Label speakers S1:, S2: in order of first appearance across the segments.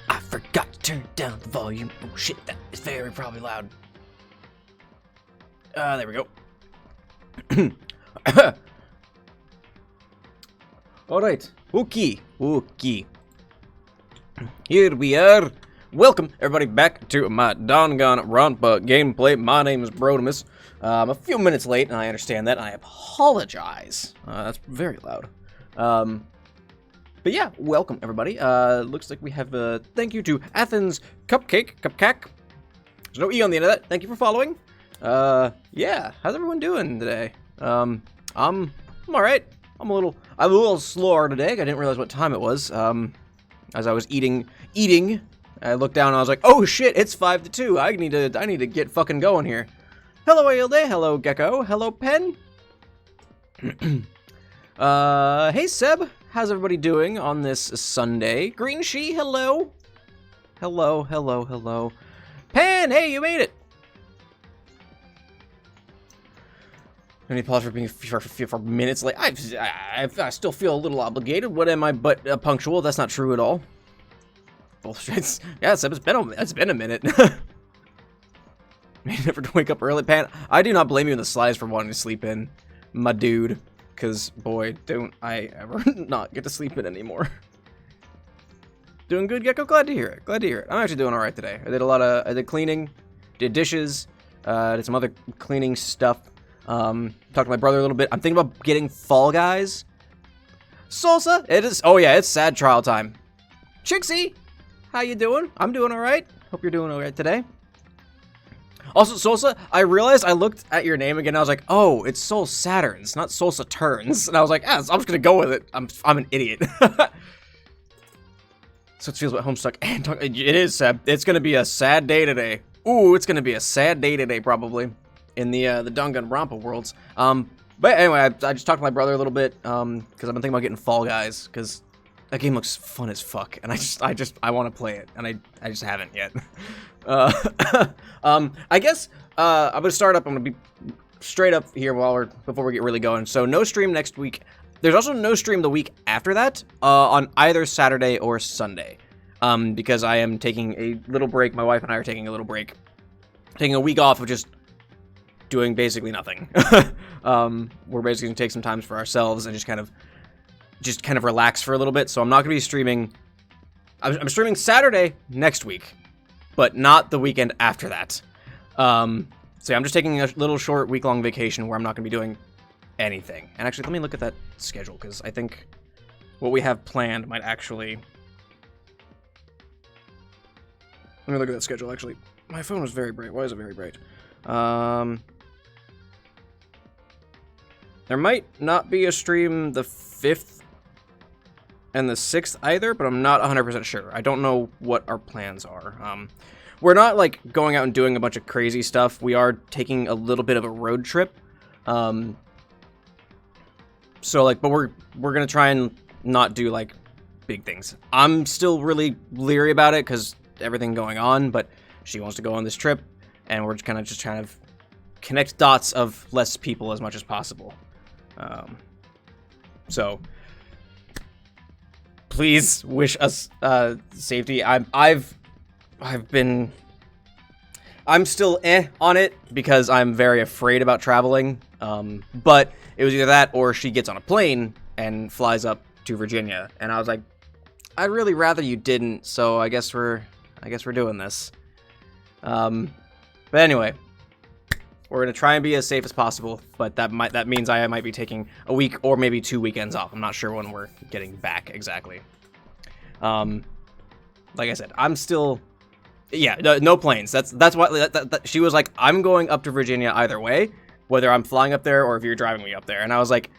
S1: I forgot to turn down the volume. Oh shit, that is very probably loud. There we go. Alright, okay. Here we are. Welcome, everybody, back to my Danganronpa gameplay. My name is Brodemus. I'm a few minutes late, and I understand that, and I apologize. That's very loud. But yeah, welcome, everybody. Looks like we have a thank you to Athens Cupcake. There's no E on the end of that. Thank you for following. Yeah, how's everyone doing today? I'm alright. I'm a little slower today. I didn't realize what time it was. As I was eating, I looked down and I was like, oh shit, it's 5 to 2. I need to get fucking going here. Hello, Ailde. Hello, Gecko. Hello, Pen. Hey, Seb. How's everybody doing on this Sunday? Green She, hello. Hello. Pen, hey, you made it. Any pause for being for minutes late? I still feel a little obligated. What am I but punctual? That's not true at all. Bullshit. Yeah, Seb, it's been a minute. May never to wake up early, Pan. I do not blame you in the slightest for wanting to sleep in, my dude. Because, boy, don't I ever not get to sleep in anymore. Doing good, Gecko? Glad to hear it. I'm actually doing alright today. I did cleaning, did dishes, did some other cleaning stuff. Talked to my brother a little bit. I'm thinking about getting Fall Guys. Salsa, it is. Oh yeah, it's sad trial time. Chixie, how you doing? I'm doing all right. Hope you're doing all right today. Also, Salsa, I realized I looked at your name again. And I was like, oh, it's Soul Saturns, not Salsa Turns. And I was like, I'm just gonna go with it. I'm an idiot. So it feels like Homestuck and talk. It is sad. It's gonna be a sad day today. Ooh, it's gonna be a sad day today, probably. In the Danganronpa worlds. But anyway, I just talked to my brother a little bit, because I've been thinking about getting Fall Guys, because that game looks fun as fuck, and I want to play it, and I just haven't yet. I guess, I'm gonna start up, I'm gonna be straight up here before we get really going. So no stream next week. There's also no stream the week after that, on either Saturday or Sunday, because I am taking a little break. My wife and I are taking a little break, taking a week off of just doing basically nothing. We're basically gonna take some time for ourselves and just kind of relax for a little bit. So I'm not gonna be streaming. I'm streaming Saturday next week, but not the weekend after that. So yeah, I'm just taking a little short week-long vacation where I'm not gonna be doing anything. And actually, let me look at that schedule, because I think what we have planned might actually. Let me look at that schedule. Actually, my phone was very bright. Why is it very bright? There might not be a stream the 5th and the 6th either, but I'm not 100% sure. I don't know what our plans are. We're not, like, going out and doing a bunch of crazy stuff. We are taking a little bit of a road trip. So, like, but we're gonna try and not do, like, big things. I'm still really leery about it because everything going on, but she wants to go on this trip, and we're just trying to connect dots of less people as much as possible. So please wish us safety. I'm still on it because I'm very afraid about traveling. But it was either that or she gets on a plane and flies up to Virginia, and I was like, I'd really rather you didn't. So I guess we're doing this. But anyway, we're gonna try and be as safe as possible, but that means I might be taking a week or maybe 2 weekends off. I'm not sure when we're getting back exactly. Like I said, I'm still, yeah, no planes. That's why she was like, I'm going up to Virginia either way, whether I'm flying up there or if you're driving me up there. And I was like,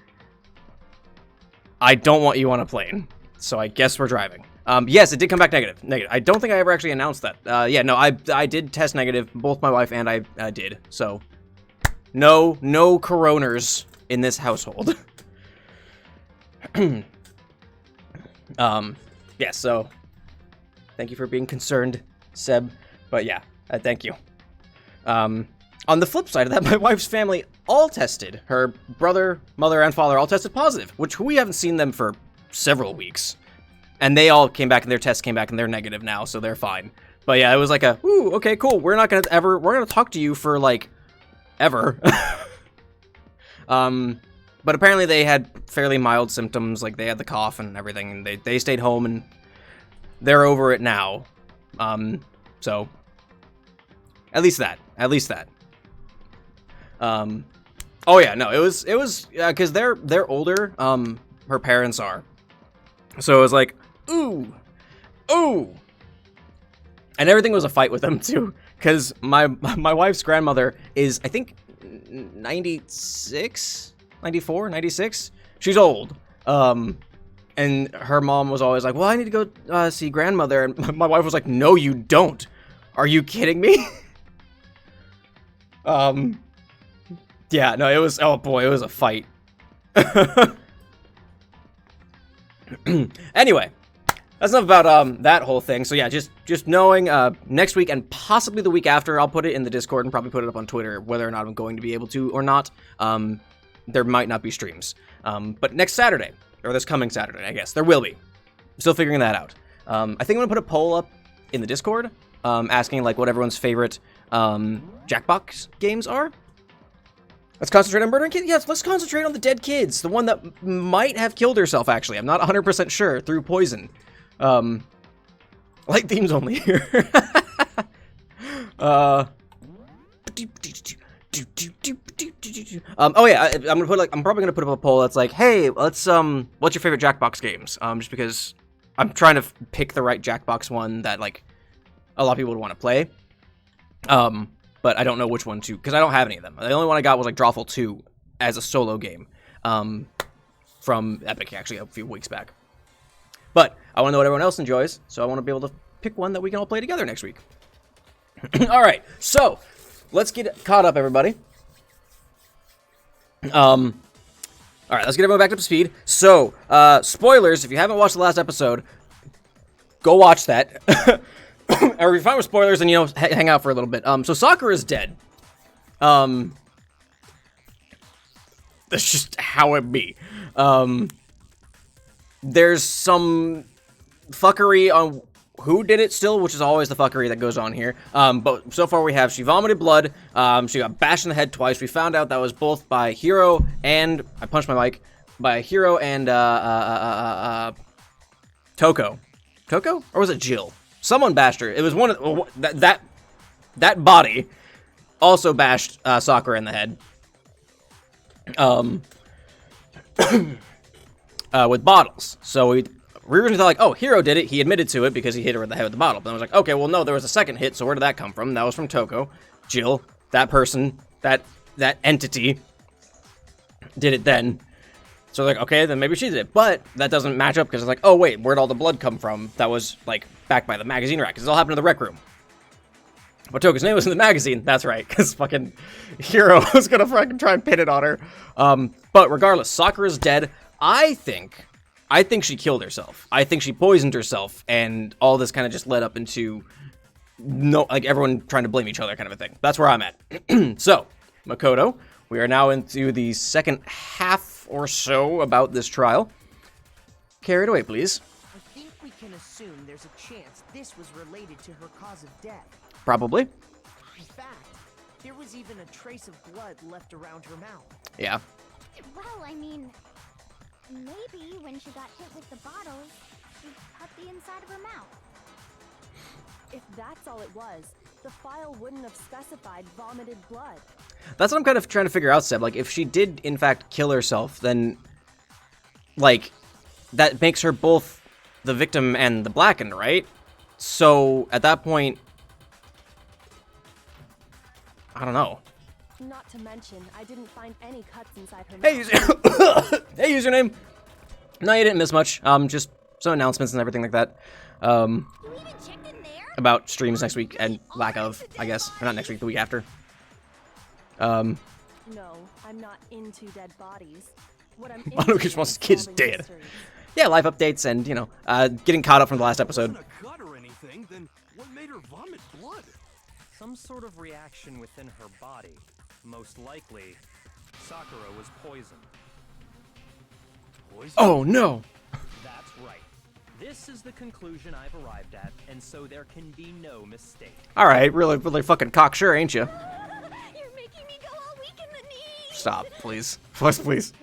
S1: I don't want you on a plane, so I guess we're driving. Yes, it did come back negative. I don't think I ever actually announced that. Yeah, no, I did test negative. Both my wife and I did. So, no coroners in this household. Yeah, so, thank you for being concerned, Seb. But yeah, thank you. On the flip side of that, my wife's family all tested. Her brother, mother, and father all tested positive, which we haven't seen them for several weeks. And they all came back, and their tests came back, and they're negative now, so they're fine. But yeah, it was like a, ooh, okay, cool. We're gonna talk to you for, like, ever. But apparently they had fairly mild symptoms, like they had the cough and everything, and they stayed home, and they're over it now. So, at least that. Oh yeah, no, it was, because they're older, her parents are. So it was like, ooh. And everything was a fight with them, too. Because my wife's grandmother is, I think, 96? 94? 96? She's old. And her mom was always like, well, I need to go see grandmother. And my wife was like, no, you don't. Are you kidding me? Yeah, no, it was, oh boy, it was a fight. Anyway, that's enough about that whole thing. So yeah, just knowing next week and possibly the week after, I'll put it in the Discord and probably put it up on Twitter, whether or not I'm going to be able to or not. There might not be streams. But next Saturday, or this coming Saturday, I guess, there will be. I'm still figuring that out. I think I'm gonna put a poll up in the Discord, asking like what everyone's favorite Jackbox games are. Let's concentrate on murdering kids. Yes, let's concentrate on the dead kids. The one that might have killed herself, actually. I'm not 100% sure, through poison. Light themes only here. Oh yeah, I'm probably gonna put up a poll that's like, hey, let's what's your favorite Jackbox games? Just because I'm trying to pick the right Jackbox one that like a lot of people would want to play. But I don't know which one to, because I don't have any of them. The only one I got was like Drawful 2 as a solo game, from Epic actually a few weeks back. But I want to know what everyone else enjoys, so I want to be able to pick one that we can all play together next week. All right, so let's get caught up, everybody. All right, let's get everyone back up to speed. So, spoilers, if you haven't watched the last episode, go watch that. Or if you're fine with spoilers, then, you know, hang out for a little bit. So Sakura is dead. That's just how it be. There's some fuckery on who did it still, which is always the fuckery that goes on here. But so far we have, she vomited blood, she got bashed in the head twice. We found out that was both by Hiro and, I punched my mic, by Hiro and, Toko. Toko? Or was it Jill? Someone bashed her. It was one of, that body also bashed, Sakura in the head. With bottles. So we originally thought like, oh, Hiro did it. He admitted to it because he hit her in the head with the bottle. But I was like, okay, well, no, there was a second hit. So where did that come from? That was from Toko. Jill, that person, that entity did it then. So like, okay, then maybe she did it. But that doesn't match up because it's like, oh, wait, where'd all the blood come from? That was like back by the magazine rack. Because it all happened in the rec room. But Toko's name was in the magazine. That's right. Because fucking Hiro was going to fucking try and pin it on her. But regardless, Sakura's dead. I think she killed herself. I think she poisoned herself, and all this kind of just led up into like everyone trying to blame each other kind of a thing. That's where I'm at. So, Makoto, we are now into the second half or so about this trial. Carry it away, please.
S2: I think we can assume there's a chance this was related to her cause of death.
S1: Probably.
S2: In fact, there was even a trace of blood left around her mouth.
S1: Yeah.
S3: Well, I mean, maybe when she got hit with the bottles, she cut the inside of her mouth.
S4: If that's all it was, the file wouldn't have specified vomited blood.
S1: That's what I'm kind of trying to figure out, Seb. Like, if she did, in fact, kill herself, then, like, that makes her both the victim and the blackened, right? So, at that point, I don't know.
S4: Not to mention, I didn't find any cuts inside her
S1: Hey,
S4: mouth.
S1: hey, username. No, you didn't miss much. Just some announcements and everything like that. About streams next week and lack of, I guess. Or not next week, the week after.
S4: No, I'm not into dead bodies. What I'm
S1: Mono just wants his kids
S4: solving
S1: dead.
S4: mysteries.
S1: Yeah, live updates and, you know, getting caught up from the last episode.
S5: Wasn't a cut or anything, then what made her vomit blood?
S6: Some sort of reaction within her body. Most likely, Sakura was poisoned.
S5: Poison?
S1: Oh, no.
S6: That's right. This is the conclusion I've arrived at, and so there can be no mistake.
S1: All right, really fucking cocksure, ain't you?
S3: You're making me go all weak in the knees.
S1: Stop, please. Please.
S3: Poisoned?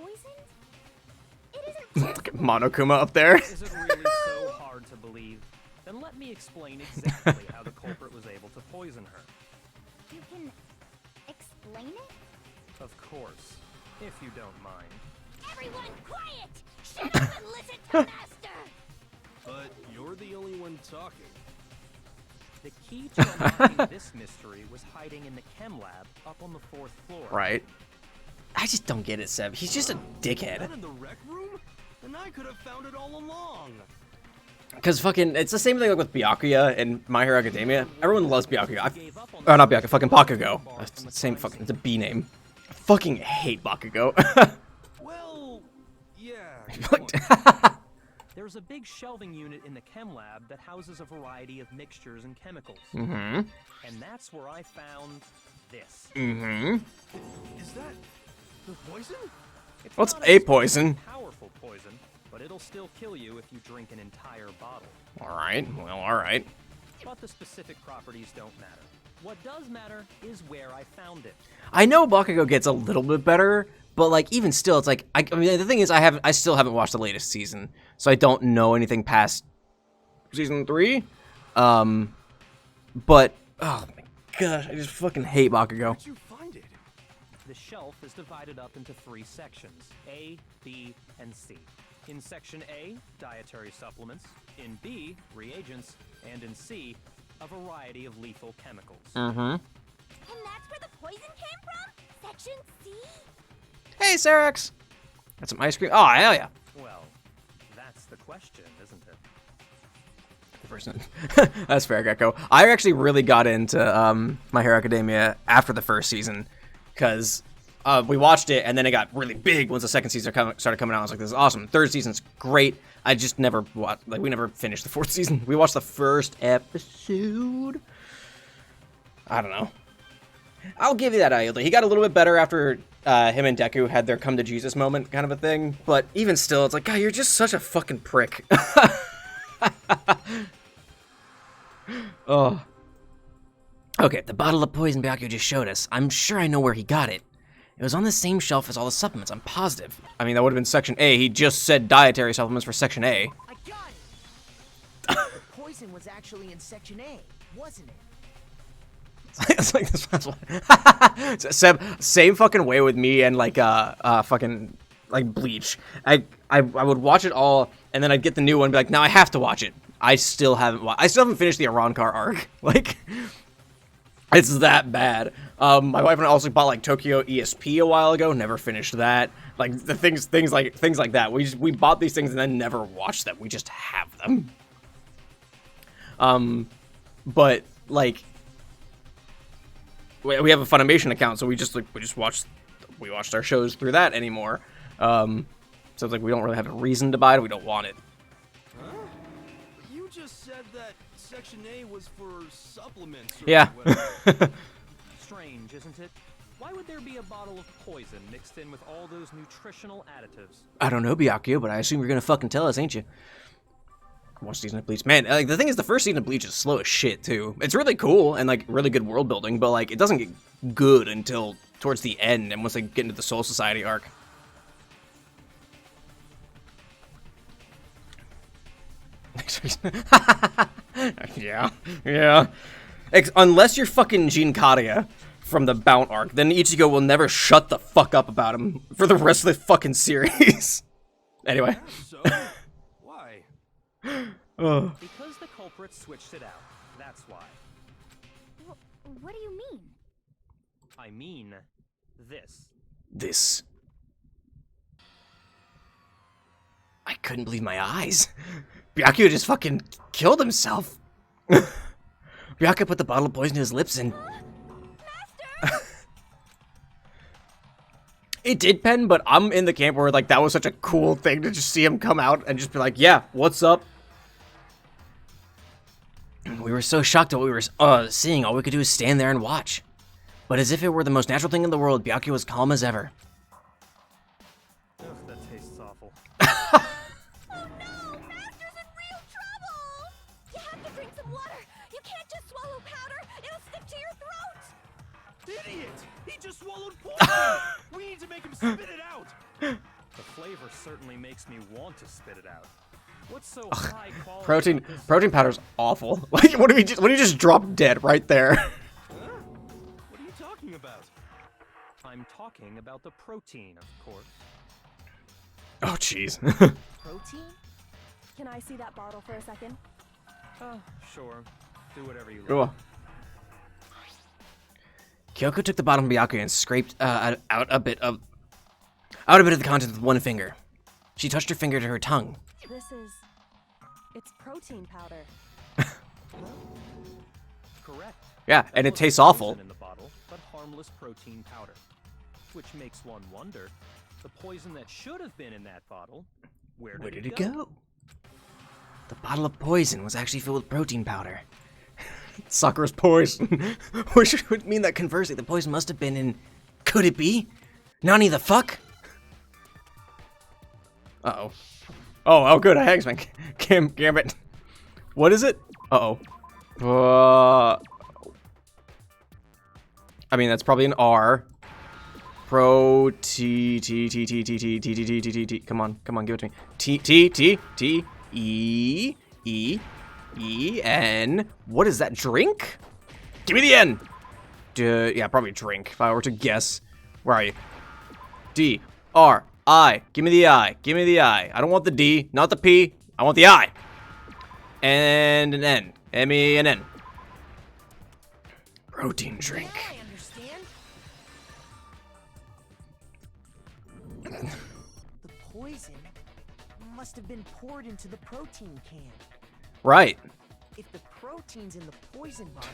S3: It isn't
S1: Look at Monokuma up there.
S6: Is it really so hard to believe? Then let me explain exactly how the culprit was able to poison her.
S3: You can explain it?
S6: Of course, if you don't mind.
S3: Everyone quiet! Shut up and listen to Master!
S5: But you're the only one talking.
S6: The key to unlocking this mystery was hiding in the chem lab up on the 4th floor.
S1: Right. I just don't get it, Seb. He's just a dickhead.
S5: That in the rec room? And I could have found it all along.
S1: Because fucking, it's the same thing like with Byakuya and My Hero Academia. Everyone loves Byakuya. Not Byakuya, fucking Bakugo. That's the same fucking, it's a B name. I fucking hate Bakugo.
S5: Well, yeah.
S6: There's a big shelving unit in the chem lab that houses a variety of mixtures and chemicals.
S1: Mm-hmm.
S6: And that's where I found this.
S1: Mm-hmm.
S5: Is that the poison?
S6: It's
S1: What's
S6: not
S1: a poison?
S6: Powerful poison, but it'll still kill you if you drink an entire bottle.
S1: Alright, well, alright.
S6: But the specific properties don't matter. What does matter is where I found it.
S1: I know Bakugo gets a little bit better, but like even still, it's like I mean the thing is I still haven't watched the latest season, so I don't know anything past season 3. But oh my gosh, I just fucking hate Bakugo.
S5: Where'd you find it?
S6: The shelf is divided up into 3 sections, A, B, and C. In section A, dietary supplements. In B, reagents. And in C, a variety of lethal chemicals.
S1: Mm-hmm.
S3: And that's where the poison came from? Section C?
S1: Hey, Serex! Got some ice cream. Oh, hell yeah.
S6: Well, that's the question, isn't it?
S1: The person. That's fair, Gecko. I actually really got into My Hero Academia after the first season, because we watched it, and then it got really big once the second season started coming out. I was like, this is awesome. Third season's great. I just never watched, like, we never finished the 4th season. We watched the first episode. I don't know. I'll give you that, Ailda. He got a little bit better after him and Deku had their come to Jesus moment kind of a thing. But even still, it's like, God, you're just such a fucking prick. Oh. Okay, the bottle of poison Byakuya just showed us. I'm sure I know where he got it. It was on the same shelf as all the supplements, I'm positive. I mean, that would have been section A. He just said dietary supplements for section A.
S2: I got it! The poison was actually in Section A, wasn't it?
S1: It's like this last one. Seb, same fucking way with me and like fucking like Bleach. I would watch it all and then I'd get the new one and be like, now I have to watch it. I still haven't finished the Arankar arc. Like, it's that bad. My wife and I also bought like Tokyo ESP a while ago. Never finished that. Like the things like that. We bought these things and then never watched them. We just have them. But like, we have a Funimation account, so we watched our shows through that anymore. So it's like we don't really have a reason to buy it. We don't want it.
S5: Huh? You just said that Section A was for supplements. Or
S1: Yeah.
S5: whatever.
S6: Strange, isn't it? Why would there be a bottle of poison mixed in with all those nutritional additives?
S1: I don't know, Byakuya, but I assume you're gonna fucking tell us, ain't you? One season of Bleach, man. Like the thing is, the first season of Bleach is slow as shit too. It's really cool and like really good world building, but like it doesn't get good until towards the end and once they get into the Soul Society arc. yeah. Unless you're fucking Jinkaria from the Bount arc, then Ichigo will never shut the fuck up about him for the rest of the fucking series. Anyway.
S5: So, why?
S6: Because the culprit switched it out. That's why.
S3: What do you mean?
S6: I mean, this.
S1: This. I couldn't believe my eyes. Byakuya just fucking killed himself. Byakuya put the bottle of poison to his lips and... It did, Pen, but I'm in the camp where like that was such a cool thing to just see him come out and just be like, yeah, what's up? We were so shocked at what we were seeing, all we could do is stand there and watch. But as if it were the most natural thing in the world, Byakuya was calm as ever.
S6: Ugh, that tastes awful.
S3: Oh no! Master's in real
S4: some water. You can't just swallow powder. It'll stick to your throat.
S5: Idiot! He just swallowed poison! We need to make him spit it out!
S6: The flavor certainly makes me want to spit it out. What's so high quality?
S1: Protein powder's awful. Like, what do you just drop dead right there?
S5: Huh? What are you talking about?
S6: I'm talking about the protein, of course.
S1: Oh, jeez.
S4: Protein? Can I see that bottle for a second?
S6: Sure. Do whatever you like.
S1: Cool. Kyoko took the bottom of Byakuya and scraped out a bit of the contents with one finger. She touched her finger to her tongue.
S4: It's protein powder.
S6: Correct.
S1: Yeah, and it
S6: That
S1: tastes
S6: was
S1: awful.
S6: poison in the bottle, but harmless protein powder. Which makes one wonder, the poison that should have been in that bottle, where did it go?
S1: The bottle of poison was actually filled with protein powder. Sakura's poison. Which would mean that conversely, the poison must have been in... Could it be? Nani the fuck? Uh-oh. Oh, good, a Hagsman. Gambit. What is it? Uh-oh. I mean, that's probably an R. Pro T T T T T T T T T T T. Come on, give it to me. T T T T E E E N. What is that? Drink? Give me the N. Yeah, probably drink. If I were to guess, where are you? D R I. Give me the I. Give me the I. I don't want the D, not the P. I want the I. And an N. M-E-N-N. Protein drink.
S2: I understand. The poison must have been poured into the protein can.
S1: Right.
S2: If the protein's in the poison bottle,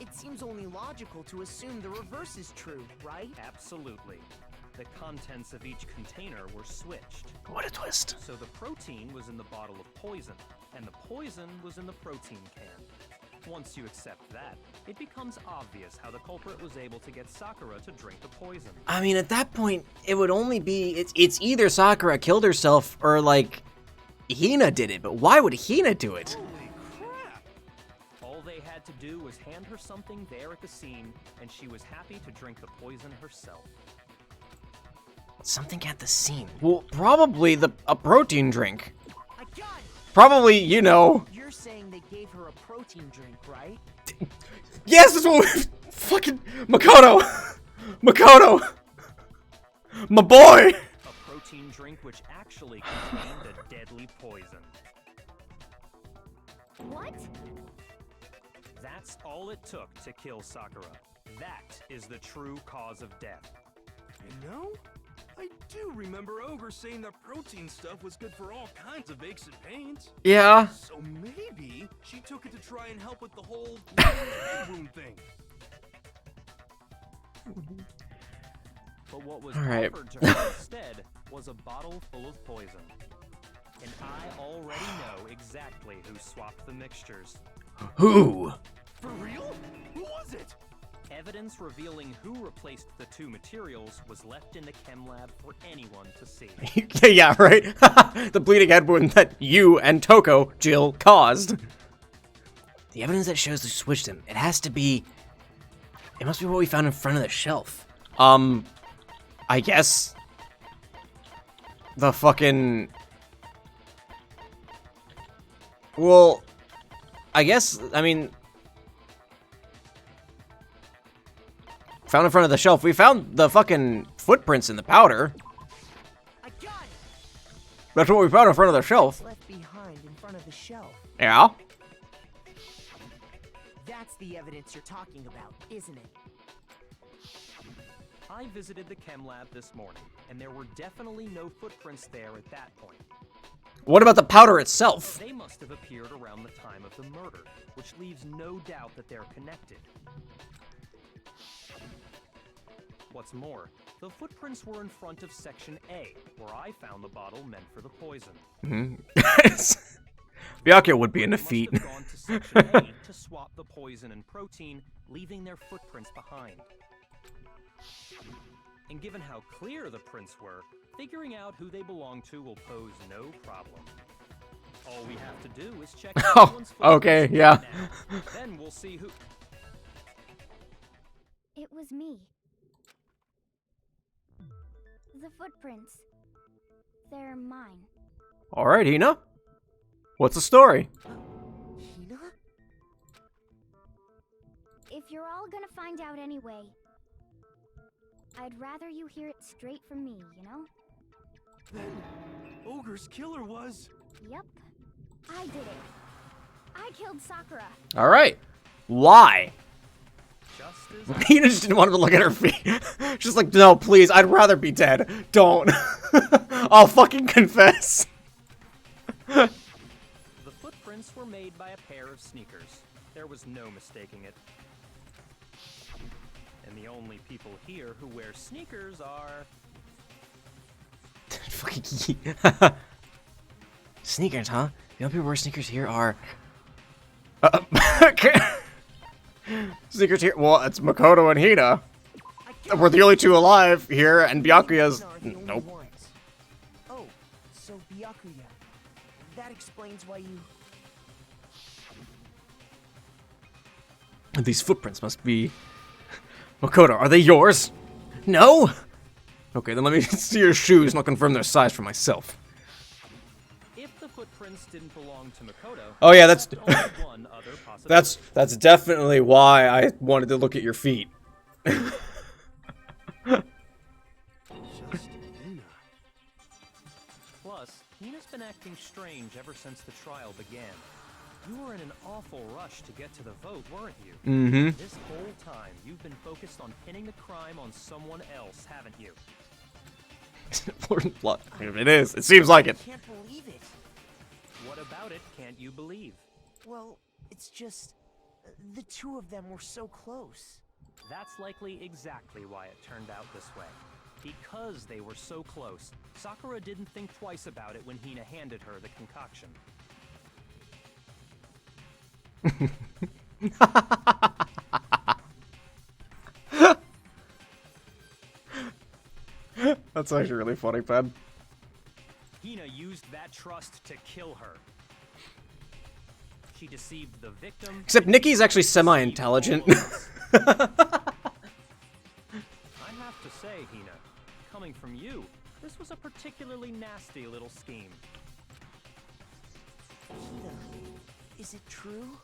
S2: it seems only logical to assume the reverse is true, right?
S6: Absolutely. The contents of each container were switched.
S1: What a twist.
S6: So the protein was in the bottle of poison, and the poison was in the protein can. Once you accept that, it becomes obvious how the culprit was able to get Sakura to drink the poison.
S1: I mean, at that point, it would only be... It's either Sakura killed herself or, like, Hina did it. But why would Hina do it?
S5: Holy crap!
S6: All they had to do was hand her something there at the scene, and she was happy to drink the poison herself.
S1: Something at the scene. Well, probably a protein drink.
S2: I got it!
S1: Probably, you know...
S2: You're saying they gave her a protein drink, right?
S1: Yes, that's what we... Fucking... Makoto! Makoto! My boy!
S6: A protein drink which actually contained a deadly poison.
S3: What?
S6: That's all it took to kill Sakura. That is the true cause of death.
S5: You know, I do remember Ogre saying that protein stuff was good for all kinds of aches and pains.
S1: Yeah.
S5: So maybe she took it to try and help with the whole head wound thing.
S6: But what was
S1: All right.
S6: offered to her instead was a bottle full of poison. And I already know exactly who swapped the mixtures.
S1: Who?
S5: For real? Who was it?
S6: Evidence revealing who replaced the two materials was left in the chem lab for anyone to see.
S1: Yeah, right? The bleeding head wound that you and Toko, Jill, caused. The evidence that shows who switched them. It has to be... It must be what we found in front of the shelf. I guess... The fucking... Well... I guess, I mean... Found in front of the shelf. We found the fucking footprints in the powder.
S2: I got it!
S1: That's what we found in front of the shelf.
S2: Left behind in front of the shelf.
S1: Yeah?
S2: That's the evidence you're talking about, isn't it?
S6: I visited the chem lab this morning, and there were definitely no footprints there at that point.
S1: What about the powder itself?
S6: They must have appeared around the time of the murder, which leaves no doubt that they're connected. What's more, the footprints were in front of Section A, where I found the bottle meant for the poison.
S1: Byakuya would be in defeat.
S6: They must have gone to Section A to swap the poison and protein, leaving their footprints behind. And given how clear the prints were, figuring out who they belong to will pose no problem. All we have to do is check
S1: Oh,
S6: everyone's
S1: okay,
S6: footprints
S1: yeah.
S6: now. Then we'll see who.
S3: It was me. The footprints. They're mine.
S1: All right, Hina. What's the story?
S2: Hina?
S3: If you're all gonna find out anyway, I'd rather you hear it straight from me, you know?
S5: Then, Ogre's killer was...
S3: Yep. I did it. I killed Sakura.
S1: All right. Why?
S6: Just as
S1: Hina just didn't want to look at her feet. She's like, no, please, I'd rather be dead. Don't. I'll fucking confess.
S6: the footprints were made by a pair of sneakers. There was no mistaking it. And the only people here who wear sneakers are...
S1: Fucking sneakers, huh? The only people who wear sneakers here are... Sneakers here. Well, it's Makoto and Hina. We're the only two alive here, and Byakuya's...
S2: Are the only
S1: Nope.
S2: ones. Oh, so Byakuya. That explains why you...
S1: These footprints must be... Makoto, are they yours? No? Okay, then let me see your shoes and I'll confirm their size for myself.
S6: If the footprints didn't belong to Makoto...
S1: Oh yeah, that's...
S6: there's only one other possibility.
S1: That's definitely why I wanted to look at your feet.
S5: Just Hina.
S6: Plus, Hina's been acting strange ever since the trial began. You were in an awful rush to get to the vote, weren't you?
S1: Mm-hmm.
S6: This whole time, you've been focused on pinning the crime on someone else, haven't you?
S1: Important plot. It is. It seems like it.
S2: I can't believe it.
S6: What about it can't you believe?
S2: Well, it's just... the two of them were so close.
S6: That's likely exactly why it turned out this way. Because they were so close, Sakura didn't think twice about it when Hina handed her the concoction.
S1: That's actually really funny, Pen.
S6: Hina used that trust to kill her. She deceived the victim.
S1: Except Nikki's actually semi-intelligent.
S6: I have to say, Hina, coming from you, this was a particularly nasty little scheme.
S2: Hina, is it true?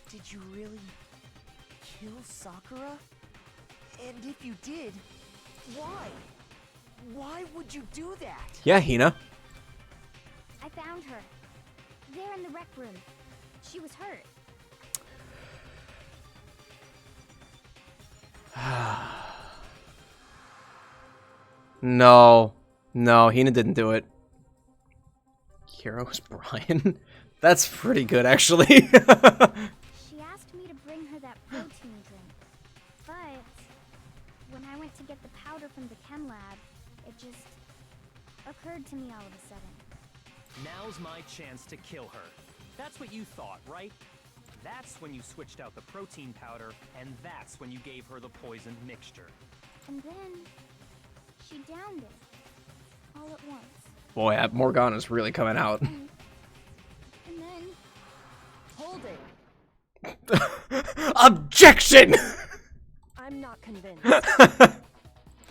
S2: Did you really kill Sakura? And if you did, why? Why would you do that?
S1: Yeah, Hina.
S3: I found her. There in the rec room. She was hurt.
S1: No. No, Hina didn't do it. Heroes Brian? That's pretty good, actually.
S3: She asked me to bring her that protein drink. But when I went to get the powder from the chem lab, it just occurred to me all of a sudden.
S6: Now's my chance to kill her. That's what you thought, right? That's when you switched out the protein powder, and that's when you gave her the poisoned mixture.
S3: And then she downed it all at once.
S1: Boy, Morgana's really coming out.
S3: And then
S4: Hold it.
S1: Objection!
S4: I'm not convinced.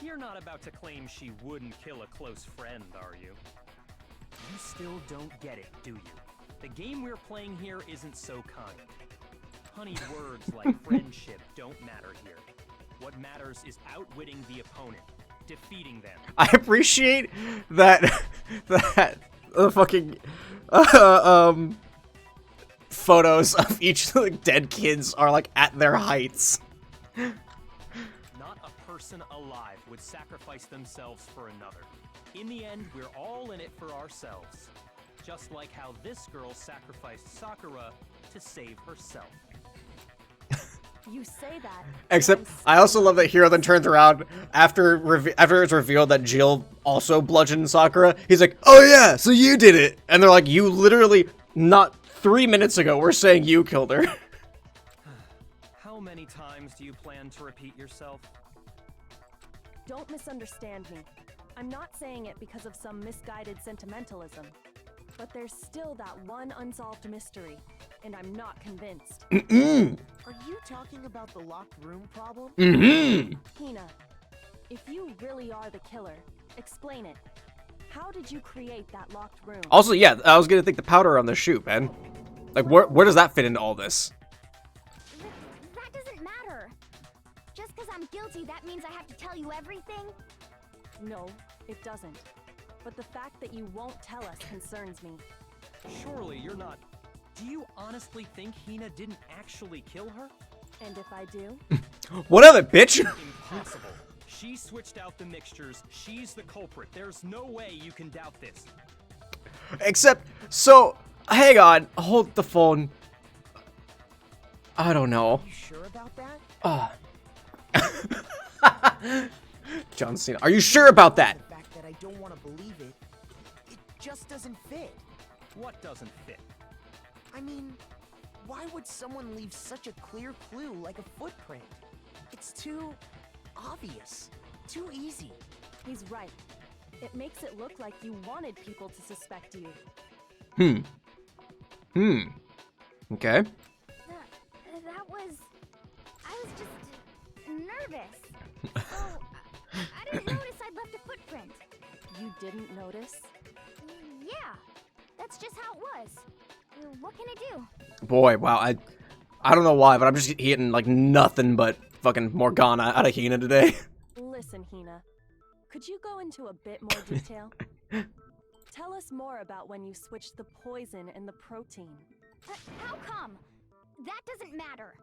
S6: You're not about to claim she wouldn't kill a close friend, are you? You still don't get it, do you? The game we're playing here isn't so kind. Honeyed words like friendship don't matter here. What matters is outwitting the opponent, defeating them.
S1: I appreciate that fucking photos of each like, dead kids are like at their heights.
S6: Not a person alive would sacrifice themselves for another. In the end, we're all in it for ourselves. Just like how this girl sacrificed Sakura to save herself.
S4: You say that.
S1: Except,
S4: and
S1: I also love that Hiro then turns around after it's revealed that Jill also bludgeoned Sakura. He's like, "Oh yeah, so you did it," and they're like, "You literally not 3 minutes ago were saying you killed her."
S6: How many times do you plan to repeat yourself?
S4: Don't misunderstand me. I'm not saying it because of some misguided sentimentalism. But there's still that one unsolved mystery, and I'm not convinced.
S2: Are you talking about the locked room problem?
S4: Hina, if you really are the killer, explain it. How did you create that locked room?
S1: Also, yeah, I was gonna think the powder on the shoe, man. Like, where does that fit into all this?
S3: That doesn't matter. Just because I'm guilty, that means I have to tell you everything?
S4: No, it doesn't. But the fact that you won't tell us concerns me.
S6: Surely you're not... Do you honestly think Hina didn't actually kill her?
S4: And if I do?
S1: What of it, bitch?
S6: Impossible. She switched out the mixtures. She's the culprit. There's no way you can doubt this.
S1: Except, so, hang on, hold the phone. I don't know.
S2: You sure about that?
S1: John Cena, are you sure about that?
S2: The fact that I don't want to believe it, it just doesn't fit.
S6: What doesn't fit?
S2: I mean, why would someone leave such a clear clue like a footprint? It's too obvious, too easy.
S4: He's right. It makes it look like you wanted people to suspect you.
S1: Okay.
S3: That was... I was just nervous. So, I didn't notice I'd left a footprint.
S4: You didn't notice?
S3: Yeah, that's just how it was. What can I do?
S1: Boy, wow, I don't know why, but I'm just getting, like, nothing but fucking Morgana out of Hina today.
S4: Listen, Hina. Could you go into a bit more detail? Tell us more about when you switched the poison and the protein.
S3: How come? That doesn't matter.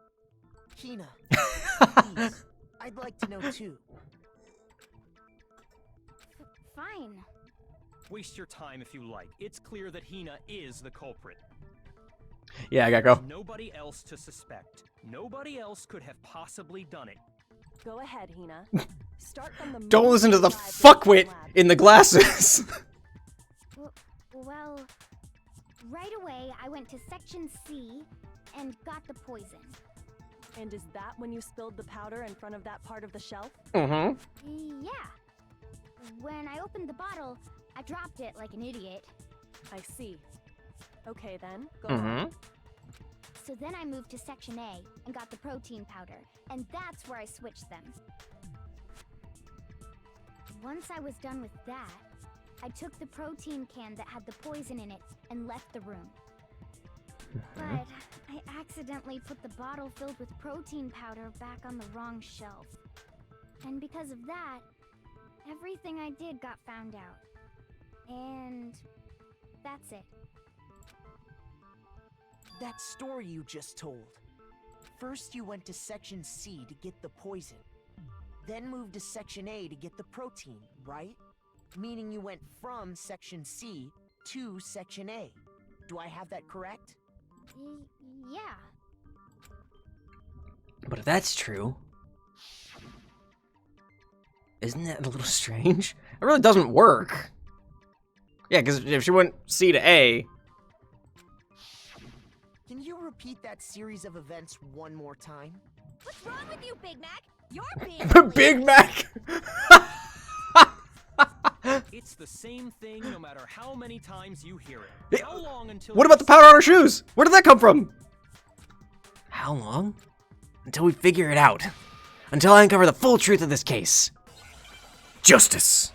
S2: Hina, please, I'd like to know too.
S3: Fine.
S6: Waste your time if you like. It's clear that Hina is the culprit.
S1: Yeah, I gotta go.
S6: There's nobody else to suspect. Nobody else could have possibly done it.
S4: Go ahead, Hina. Start from the
S1: Don't
S4: moment
S1: listen to
S4: you
S1: the
S4: arrived at
S1: fuckwit
S4: lab.
S1: in the glasses.
S3: Well, right away I went to Section C and got the poison.
S4: And is that when you spilled the powder in front of that part of the shelf?
S1: Mm-hmm.
S3: Yeah. When I opened the bottle, I dropped it like an idiot.
S4: I see. Okay then, go on.
S3: So then I moved to Section A and got the protein powder, and that's where I switched them. Once I was done with that, I took the protein can that had the poison in it and left the room. But I accidentally put the bottle filled with protein powder back on the wrong shelf. And because of that, everything I did got found out. And that's it.
S2: That story you just told. First you went to Section C to get the poison. Then moved to Section A to get the protein, right? Meaning you went from Section C to Section A. Do I have that correct?
S3: Yeah.
S1: But if that's true, isn't that a little strange? It really doesn't work. Yeah, because if she went C to A...
S2: Can you repeat that series of events one more time?
S4: What's wrong with you, Big Mac? You're being
S1: Big Mac!
S6: It's the same thing no matter how many times you hear it. How long until...
S1: What about the powder on her shoes? Where did that come from? How long? Until we figure it out. Until I uncover the full truth of this case. Justice.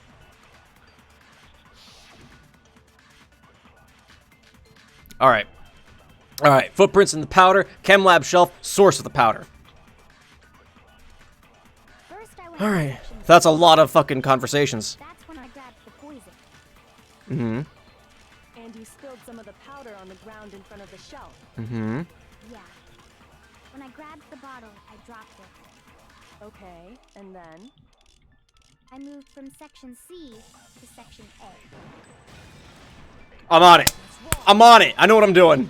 S1: Alright. Alright, footprints in the powder, chem lab shelf, source of the powder.
S3: First I went
S1: Alright,
S3: to Section C.
S1: that's a lot of fucking conversations.
S3: That's when I grabbed the poison.
S1: Mm-hmm.
S4: And you spilled some of the powder on the ground in front of the shelf.
S1: Mm-hmm.
S3: Yeah. When I grabbed the bottle, I dropped it.
S4: Okay, and then?
S3: I moved from Section C to Section A.
S1: I'm on it. I'm on it. I know what I'm doing.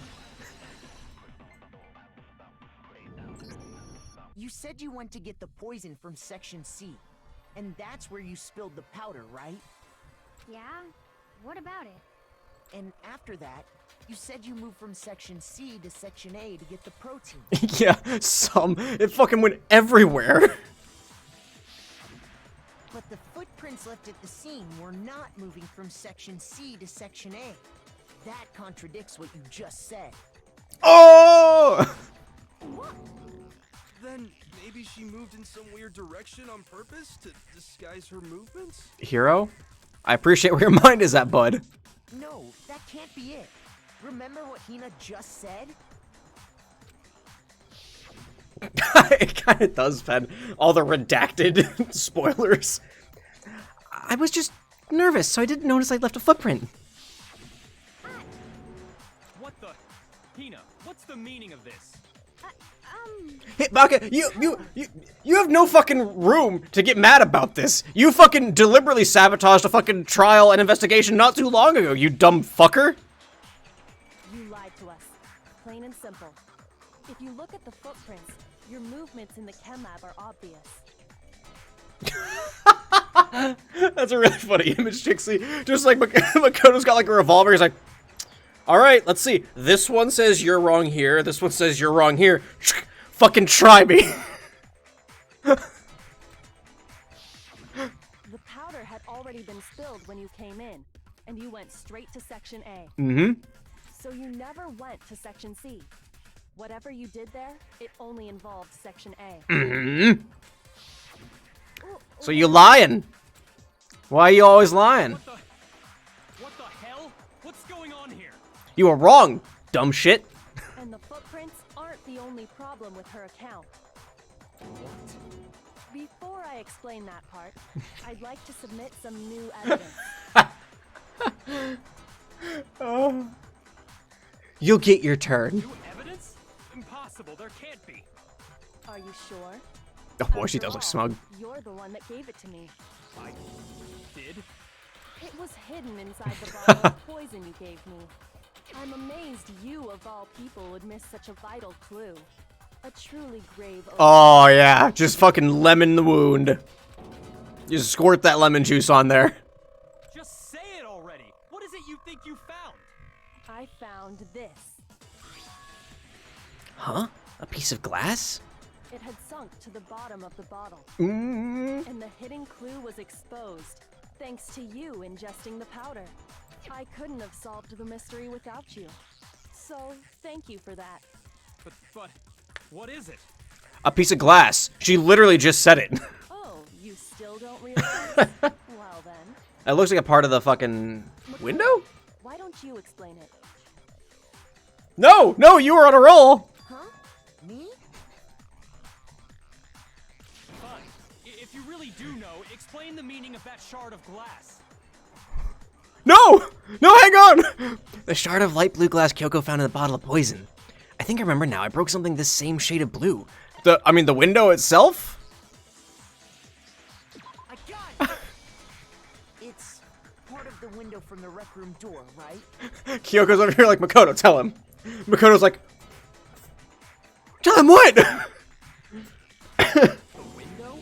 S2: You said you went to get the poison from Section C, and that's where you spilled the powder, right?
S3: Yeah? What about it?
S2: And after that, you said you moved from Section C to Section A to get the protein.
S1: Yeah, it fucking went everywhere.
S2: But the footprints left at the scene were not moving from Section C to Section A. That contradicts what you just said.
S1: Oh!
S5: Then maybe she moved in some weird direction on purpose to disguise her movements?
S1: Hero? I appreciate where your mind is at, bud.
S2: No, that can't be it. Remember what Hina just said?
S1: It kind of does, Ben. All the redacted spoilers. I was just nervous, so I didn't notice I left a footprint.
S6: What the? Hina, what's the meaning of this?
S1: Hey, Baka, you have no fucking room to get mad about this. You fucking deliberately sabotaged a fucking trial and investigation not too long ago, you dumb fucker.
S4: You lied to us. Plain and simple. If you look at the footprints, your movements in the chem lab are obvious.
S1: That's a really funny image, Trixie. Just like Makoto's got like a revolver. He's like, all right, let's see. This one says you're wrong here. This one says you're wrong here. Fucking try me.
S4: The powder had already been spilled when you came in, and you went straight to Section A.
S1: Mm-hmm.
S4: So you never went to Section C. Whatever you did there, it only involved Section A.
S1: Mm-hmm. So you lying? Why are you always lying?
S6: What the hell? What's going on here?
S1: You were wrong, dumb shit.
S4: And the footprints aren't the only problem with her account. Before I explain that part, I'd like to submit some new evidence.
S1: Oh. You'll get your turn.
S6: New evidence? Impossible, there can't be.
S4: Are you sure?
S1: Oh boy, she
S4: After
S1: does look
S4: all,
S1: smug.
S4: You're the one that gave it to me.
S6: I did?
S4: It was hidden inside the bottle of poison you gave me. I'm amazed you, of all people, would miss such a vital clue. A truly grave omen.
S1: Oh yeah, just fucking lemon the wound. Just squirt that lemon juice on there.
S6: Just say it already. What is it you think you found?
S4: I found this.
S1: Huh? A piece of glass?
S4: It had sunk to the bottom of the bottle.
S1: Mm.
S4: And the hidden clue was exposed, thanks to you ingesting the powder. I couldn't have solved the mystery without you. So, thank you for that.
S6: But, what is it?
S1: A piece of glass. She literally just said it.
S4: Oh, you still don't realize? Well then.
S1: It looks like a part of the fucking window?
S4: Why don't you explain it?
S1: No, you were on a roll.
S2: Huh? Me?
S6: Fine. If you really do know, explain the meaning of that shard of glass.
S1: No, hang on. The shard of light blue glass Kyoko found in the bottle of poison. I think I remember now. I broke something this same shade of blue. The window itself?
S2: I got it! It's part of the window from the rec room door, right?
S1: Kyoko's over here like, Makoto, tell him. Makoto's like, tell him what?
S6: The window?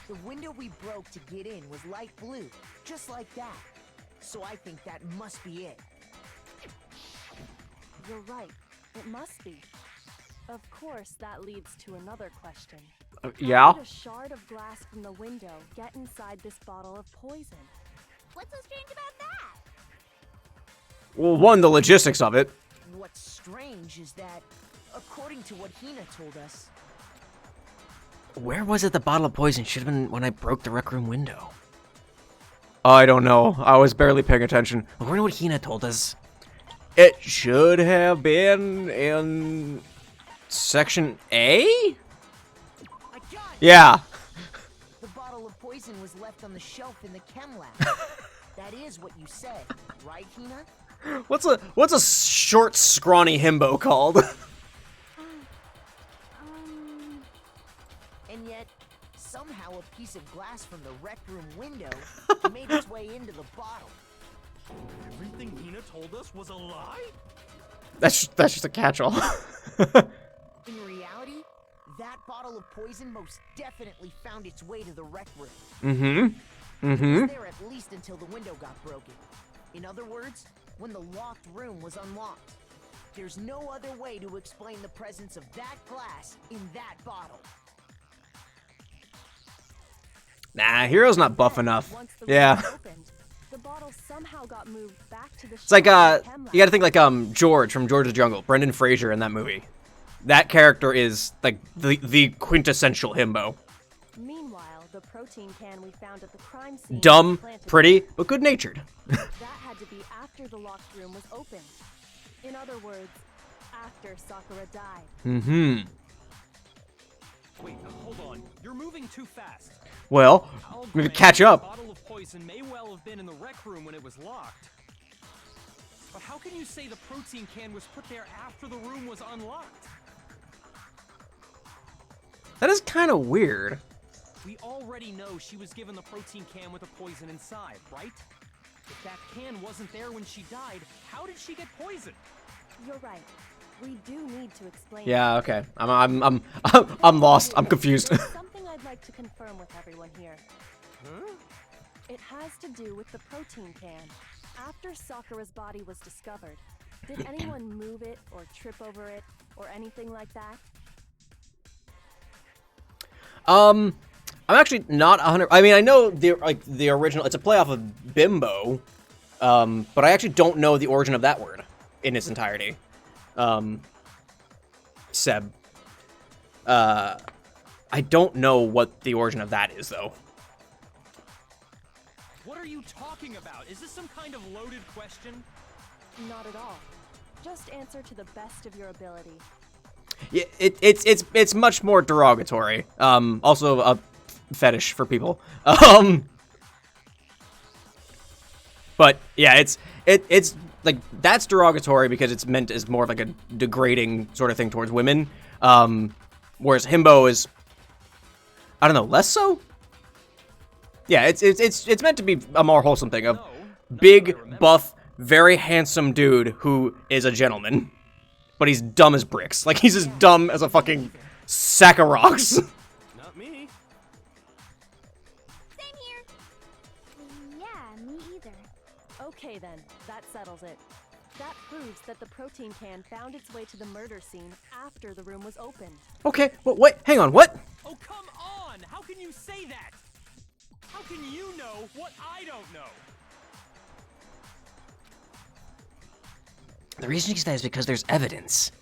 S2: The window we broke to get in was light blue, just like that. So I think that must be it.
S4: You're right. It must be. Of course, that leads to another question.
S1: Yeah?
S4: How did a shard of glass from the window get inside this bottle of poison?
S3: What's so strange about that?
S1: Well, one, the logistics of it.
S2: What's strange is that, according to what Hina told us,
S1: Where was it the bottle of poison should have been when I broke the rec room window? I don't know. I was barely paying attention. According to what Hina told us, it should have been in Section A?
S2: I got it!
S1: Yeah.
S2: The bottle of poison was left on the shelf in the chem lab. That is what you said, right, Hina?
S1: What's a short, scrawny himbo called?
S2: And yet, somehow a piece of glass from the rec room window made its way into the bottle.
S5: Everything Hina told us was a lie?
S1: That's just a catch-all.
S2: In reality, that bottle of poison most definitely found its way to the rec room.
S1: Mm-hmm.
S2: It
S1: Mm-hmm.
S2: was there at least until the window got broken. In other words, when the locked room was unlocked. There's no other way to explain the presence of that glass in that bottle.
S1: Nah, Hero's not buff enough.
S4: Once the
S1: Yeah.
S4: room opened, The bottle somehow got moved back to the
S1: It's like,
S4: shelf in the chem
S1: you gotta
S4: lab.
S1: think like, George from George of the Jungle, Brendan Fraser in that movie. That character is, like, the quintessential himbo.
S4: Meanwhile, the protein can we found at the crime scene
S1: Dumb,
S4: was planted.
S1: pretty, but good-natured.
S4: That had to be after the locked room was opened. In other words, after Sakura died.
S1: Mm-hmm.
S6: Wait, hold on. You're moving too fast.
S1: Well,
S6: I'll
S1: we could
S6: grant
S1: catch
S6: the
S1: up.
S6: bottle of poison may well have been in the rec room when it was locked. But how can you say the protein can was put there after the room was unlocked?
S1: That is kind of weird.
S6: We already know she was given the protein can with the poison inside, right? If that can wasn't there when she died, how did she get poisoned?
S4: You're right. We do need to explain.
S1: Yeah, okay. I'm lost. I'm confused.
S4: There's something I'd like to confirm with everyone here.
S5: Huh?
S4: It has to do with the protein can. After Sakura's body was discovered, did anyone move it or trip over it or anything like that?
S1: I'm actually not 100. I mean, I know the original. It's a play off of bimbo, but I actually don't know the origin of that word in its entirety. Seb. I don't know what the origin of that is, though.
S6: What are you talking about? Is this some kind of loaded question?
S4: Not at all. Just answer to the best of your ability.
S1: Yeah, it's much more derogatory. Also a fetish for people. But yeah, it's like that's derogatory because it's meant as more of like a degrading sort of thing towards women. Whereas himbo is, I don't know, less so. Yeah, it's meant to be a more wholesome thing of
S6: No, not that I
S1: big,
S6: remember.
S1: buff, very handsome dude who is a gentleman, but he's dumb as bricks. Like he's as dumb as a fucking sack of rocks.
S5: Not me.
S3: Same here. Yeah, me either.
S4: Okay then, that settles it. That proves that the protein can found its way to the murder scene after the room was opened.
S1: Okay, wait, hang on, what?
S6: Oh, come on! How can you say that? How can you know what I don't know?
S1: The reason you can say that is because there's evidence.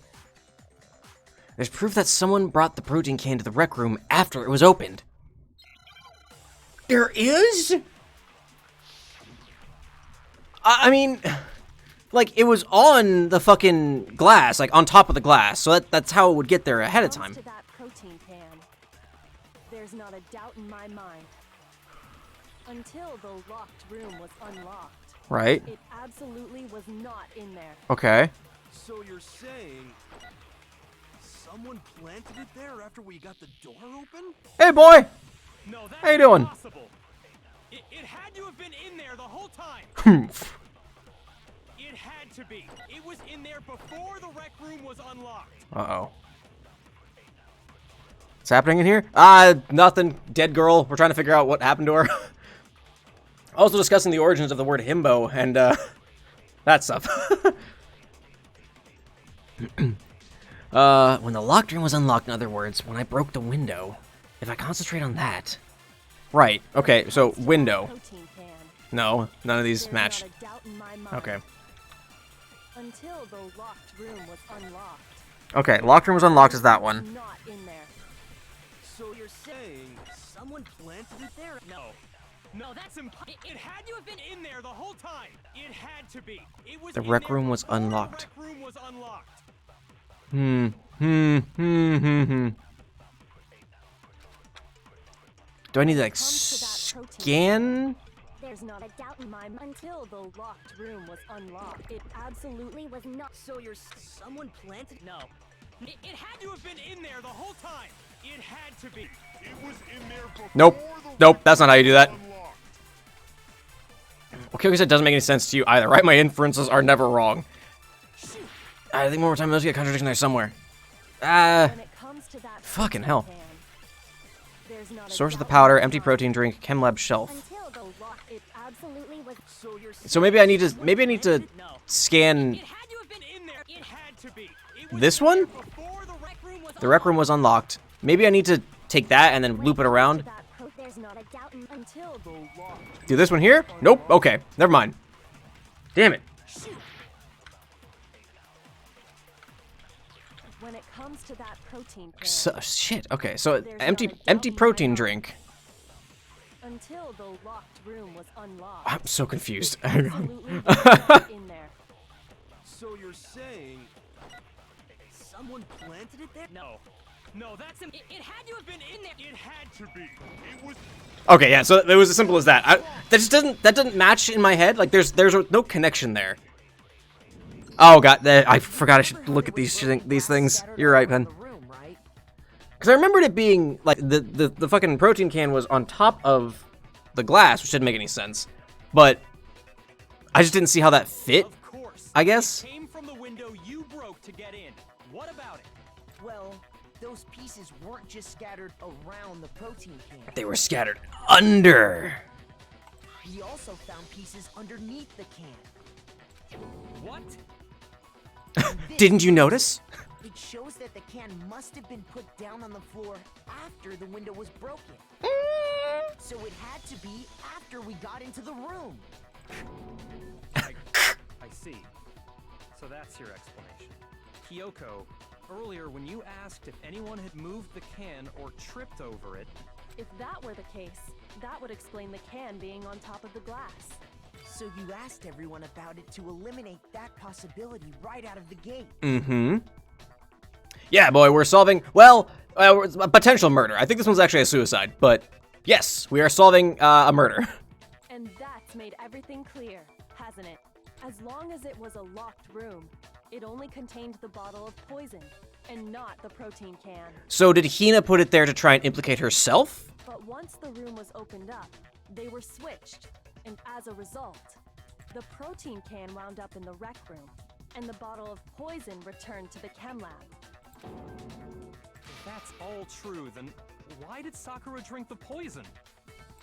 S1: There's proof that someone brought the protein can to the rec room after it was opened. There is? I mean, like, it was on the fucking glass, like, on top of the glass, so that's how it would get there ahead of time.
S4: Comes to that protein can. There's not a doubt in my mind. Until the locked room was unlocked,
S1: Right?
S4: it absolutely was not in there.
S1: Okay.
S5: So you're saying someone planted it there after we got the door open?
S1: Hey, boy!
S6: No, that's
S1: How you doing?
S6: impossible. It had to have been in there the whole time. It had to be. It was in there before the rec room was unlocked.
S1: Uh-oh. What's happening in here? Nothing. Dead girl. We're trying to figure out what happened to her. Also discussing the origins of the word himbo and, that stuff. When the locked room was unlocked, in other words, when I broke the window. If I concentrate on that. Right. Okay, so window.
S4: Protein can.
S1: No, none of these
S4: There's
S1: match.
S4: not a doubt in my mind.
S1: Okay.
S4: Until the locked room was unlocked.
S1: Okay, locked room was unlocked is that
S4: It was
S1: one.
S4: not in there.
S5: So you're saying someone planted it there?
S6: No. No, that's impossible. It had to have been in there the whole time. It had to be. It was
S1: The
S6: in
S1: rec
S6: there
S1: room was
S6: before the
S1: unlocked.
S6: rec room was unlocked.
S1: Do I need to, like,
S4: Comes to that protein
S1: scan?
S4: There's not a doubt in my mind. Until the locked room was unlocked, it absolutely was not.
S2: So you're someone planted?
S6: No. It had to have been in there the whole time. It had to be.
S7: It was in there before
S1: Nope.
S7: the
S1: Nope, that's not how you do that.
S7: unlocked.
S1: Okay, because it doesn't make any sense to you either, right? My inferences are never wrong. I think one more time, there's a contradiction there somewhere.
S4: When it comes to that
S1: Fucking
S4: protein
S1: hell.
S4: can, there's not a
S1: Source of the
S4: doubt
S1: powder,
S4: in my
S1: empty
S4: mind.
S1: protein drink, chem lab shelf.
S4: Until the lock, it absolutely was.
S2: So you're
S1: So maybe I need to
S6: No.
S1: scan
S6: It had to have been in there. It had to be. It was
S1: this
S6: in there
S1: one?
S6: before the rec room was
S1: The rec room was unlocked. Maybe I need to take that and then loop it around.
S4: There's not a doubt until the law.
S1: Do this one here? Nope. Okay, never mind. Damn it.
S4: When it comes to that protein can,
S1: So, shit. Okay, so
S4: There's
S1: empty
S4: not a doubt
S1: empty
S4: in my
S1: protein
S4: mind.
S1: drink.
S4: until the locked room was unlocked.
S1: I'm so confused.
S4: Absolutely nothing in there.
S5: So you're saying someone planted it there?
S6: No. No, that's it had to have been in there.
S7: It had to be. It was.
S1: Okay, yeah. So it was as simple as that. That doesn't match in my head. Like there's no connection there. Oh god, I forgot I should look at these things. You're right, Ben. Because I remembered it being like the fucking protein can was on top of the glass, which didn't make any sense. But I just didn't see how that fit.
S6: Of course.
S1: I guess.
S6: It came from the window you broke to get in. What about it?
S2: Well, those pieces weren't just scattered around the protein can.
S1: They were scattered under.
S2: He also found pieces underneath the can.
S6: What?
S1: Didn't you notice?
S2: It shows that the can must have been put down on the floor after the window was broken. So it had to be after we got into the room.
S6: I see. So that's your explanation. Kyoko, earlier when you asked if anyone had moved the can or tripped over it,
S4: If that were the case, that would explain the can being on top of the glass.
S2: So you asked everyone about it to eliminate that possibility right out of the gate.
S1: Mm-hmm. Yeah, boy, we're solving, well, a potential murder. I think this one's actually a suicide, but yes, we are solving a murder.
S4: And that's made everything clear, hasn't it? As long as it was a locked room, it only contained the bottle of poison, and not the protein can.
S1: So did Hina put it there to try and implicate herself?
S4: But once the room was opened up, they were switched, and as a result, the protein can wound up in the rec room, and the bottle of poison returned to the chem lab.
S6: if that's all true, then why did Sakura drink the poison?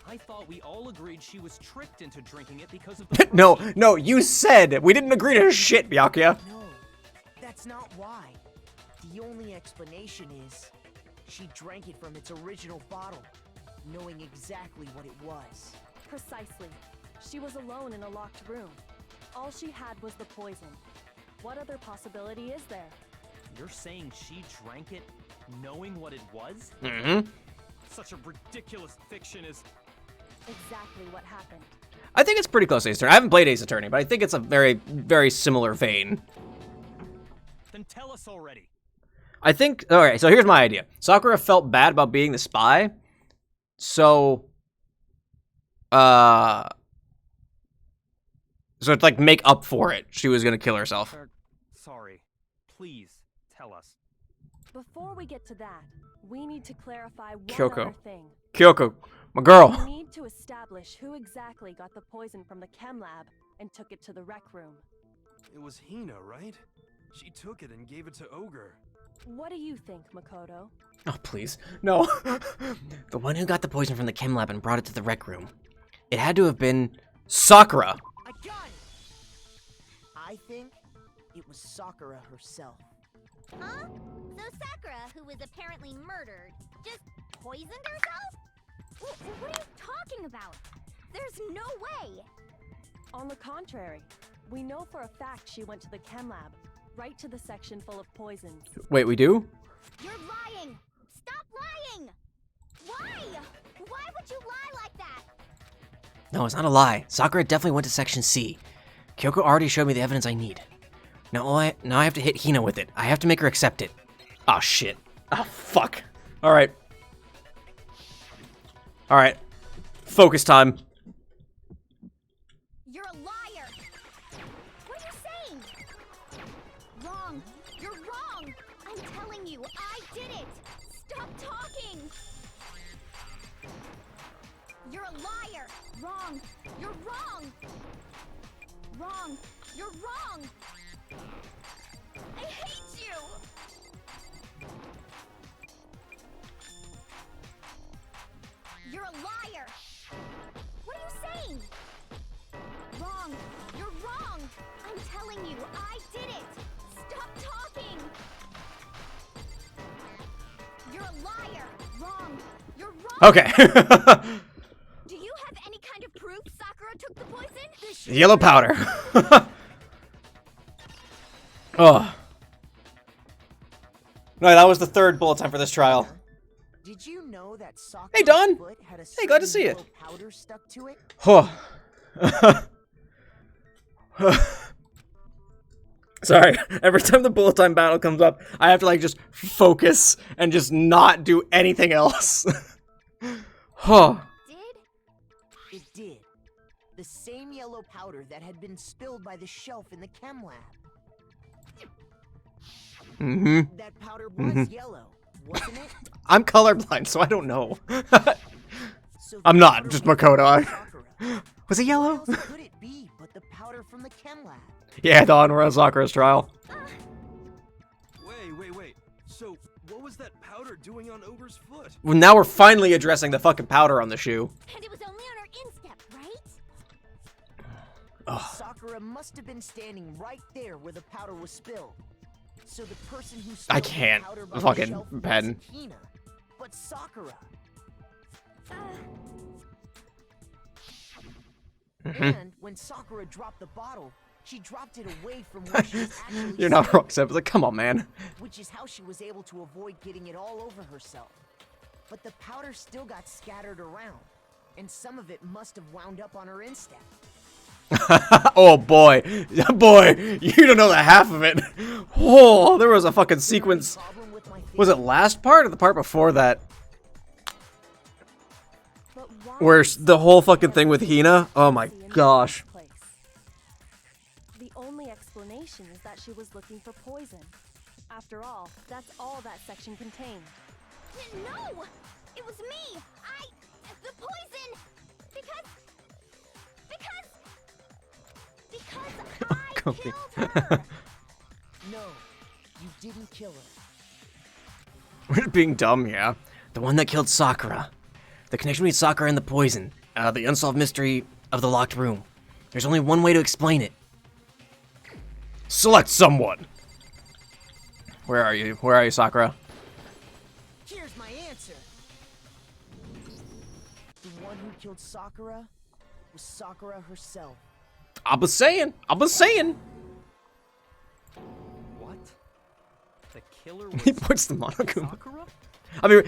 S6: I thought we all agreed she was tricked into drinking it because of the
S1: No, you said we didn't agree to shit, Byakuya.
S2: No, that's not why. The only explanation is she drank it from its original bottle, knowing exactly what it was.
S4: Precisely. She was alone in a locked room. All she had was the poison. What other possibility is there?
S6: You're saying she drank it knowing what it was?
S1: Mm-hmm.
S6: Such a ridiculous fiction is...
S4: Exactly what happened.
S1: I think it's pretty close to Ace Attorney. I haven't played Ace Attorney, but I think it's a very, very similar vein.
S6: Then tell us already.
S1: I think, alright, so here's my idea. Sakura felt bad about being the spy, so to like make up for it, she was gonna kill herself.
S6: Sorry. Please, tell us.
S4: Before we get to that, we need to clarify one
S1: Kyoko.
S4: other thing.
S1: Kyoko, my girl.
S4: We need to establish who exactly got the poison from the chem lab and took it to the rec room.
S5: It was Hina, right? She took it and gave it to Ogre.
S4: What do you think, Makoto?
S1: Oh, please. No. The one who got the poison from the chem lab and brought it to the rec room. It had to have been Sakura.
S2: I got it! I think it was Sakura herself.
S3: Huh? So Sakura, who was apparently murdered, just poisoned herself? What are you talking about? There's no way!
S4: On the contrary, we know for a fact she went to the chem lab, right to the section full of poisons.
S1: Wait, we do?
S3: You're lying! Stop lying! Why? Why would you lie like that?
S1: No, it's not a lie. Sakura definitely went to Section C. Kyoko already showed me the evidence I need. Now I have to hit Hina with it. I have to make her accept it. Oh, shit. Oh, fuck. Alright. Alright. Focus time.
S3: You're a liar! What are you saying? Wrong! You're wrong! I'm telling you, I did it! Stop talking! You're a liar! Wrong! You're wrong! Wrong! You're wrong! I hate you! You're a liar! What are you saying? Wrong! You're wrong! I'm telling you, I did it! Stop talking! You're a liar! Wrong! You're wrong!
S1: Okay. The yellow powder. Oh. No, that was the third bullet time for this trial.
S2: Did you know that Sakura's
S1: Hey, Don.
S2: foot had a
S1: Hey, glad to
S2: certain
S1: see it.
S2: yellow powder stuck to it?
S1: Oh. Sorry, every time the bullet time battle comes up, I have to like just focus and just not do anything else. Huh.
S3: Did?
S2: It did. The same yellow powder that had been spilled by the shelf in the chem lab.
S1: Mm-hmm.
S2: That powder was yellow, wasn't it?
S1: I'm colorblind, so I don't know.
S2: So the
S1: I'm not,
S2: powder
S1: just
S2: was
S1: Makoto.
S2: Sakura.
S1: Was it
S2: What
S1: yellow?
S2: else could it be but the powder from the chem lab?
S1: Yeah, Don, we're on Sakura's trial.
S5: Wait. So, what was that powder doing on Ogre's foot?
S1: Well, now we're finally addressing the fucking powder on the shoe.
S3: And it was only on her instep, right?
S1: Ugh.
S2: Sakura must have been standing right there where the powder was spilled. So the person who
S1: I
S2: spilled the
S1: can't
S2: powder by the
S1: fucking
S2: shelf
S1: pen.
S2: wasn't Hina, but Sakura. And when Sakura dropped the bottle, she dropped it away from where she was actually
S1: You're not
S2: sitting,
S1: wrong, Seb. Like, come on, man.
S2: which is how she was able to avoid getting it all over herself. But the powder still got scattered around, and some of it must have wound up on her instep.
S1: Oh boy, boy, you don't know the half of it. Oh, there was a fucking sequence.
S2: Problem with my
S1: Was it
S2: theory?
S1: last part or the part before that?
S4: But why
S1: Where
S4: did
S1: the whole
S4: Sakura
S1: fucking thing with
S4: see
S1: Hina? Oh my
S4: in the
S1: gosh.
S4: first place? The only explanation is that she was looking for poison. After all, that's all that section contained.
S3: No! It was me! The poison! Because I
S1: Kofi.
S3: killed her!
S2: No, you didn't kill her.
S1: We're being dumb, yeah. The one that killed Sakura. The connection between Sakura and the poison. The unsolved mystery of the locked room. There's only one way to explain it. Select someone. Where are you? Where are you, Sakura?
S2: Here's my answer. The one who killed Sakura was Sakura herself.
S1: I was saying.
S6: What? The killer
S1: He
S6: was
S1: puts the Monokuma.
S6: Sakura?
S1: I mean,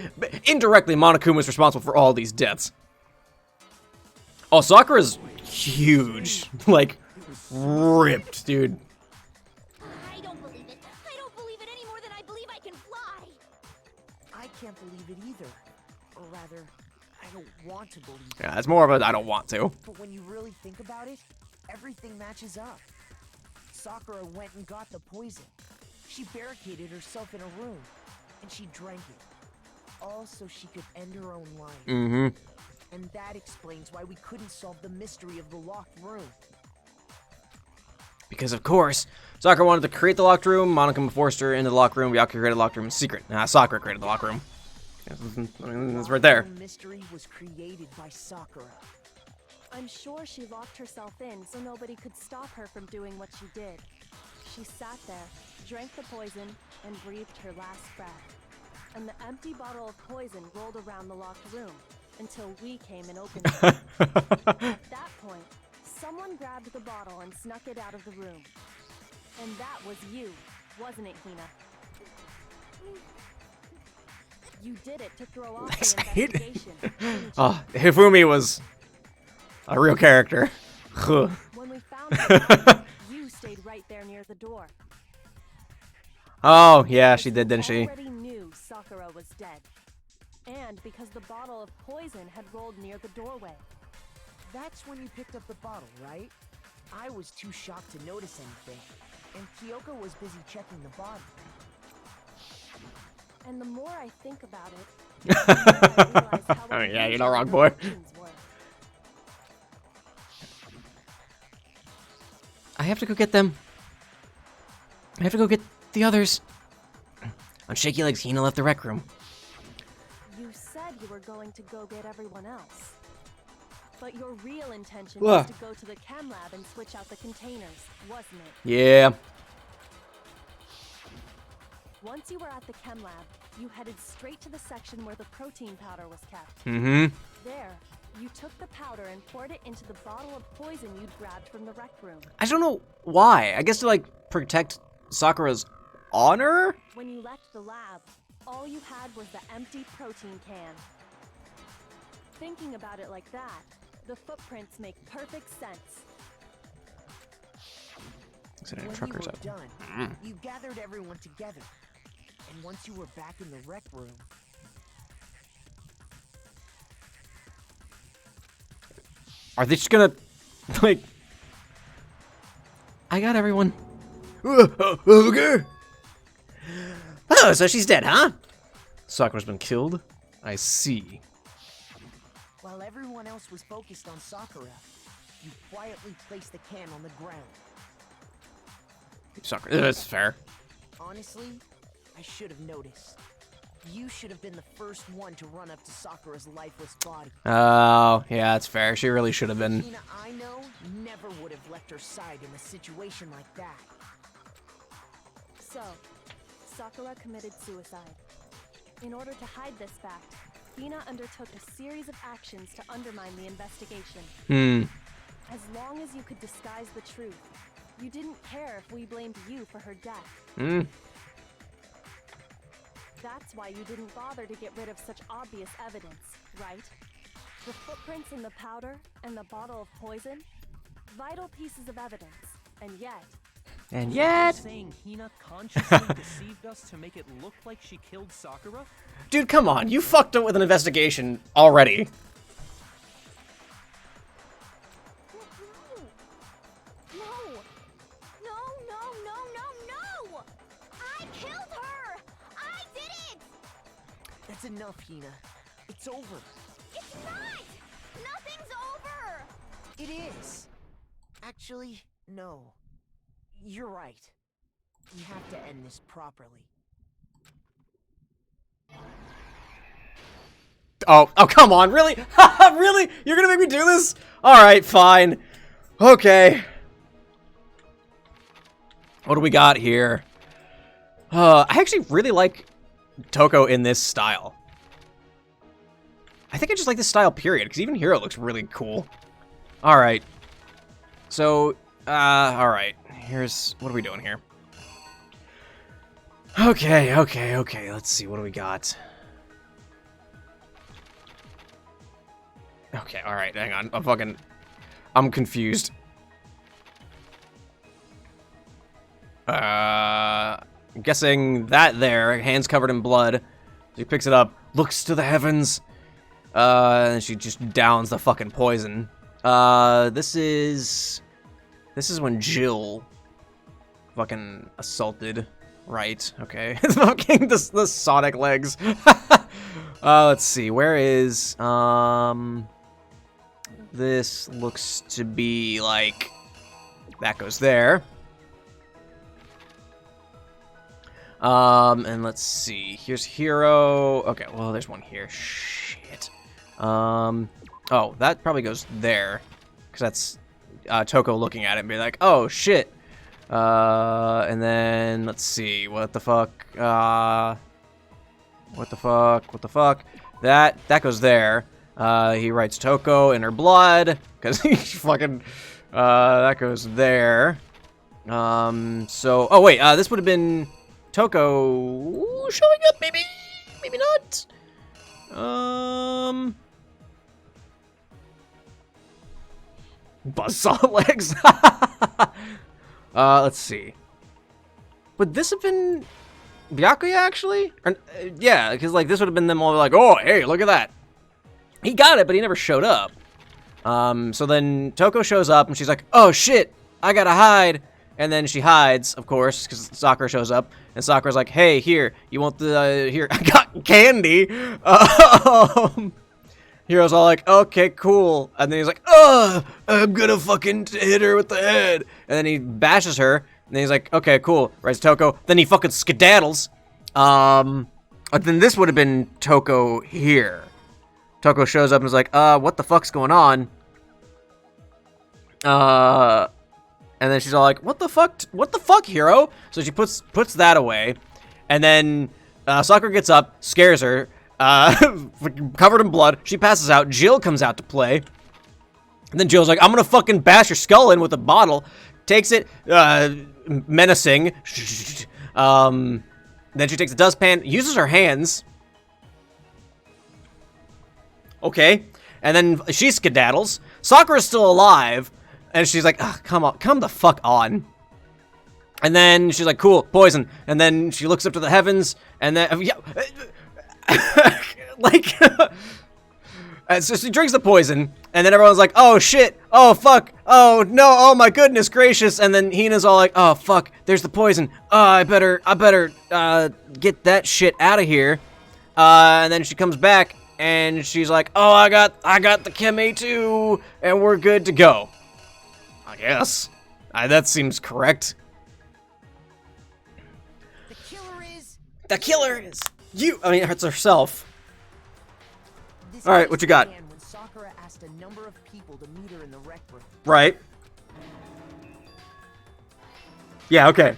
S1: indirectly, Monokuma is responsible for all these deaths. Oh, Sakura's huge. Like, ripped, dude.
S3: I don't believe it. I don't believe it any more than I believe I can fly.
S2: I can't believe it either. Or rather, I don't want to believe it.
S1: Yeah, that's more of a I don't want to.
S2: But when you really think about it, everything matches up. Sakura went and got the poison. She barricaded herself in a room, and she drank it. All so she could end her own life.
S1: Mm-hmm.
S2: And that explains why we couldn't solve the mystery of the locked room.
S1: Because, of course, Sakura wanted to create the locked room. Monokuma forced her into the locked room. Byakuya created the locked room in secret. Sakura created the locked room. It's right there.
S2: The mystery was created by Sakura.
S4: I'm sure she locked herself in so nobody could stop her from doing what she did. She sat there, drank the poison, and breathed her last breath. And the empty bottle of poison rolled around the locked room until we came and opened it. At that point, someone grabbed the bottle and snuck it out of the room. And that was you, wasn't it, Hina? You did it to throw off the
S1: Excited.
S4: investigation. didn't you?
S1: Oh, Hifumi was a real character.
S4: When we found her, you stayed right there near the door.
S1: Oh, yeah, she did, didn't she?
S4: Already knew Sakura was dead. And because the bottle of poison had rolled near the doorway.
S2: That's when you picked up the bottle, right? I was too shocked to notice anything, and Kyoko was busy checking the bottle.
S4: And the more I think about it, the more I realize how
S1: Oh, yeah, you're
S4: unusual
S1: not wrong,
S4: her
S1: boy.
S4: actions were.
S1: I have to go get them. I have to go get the others. On shaky legs, Hina left the rec room.
S4: You said you were going to go get everyone else. But your real intention
S1: Ugh.
S4: was to go to the chem lab and switch out the containers, wasn't it?
S1: Yeah.
S4: Once you were at the chem lab, you headed straight to the section where the protein powder was kept.
S1: Mm-hmm.
S4: There, you took the powder and poured it into the bottle of poison you'd grabbed from the rec room.
S1: I don't know why. I guess to, like, protect Sakura's honor?
S4: When you left the lab, all you had was the empty protein can. Thinking about it like that, the footprints make perfect sense.
S1: Accident
S2: When
S1: truckers
S2: you
S1: up.
S2: were done, you gathered everyone together. And once you were back in the rec room,
S1: Are they just gonna, like... I got everyone. Okay. Oh, so she's dead, huh? Sakura's been killed? I see.
S2: while everyone else was focused on Sakura, you quietly placed the can on the ground.
S1: Sakura, that's fair.
S2: Honestly, I should have noticed. You should have been the first one to run up to Sakura's lifeless body.
S1: Oh, yeah, that's fair. She really should have been.
S2: Tina, I know, never would have left her side in a situation like that.
S4: So, Sakura committed suicide. In order to hide this fact, Hina undertook a series of actions to undermine the investigation. As long as you could disguise the truth, you didn't care if we blamed you for her death. That's why you didn't bother to get rid of such obvious evidence, right? The footprints in the powder and the bottle of poison? Vital pieces of evidence. And yet...
S6: You're saying Hina consciously deceived us to make it look like she killed Sakura?
S1: Dude, come on. You fucked up with an investigation already.
S3: No! No, no, no, no, no! I killed her! I did it!
S2: That's enough, Hina. It's over.
S3: It's not! Nothing's over!
S2: It is. Actually, no. You're right. We have to end this properly.
S1: Oh, come on, really? Really? You're gonna make me do this? Alright, fine. Okay. What do we got here? I actually really like Toko in this style. I think I just like this style, period, because even Hero looks really cool. Alright. So, alright. Here's... what are we doing here? Okay. Let's see. What do we got? Okay, alright. Hang on. I'm confused. I'm guessing that there. Hands covered in blood. She picks it up. Looks to the heavens. And she just downs the fucking poison. This is when Jill fucking assaulted, right? Okay. Fucking the Sonic legs. Let's see. Where is, this looks to be like, that goes there. And let's see. Here's Hero. Okay, well, there's one here. Shit. Oh, that probably goes there. Because that's Toko looking at it and be like, oh, shit. And then, let's see. What the fuck? What the fuck? That goes there. He writes Toko in her blood. Because he fucking... that goes there. So... oh, wait. This would have been... Toko showing up, maybe? Maybe not? Buzzsaw legs? Let's see. Would this have been Byakuya, actually? Or, yeah, because, like, this would have been them all like, oh, hey, look at that. He got it, but he never showed up. So then Toko shows up, and she's like, oh, shit, I gotta hide. And then she hides, of course, because Sakura shows up. And Sakura's like, hey, here, you want the, here, I got candy. Hero's all like, okay, cool. And then he's like, I'm gonna fucking hit her with the head. And then he bashes her. And then he's like, okay, cool. Writes Toko. Then he fucking skedaddles. But then this would have been Toko here. Toko shows up and is like, what the fuck's going on? And then she's all like, what the fuck, Hero? So she puts that away. And then Sakura gets up, scares her, covered in blood. She passes out. Jill comes out to play. And then Jill's like, I'm gonna fucking bash your skull in with a bottle. Takes it, menacing. Then she takes a dustpan, uses her hands. Okay. And then she skedaddles. Sakura's still alive. And she's like, come on, come the fuck on. And then she's like, cool, poison. And then she looks up to the heavens. And then, yeah, like, and so she drinks the poison. And then everyone's like, oh shit, oh fuck, oh no, oh my goodness gracious. And then Hina's all like, oh fuck, there's the poison. Oh, I better get that shit out of here. And then she comes back and she's like, oh, I got the Keme too, and we're good to go. I guess. That seems correct. The killer is you. I mean, it's herself. All right, what you got?
S2: When Sakura asked a number of people to meet her in the rec room.
S1: Right. Yeah. Okay.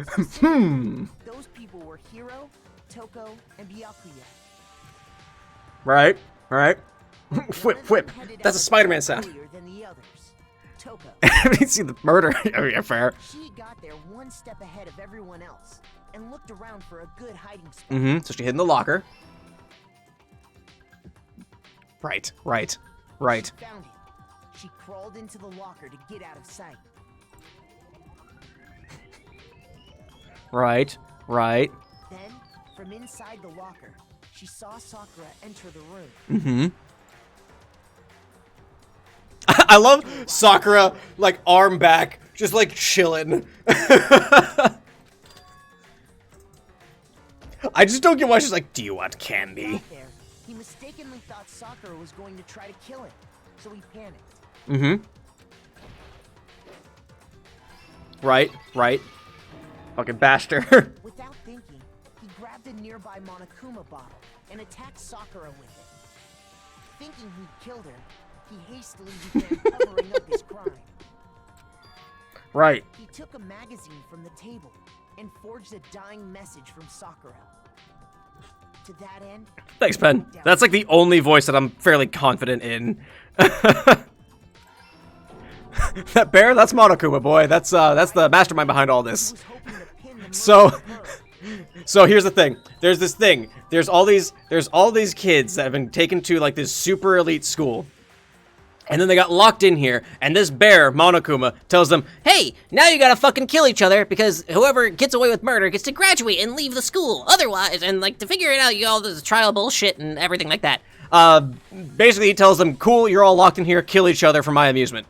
S2: Those people were Hiro, Toko, and Byakuya.
S1: Right. Right. Whip. That's a Spider-Man sound.
S2: Than the others. Toko.
S1: I didn't see the murder. I mean, fair.
S2: She got there one step ahead of everyone else and looked around for a good hiding spot.
S1: Mm-hmm. So she hid in the locker. Right.
S2: She found it. She crawled into the locker to get out of sight.
S1: Right.
S2: Then, from inside the locker, she saw Sakura enter the room.
S1: Mm-hmm. I love Sakura, like, arm back, just, like, chilling. I just don't get why she's like, do you want candy?
S2: There, he mistakenly thought Sakura was going to try to kill him, so he panicked.
S1: Mm-hmm. Right. Fucking bashed her.
S2: Without thinking, he grabbed a nearby Monokuma bottle and attacked Sakura with it. Thinking he'd killed her, he hastily began covering up his crime.
S1: Right.
S2: He took a magazine from the table and forged a dying message from Sakura. To that end,
S1: Thanks, Ben. That's like the only voice that I'm fairly confident in. That bear, that's Monokuma, boy. That's the mastermind behind all this. So here's the thing. There's this thing. There's all these kids that have been taken to like this super elite school. And then they got locked in here, and this bear, Monokuma, tells them, hey, now you gotta fucking kill each other, because whoever gets away with murder gets to graduate and leave the school. Otherwise, and like, to figure it out, you all this trial bullshit and everything like that. Basically, he tells them, cool, you're all locked in here, kill each other for my amusement.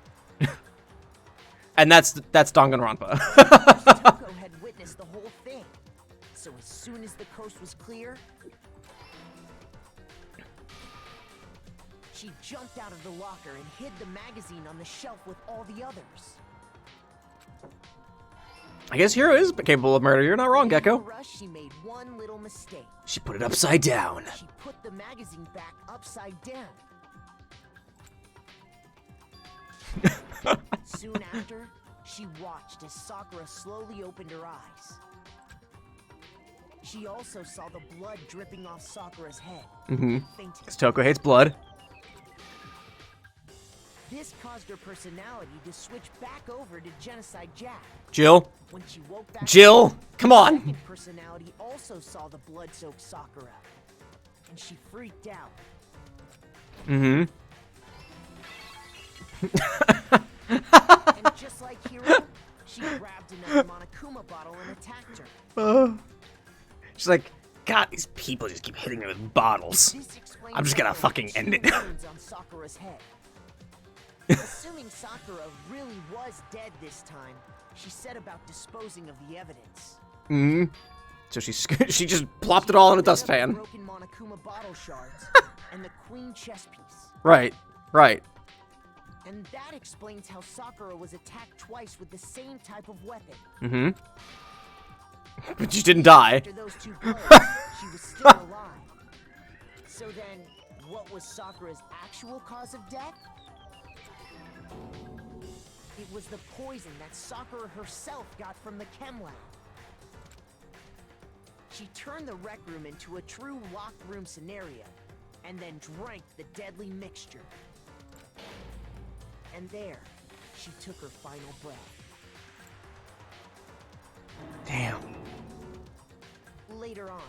S1: And that's Danganronpa.
S2: Toko had witnessed the whole thing. So as soon as the coast was clear, she jumped out of the locker and hid the magazine on the shelf with all the others.
S1: I guess Hiro is capable of murder. You're not wrong, Gecko.
S2: In a rush, she made one little mistake.
S1: She put it upside down.
S2: She put the magazine back upside down. Soon after, she watched as Sakura slowly opened her eyes. She also saw the blood dripping off Sakura's head.
S1: Mm-hmm.
S2: Fainting.
S1: Because Toko hates blood.
S2: This caused her personality to switch back over to Genocide Jack.
S1: Jill?
S2: When she woke back
S1: Jill?
S2: up,
S1: Come
S2: her
S1: on!
S2: second personality also saw the blood-soaked Sakura. And she freaked out.
S1: Mm-hmm.
S2: And just like Hiro, she grabbed another Monokuma bottle and attacked her.
S1: She's like, God, these people just keep hitting me with bottles.
S2: This explains
S1: I'm just gonna
S2: why there
S1: fucking
S2: were
S1: end it.
S2: 2 wounds on Sakura's head. Assuming Sakura really was dead this time, she set about disposing of the evidence.
S1: Mm-hmm. So she just plopped it all in a dustpan.
S2: Broken Monokuma bottle shards and the queen chess piece.
S1: Right.
S2: And that explains how Sakura was attacked twice with the same type of weapon.
S1: Mm-hmm. But you didn't die.
S2: After those 2 blows, she was still alive. So then, what was Sakura's actual cause of death? It was the poison that Sakura herself got from the chem lab. She turned the rec room into a true locked room scenario, and then drank the deadly mixture. And there, she took her final breath.
S1: Damn.
S2: Later on,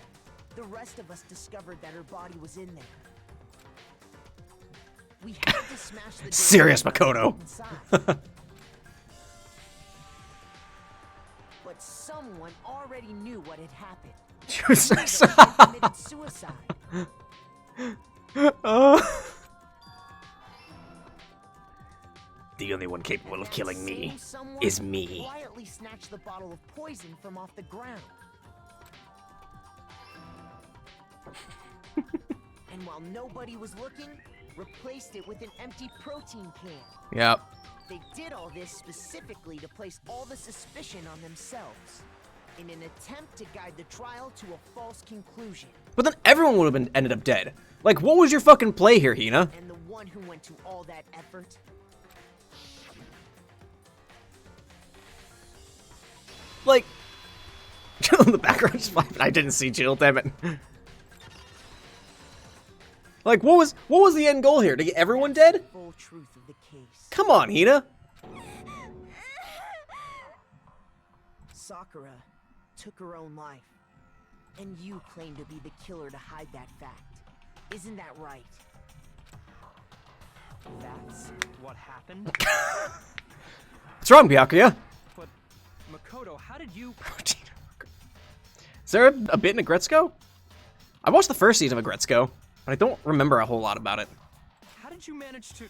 S2: the rest of us discovered that her body was in there. We had to smash the door
S1: Serious
S2: to get
S1: Makoto.
S2: inside. But someone already knew what had happened.
S1: She was
S2: Knew that she had committed suicide.
S1: The only one capable of
S2: That
S1: killing me
S2: same someone
S1: is me.
S2: quietly snatched the bottle of poison from off the ground. And while nobody was looking, replaced it with an empty protein can.
S1: Yep.
S2: They did all this specifically to place all the suspicion on themselves, in an attempt to guide the trial to a false conclusion.
S1: But then everyone would have been ended up dead. Like, what was your fucking play here, Hina?
S2: And the one who went to all that effort,
S1: Like, the background's fine. I didn't see Jill, damn it. Like, what was the end goal here? To get everyone dead?
S2: full truth of the case.
S1: Come on, Hina.
S2: Sakura took her own life, and you claim to be the killer to hide that fact. Isn't that right?
S6: That's what happened?
S1: What's wrong, Byakuya?
S6: But, Makoto, how did you...
S1: Is there a bit in Agretzko? I watched the first season of Agretzko, but I don't remember a whole lot about it.
S6: How did you manage to...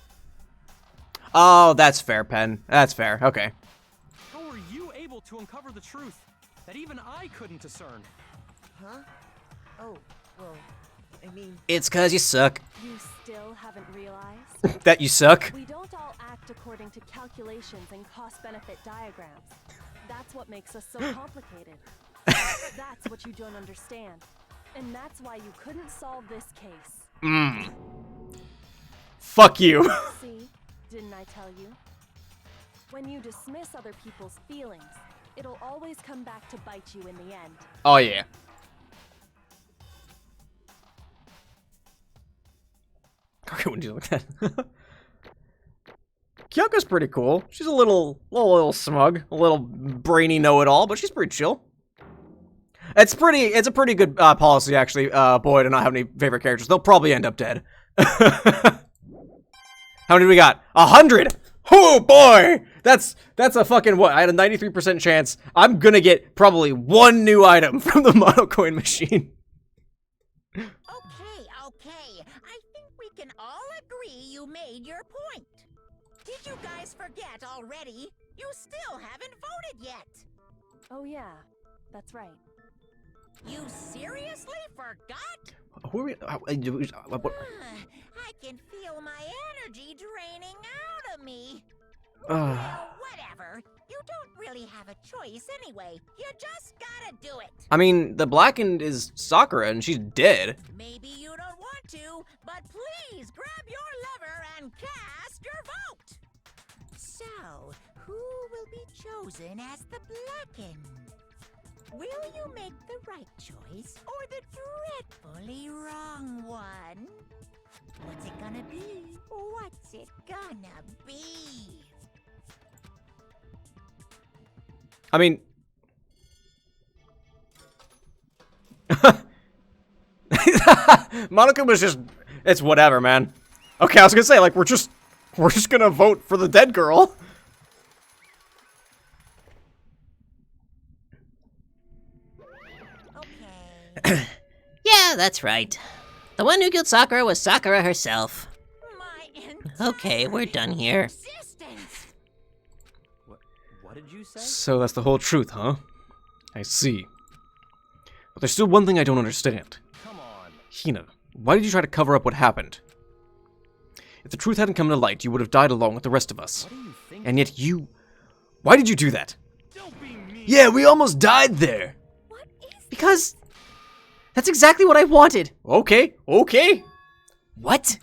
S1: Oh, that's fair, Pen. That's fair. Okay.
S6: How were you able to uncover the truth that even I couldn't discern?
S2: Huh? Oh, well, I mean,
S1: It's 'cause you suck.
S4: You still haven't realized?
S1: That you suck.
S4: We don't all act according to calculations and cost-benefit diagrams. That's what makes us so complicated. That's what you don't understand. And that's why you couldn't solve this case.
S1: Fuck you.
S4: See? Didn't I tell you? When you dismiss other people's feelings, it'll always come back to bite you in the end.
S1: Oh, yeah. Okay, what do you look at? Kyoko's pretty cool. She's a little smug, a little brainy know-it-all, but she's pretty chill. It's a pretty good policy, actually, boy, to not have any favorite characters. They'll probably end up dead. How many do we got? 100! Oh boy! That's a fucking what? I had a 93% chance. I'm gonna get probably one new item from the monocoin machine.
S8: Okay. I think we can all agree you made your point. Did you guys forget already? You still haven't voted yet.
S4: Oh yeah, that's right.
S8: You seriously forgot?
S1: Who are we? What?
S8: I can feel my energy draining out of me.
S1: Uh,
S8: Well, whatever. You don't really have a choice anyway. You just gotta do it.
S1: I mean, the blackened is Sakura, and she's dead.
S8: Maybe you don't want to, but please grab your lever and cast your vote. So, who will be chosen as the blackened? Will you make the right choice or the dreadfully wrong one? What's it gonna be? What's it gonna be?
S1: I mean... Monokuma's just... It's whatever, man. Okay, I was gonna say, like, we're just gonna vote for the dead girl.
S8: Okay.
S9: Yeah, that's right. The one who killed Sakura was Sakura herself.
S8: My
S9: Okay, we're done here.
S8: existence.
S6: What did you say?
S1: So that's the whole truth, huh? I see. But there's still one thing I don't understand.
S6: Come on.
S1: Hina, why did you try to cover up what happened? If the truth hadn't come to light, you would have died along with the rest of us.
S6: What do you think?
S1: And yet you... Why did you do that?
S5: Don't be mean.
S1: Yeah, we almost died there.
S3: What is
S9: Because that's exactly what I wanted.
S1: Okay.
S9: What?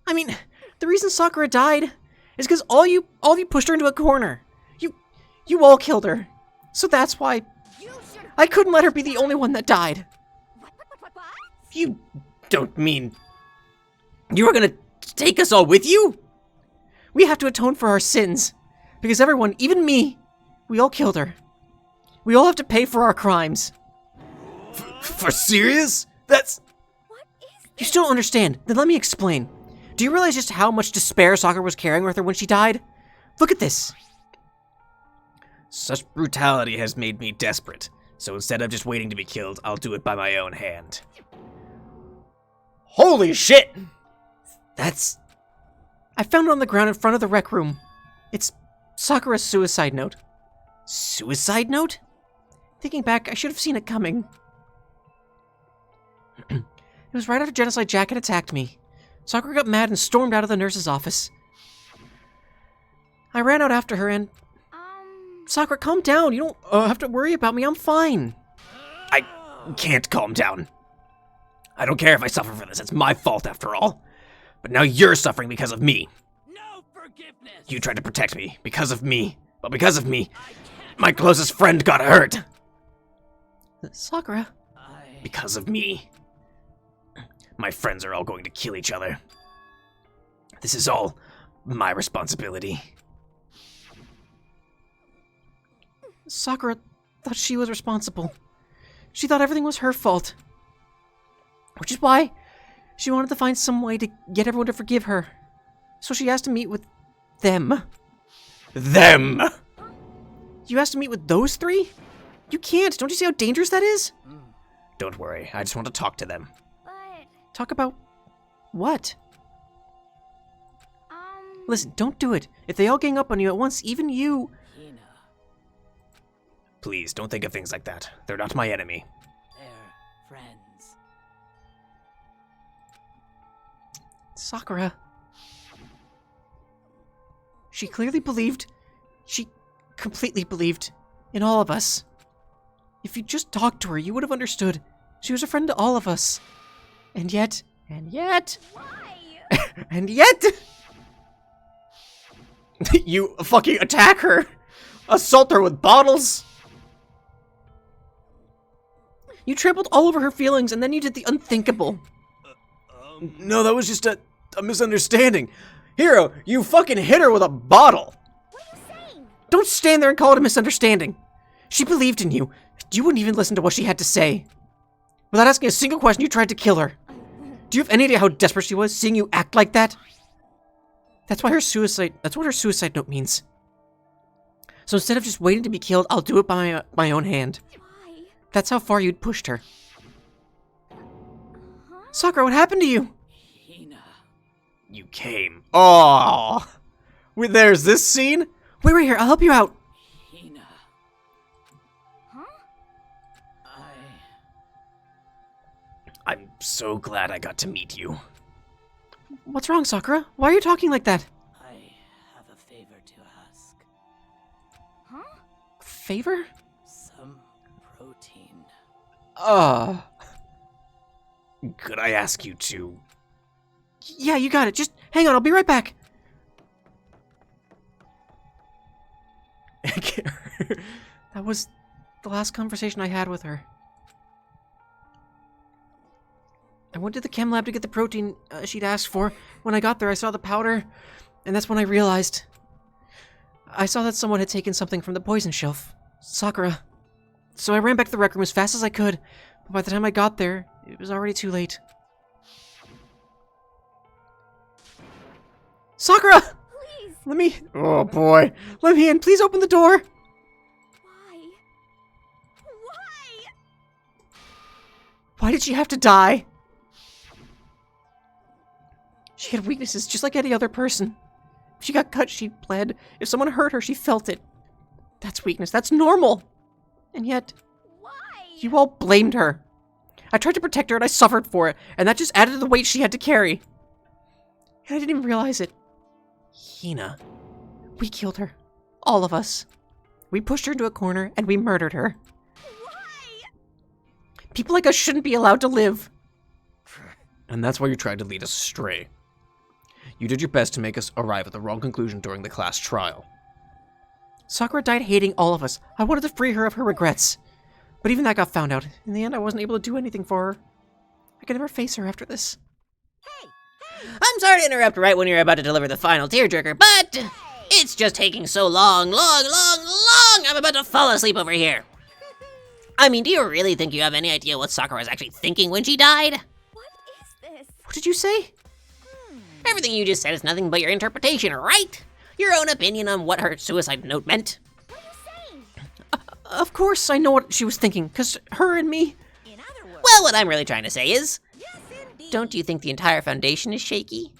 S9: I mean, the reason Sakura died is because all of you pushed her into a corner. You all killed her. So that's why.
S8: You should
S9: I couldn't let her be the only one that died.
S1: You don't mean you were gonna take us all with you?
S9: We have to atone for our sins. Because everyone, even me, we all killed her. We all have to pay for our crimes.
S1: For serious? That's...
S9: You still don't understand. Then let me explain. Do you realize just how much despair Sakura was carrying with her when she died? Look at this.
S1: Such brutality has made me desperate. So instead of just waiting to be killed, I'll do it by my own hand. Holy shit! That's...
S9: I found it on the ground in front of the rec room. It's Sakura's suicide note.
S1: Suicide note?
S9: Thinking back, I should have seen it coming. It was right after Genocide Jack had attacked me. Sakura got mad and stormed out of the nurse's office. I ran out after her and... Sakura, calm down. You don't have to worry about me. I'm fine.
S1: I can't calm down. I don't care if I suffer for this. It's my fault after all. But now you're suffering because of me.
S5: No forgiveness.
S1: You tried to protect me because of me. But because of me, my closest friend got hurt.
S9: Sakura.
S1: Because of me. My friends are all going to kill each other. This is all my responsibility.
S9: Sakura thought she was responsible. She thought everything was her fault. Which is why she wanted to find some way to get everyone to forgive her. So she asked to meet with them.
S1: Them!
S9: You asked to meet with those three? You can't. Don't you see how dangerous that is?
S1: Don't worry. I just want to talk to them.
S3: But,
S9: Talk about what? Listen, don't do it. If they all gang up on you at once, even you...
S1: Please, don't think of things like that. They're not my enemy.
S2: They're friends.
S9: Sakura. She clearly believed... She completely believed in all of us. If you just talked to her, you would have understood. She was a friend to all of us. And yet...
S3: why?
S9: And yet...
S1: You fucking attack her! Assault her with bottles!
S9: You trampled all over her feelings, and then you did the unthinkable.
S1: No, that was just a misunderstanding. Hero, you fucking hit her with a bottle!
S3: What are you saying?
S9: Don't stand there and call it a misunderstanding. She believed in you. You wouldn't even listen to what she had to say. Without asking a single question, you tried to kill her. Do you have any idea how desperate she was, seeing you act like that? That's what her suicide note means. So instead of just waiting to be killed, I'll do it by my own hand.
S3: Why?
S9: That's how far you'd pushed her. Sakura, what happened to you?
S2: Hina.
S1: You came. Oh, there's this scene?
S9: Wait right here, I'll help you out.
S2: Hina.
S3: Huh?
S1: I'm so glad I got to meet you.
S9: What's wrong, Sakura? Why are you talking like that?
S2: I have a favor to ask.
S3: Huh?
S9: Favor?
S2: Some protein.
S1: Could I ask you to...
S9: Yeah, you got it. Just hang on, I'll be right back. That was the last conversation I had with her. I went to the chem lab to get the protein she'd asked for. When I got there, I saw the powder, and that's when I realized. I saw that someone had taken something from the poison shelf. Sakura. So I ran back to the rec room as fast as I could, but by the time I got there, it was already too late. Sakura!
S3: Please.
S9: Let me... Oh boy. Let me in. Please open the door.
S3: Why? Why?
S9: Why did she have to die? She had weaknesses just like any other person. If she got cut, she bled. If someone hurt her, she felt it. That's weakness. That's normal. And yet,
S3: Why?
S9: you all blamed her. I tried to protect her and I suffered for it, and that just added to the weight she had to carry. And I didn't even realize it. Hina. We killed her. All of us. We pushed her into a corner and we murdered her.
S3: Why?
S9: People like us shouldn't be allowed to live.
S1: And that's why you tried to lead us astray. You did your best to make us arrive at the wrong conclusion during the class trial.
S9: Sakura died hating all of us. I wanted to free her of her regrets. But even that got found out. In the end, I wasn't able to do anything for her. I could never face her after this.
S10: I'm sorry to interrupt right when you're about to deliver the final tearjerker, but it's just taking so long. I'm about to fall asleep over here. I mean, do you really think you have any idea what Sakura was actually thinking when she died?
S3: What is this?
S9: What did you say?
S10: Everything you just said is nothing but your interpretation, right? Your own opinion on what her suicide note meant.
S3: What are you saying?
S9: Of course I know what she was thinking, because her and me...
S8: In other words,
S10: Well, what I'm really trying to say is,
S8: yes indeed.
S10: don't you think the entire foundation is shaky?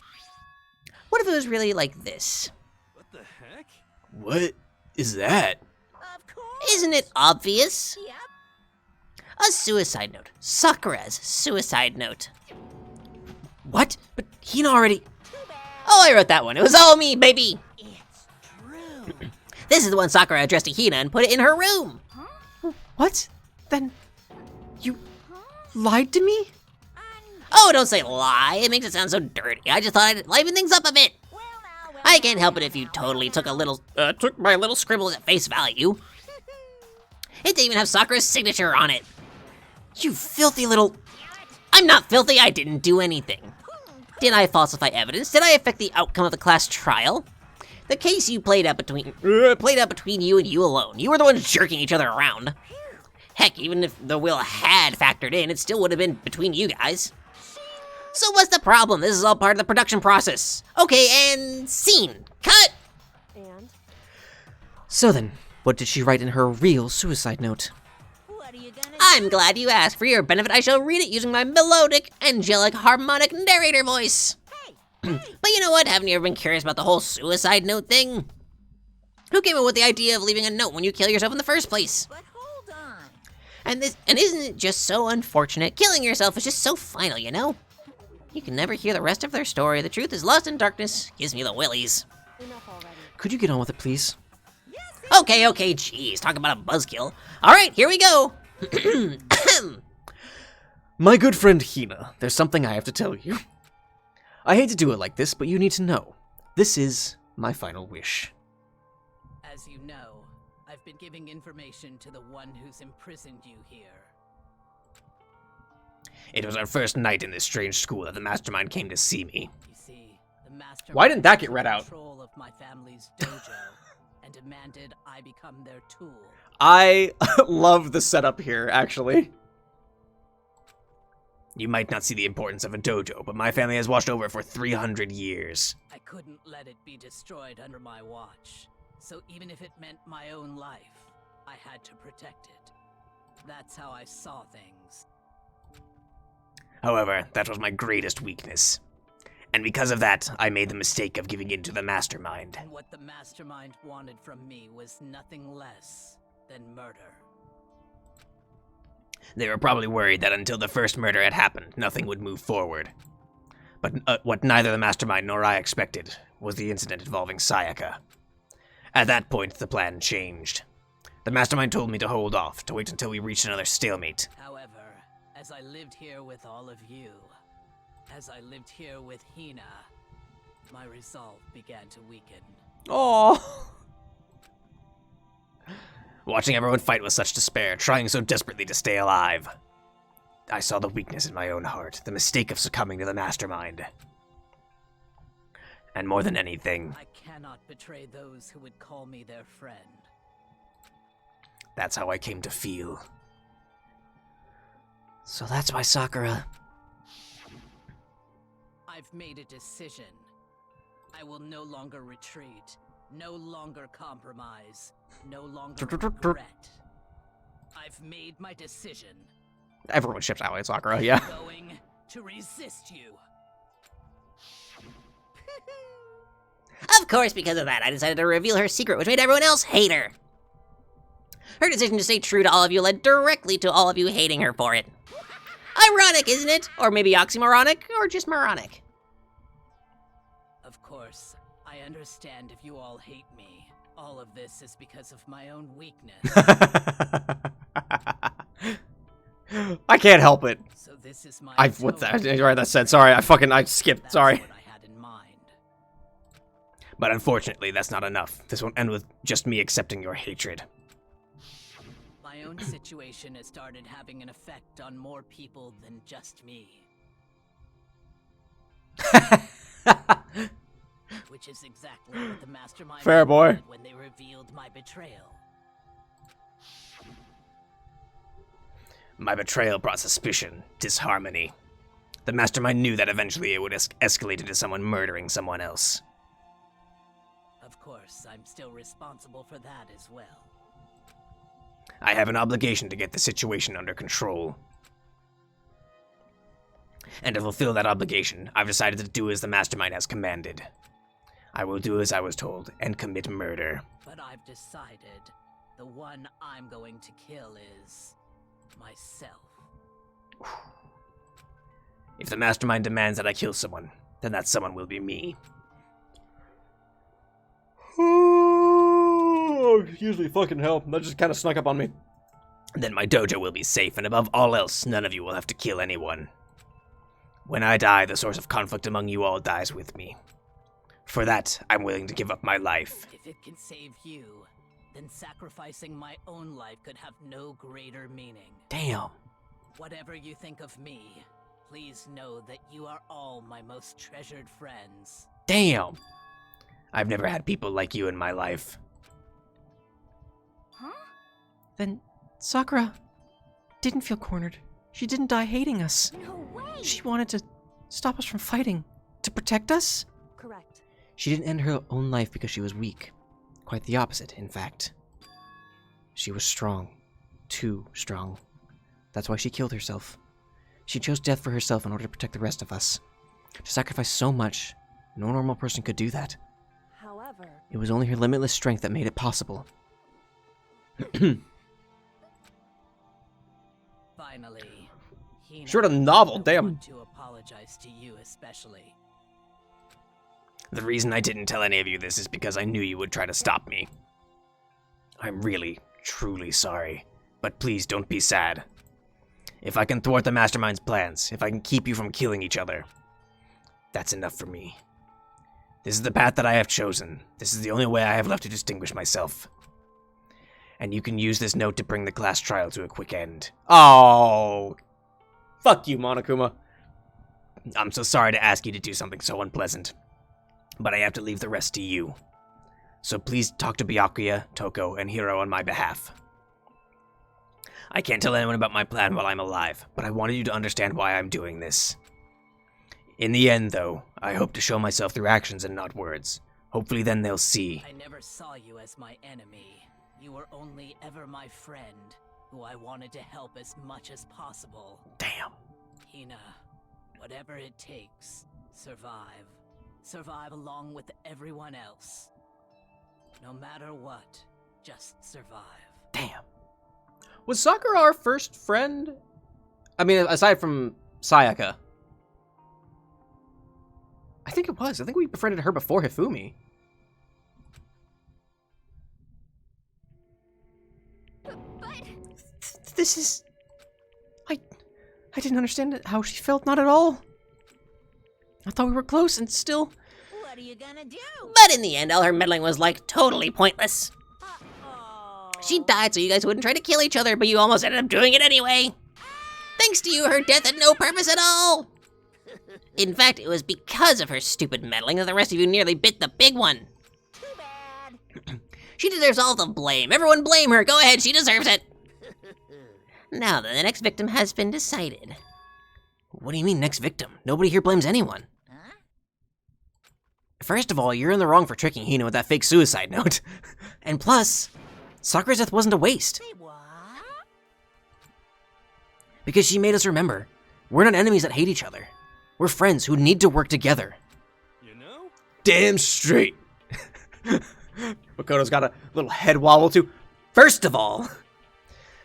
S10: What if it was really like this?
S5: What the heck?
S1: What is that?
S8: Of course.
S10: Isn't it obvious?
S8: Yep.
S10: A suicide note. Sakura's suicide note.
S9: What? But Hina already...
S10: Oh, I wrote that one. It was all me, baby.
S8: It's true.
S10: This is the one Sakura addressed to Hina and put it in her room.
S9: What? Then... you... lied to me?
S10: Oh, don't say lie. It makes it sound so dirty. I just thought I'd liven things up a bit. I can't help it if you totally took my little scribbles at face value. It didn't even have Sakura's signature on it.
S9: You filthy little...
S10: I'm not filthy. I didn't do anything. Did I falsify evidence? Did I affect the outcome of the class trial? The case you played out between you and you alone. You were the ones jerking each other around. Heck, even if the will had factored in, it still would have been between you guys. So what's the problem? This is all part of the production process. Okay, and scene. Cut!
S4: And?
S9: So then, what did she write in her real suicide note?
S8: What are you gonna
S10: I'm glad you asked. For your benefit, I shall read it using my melodic, angelic, harmonic narrator voice. But you know what? Haven't you ever been curious about the whole suicide note thing? Who came up with the idea of leaving a note when you kill yourself in the first place?
S8: But hold on.
S10: And isn't it just so unfortunate? Killing yourself is just so final, you know? You can never hear the rest of their story. The truth is lost in darkness. Gives me the willies.
S4: Enough already.
S9: Could you get on with it, please?
S10: Okay, jeez, talk about a buzzkill. All right, here we go.
S1: My good friend Hina, there's something I have to tell you. I hate to do it like this, but you need to know. This is my final wish.
S11: As you know, I've been giving information to the one who's imprisoned you here.
S1: It was our first night in this strange school that the mastermind came to see me.
S11: You see, the master
S1: Why didn't that get read out?
S11: control of my family's dojo and demanded I become their tool.
S1: I love the setup here, actually. You might not see the importance of a dojo, but my family has watched over it for 300 years.
S11: I couldn't let it be destroyed under my watch. So even if it meant my own life, I had to protect it. That's how I saw things.
S1: However, that was my greatest weakness. And because of that, I made the mistake of giving in to the mastermind.
S11: And what the mastermind wanted from me was nothing less than murder.
S1: They were probably worried that until the first murder had happened, nothing would move forward. But what neither the mastermind nor I expected was the incident involving Sayaka. At that point, the plan changed. The mastermind told me to hold off, to wait until we reached another stalemate.
S11: However, as I lived here with all of you, as I lived here with Hina, my resolve began to weaken.
S1: Aww. Watching everyone fight with such despair, trying so desperately to stay alive. I saw the weakness in my own heart, the mistake of succumbing to the mastermind. And more than anything,
S11: I cannot betray those who would call me their friend.
S1: that's how I came to feel.
S9: So that's why Sakura...
S11: I've made a decision. I will no longer retreat, no longer compromise, no longer regret. I've made my decision.
S1: Everyone ships out with Sakura, yeah.
S11: I'm going to resist you.
S10: Of course, because of that, I decided to reveal her secret, which made everyone else hate her. Her decision to stay true to all of you led directly to all of you hating her for it. Ironic, isn't it? Or maybe oxymoronic, or just moronic.
S11: Of course, I understand if you all hate me. All of this is because of my own weakness.
S1: I can't help it.
S11: So this is my
S1: What's that?
S11: atonement.
S1: Right, that said. Sorry, I skipped.
S11: That's
S1: Sorry.
S11: what I had in mind.
S1: But unfortunately, that's not enough. This won't end with just me accepting your hatred.
S11: My own situation has started having an effect on more people than just me. Which is exactly what the mastermind
S1: Fair boy.
S11: did when they revealed my betrayal.
S9: My betrayal brought suspicion, disharmony. The mastermind knew that eventually it would escalate into someone murdering someone else.
S11: Of course, I'm still responsible for that as well.
S9: I have an obligation to get the situation under control. And to fulfill that obligation, I've decided to do as the mastermind has commanded. I will do as I was told and commit murder.
S11: But I've decided the one I'm going to kill is myself.
S9: If the mastermind demands that I kill someone, then that someone will be me.
S1: Oh, usually fucking hell. That just kind of snuck up on me.
S9: Then my dojo will be safe, and above all else, none of you will have to kill anyone. When I die, the source of conflict among you all dies with me. For that, I'm willing to give up my life.
S11: If it can save you, then sacrificing my own life could have no greater meaning.
S9: Damn.
S11: Whatever you think of me, please know that you are all my most treasured friends.
S9: Damn. I've never had people like you in my life.
S3: Huh?
S9: Then Sakura didn't feel cornered. She didn't die hating us.
S3: No way!
S9: She wanted to stop us from fighting. To protect us?
S4: Correct.
S9: She didn't end her own life because she was weak. Quite the opposite, in fact. She was strong. Too strong. That's why she killed herself. She chose death for herself in order to protect the rest of us. To sacrifice so much, no normal person could do that.
S4: However,
S9: It was only her limitless strength that made it possible.
S11: Finally, Hina,
S1: Short of novel,
S11: I
S1: damn.
S11: want to apologize to you especially.
S9: The reason I didn't tell any of you this is because I knew you would try to stop me. I'm really, truly sorry. But please don't be sad. If I can thwart the Mastermind's plans, if I can keep you from killing each other, that's enough for me. This is the path that I have chosen. This is the only way I have left to distinguish myself. And you can use this note to bring the class trial to a quick end.
S1: Oh. Fuck you, Monokuma.
S9: I'm so sorry to ask you to do something so unpleasant, but I have to leave the rest to you. So please talk to Byakuya, Toko, and Hiro on my behalf. I can't tell anyone about my plan while I'm alive, but I wanted you to understand why I'm doing this. In the end, though, I hope to show myself through actions and not words. Hopefully then they'll see.
S11: I never saw you as my enemy. You were only ever my friend, who I wanted to help as much as possible.
S9: Damn.
S11: Hina, whatever it takes, survive. Survive along with everyone else. No matter what, just survive.
S9: Damn.
S1: Was Sakura our first friend? I mean, aside from Sayaka. I think it was. I think we befriended her before Hifumi.
S3: But
S9: This is... I didn't understand how she felt, not at all. I thought we were close and still...
S8: What are you gonna do?
S10: But in the end, all her meddling was like totally pointless.
S8: Uh-oh.
S10: She died so you guys wouldn't try to kill each other, but you almost ended up doing it anyway. Thanks to you, her death had no purpose at all. In fact, it was because of her stupid meddling that the rest of you nearly bit the big one.
S8: Too bad.
S10: She deserves all the blame. Everyone blame her. Go ahead, she deserves it. Now then, the next victim has been decided.
S9: What do you mean, next victim? Nobody here blames anyone.
S8: Huh?
S9: First of all, you're in the wrong for tricking Hina with that fake suicide note. And plus, Sakura's death wasn't a waste.
S8: Say what?
S9: Because she made us remember, we're not enemies that hate each other. We're friends who need to work together.
S5: You know?
S1: Damn straight. Makoto's got a little head wobble too. First of all,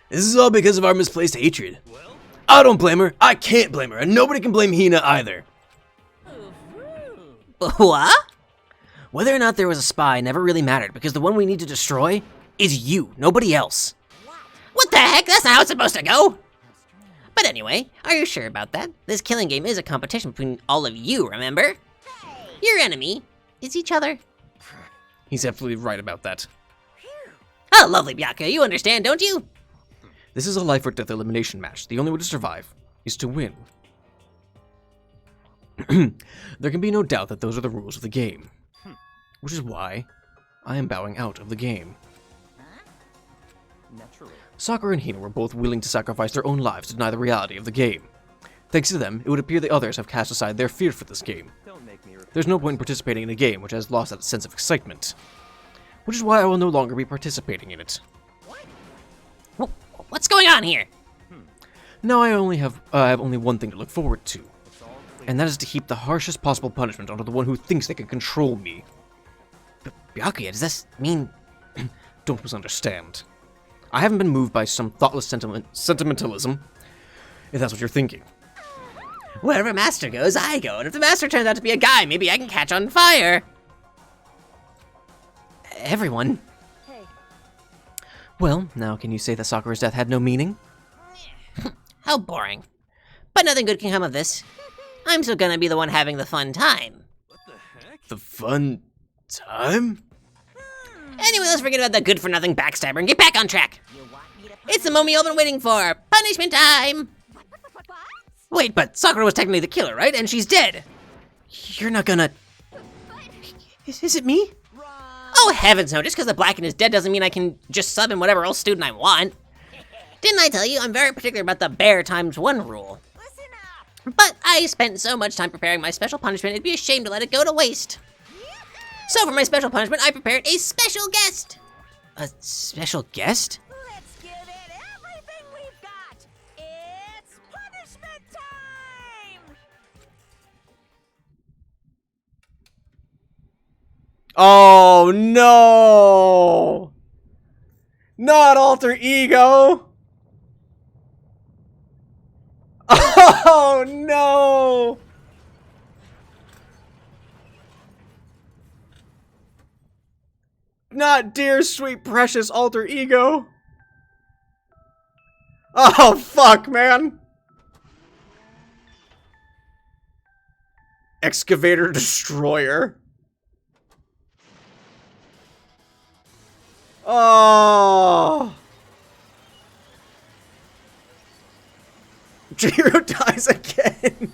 S1: this is all because of our misplaced hatred.
S5: Well,
S1: I don't blame her. I can't blame her. And nobody can blame Hina either.
S10: What?
S9: Whether or not there was a spy never really mattered because the one we need to destroy is you, nobody else.
S10: What the heck? That's not how it's supposed to go. But anyway, are you sure about that? This killing game is a competition between all of you, remember? Your enemy is each other.
S1: He's absolutely right about that.
S10: Oh, lovely Byakuya, you understand, don't you?
S1: This is a life or death elimination match. The only way to survive is to win. There can be no doubt that those are the rules of the game. Which is why I am bowing out of the game.
S6: Naturally.
S1: Sakura and Hina were both willing to sacrifice their own lives to deny the reality of the game. Thanks to them, it would appear the others have cast aside their fear for this game.
S6: Don't make me repeat.
S1: There's no point in participating in a game which has lost that sense of excitement. Which is why I will no longer be participating in it.
S10: What's going on here?
S1: Now I have only one thing to look forward to. And that is to heap the harshest possible punishment onto the one who thinks they can control me.
S9: Byakuya, does this mean...
S1: Don't misunderstand. I haven't been moved by some thoughtless sentimentalism, if that's what you're thinking.
S10: Wherever Master goes, I go. And if the Master turns out to be a guy, maybe I can catch on fire.
S9: Everyone.
S4: Hey,
S1: Well, now can you say that Sakura's death had no meaning?
S10: How boring. But nothing good can come of this. I'm still gonna be the one having the fun time.
S1: The fun time?
S10: Anyway, let's forget about the good-for-nothing backstabber and get back on track. It's the moment you've all been waiting for. Punishment time! Wait, but Sakura was technically the killer, right? And she's dead.
S9: You're not gonna... Is it me?
S10: Oh, heavens no. Just because the Blacken is dead doesn't mean I can just sub in whatever else student I want. Didn't I tell you I'm very particular about the bear times 1 rule? But I spent so much time preparing my special punishment, it'd be a shame to let it go to waste. So for my special punishment, I prepared a special guest.
S9: A special guest?
S8: Let's give it everything we've got. It's punishment time!
S1: Oh no! Not alter ego! Oh no! Not dear, sweet, precious alter ego! Oh fuck, man! Excavator Destroyer. Oh! Chihiro dies again!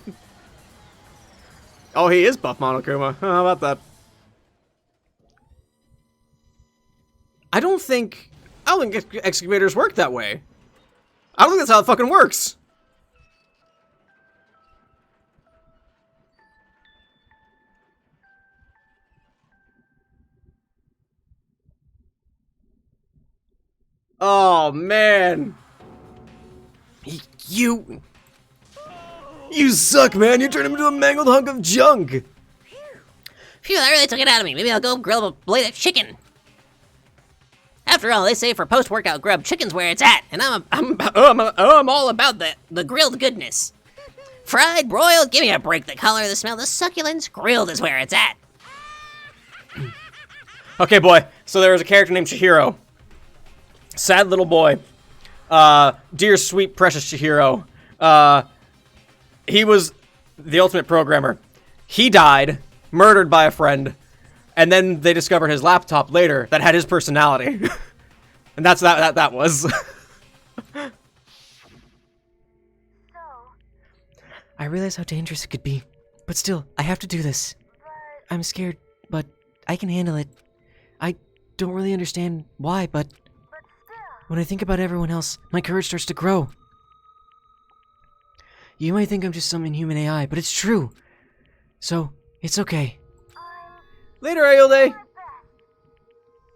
S1: Oh, he is buff Monokuma. How about that? I don't think excavators work that way. I don't think that's how it fucking works. Oh, man. You suck, man. You turned him into a mangled hunk of junk.
S10: Phew, that really took it out of me. Maybe I'll go grill a blade of chicken. After all, they say for post-workout grub, chicken's where it's at, and I'm all about the grilled goodness. Fried, broiled, give me a break. The color, the smell, the succulence, grilled is where it's at.
S1: Okay, boy. So there was a character named Chihiro. Sad little boy. Dear, sweet, precious Chihiro. He was the ultimate programmer. He died, murdered by a friend, and then they discovered his laptop later that had his personality. And that's that was.
S9: I realize how dangerous it could be, but still, I have to do this. I'm scared, but I can handle it. I don't really understand why, but when I think about everyone else, my courage starts to grow. You might think I'm just some inhuman AI, but it's true. So, it's okay.
S1: Later, Ayode.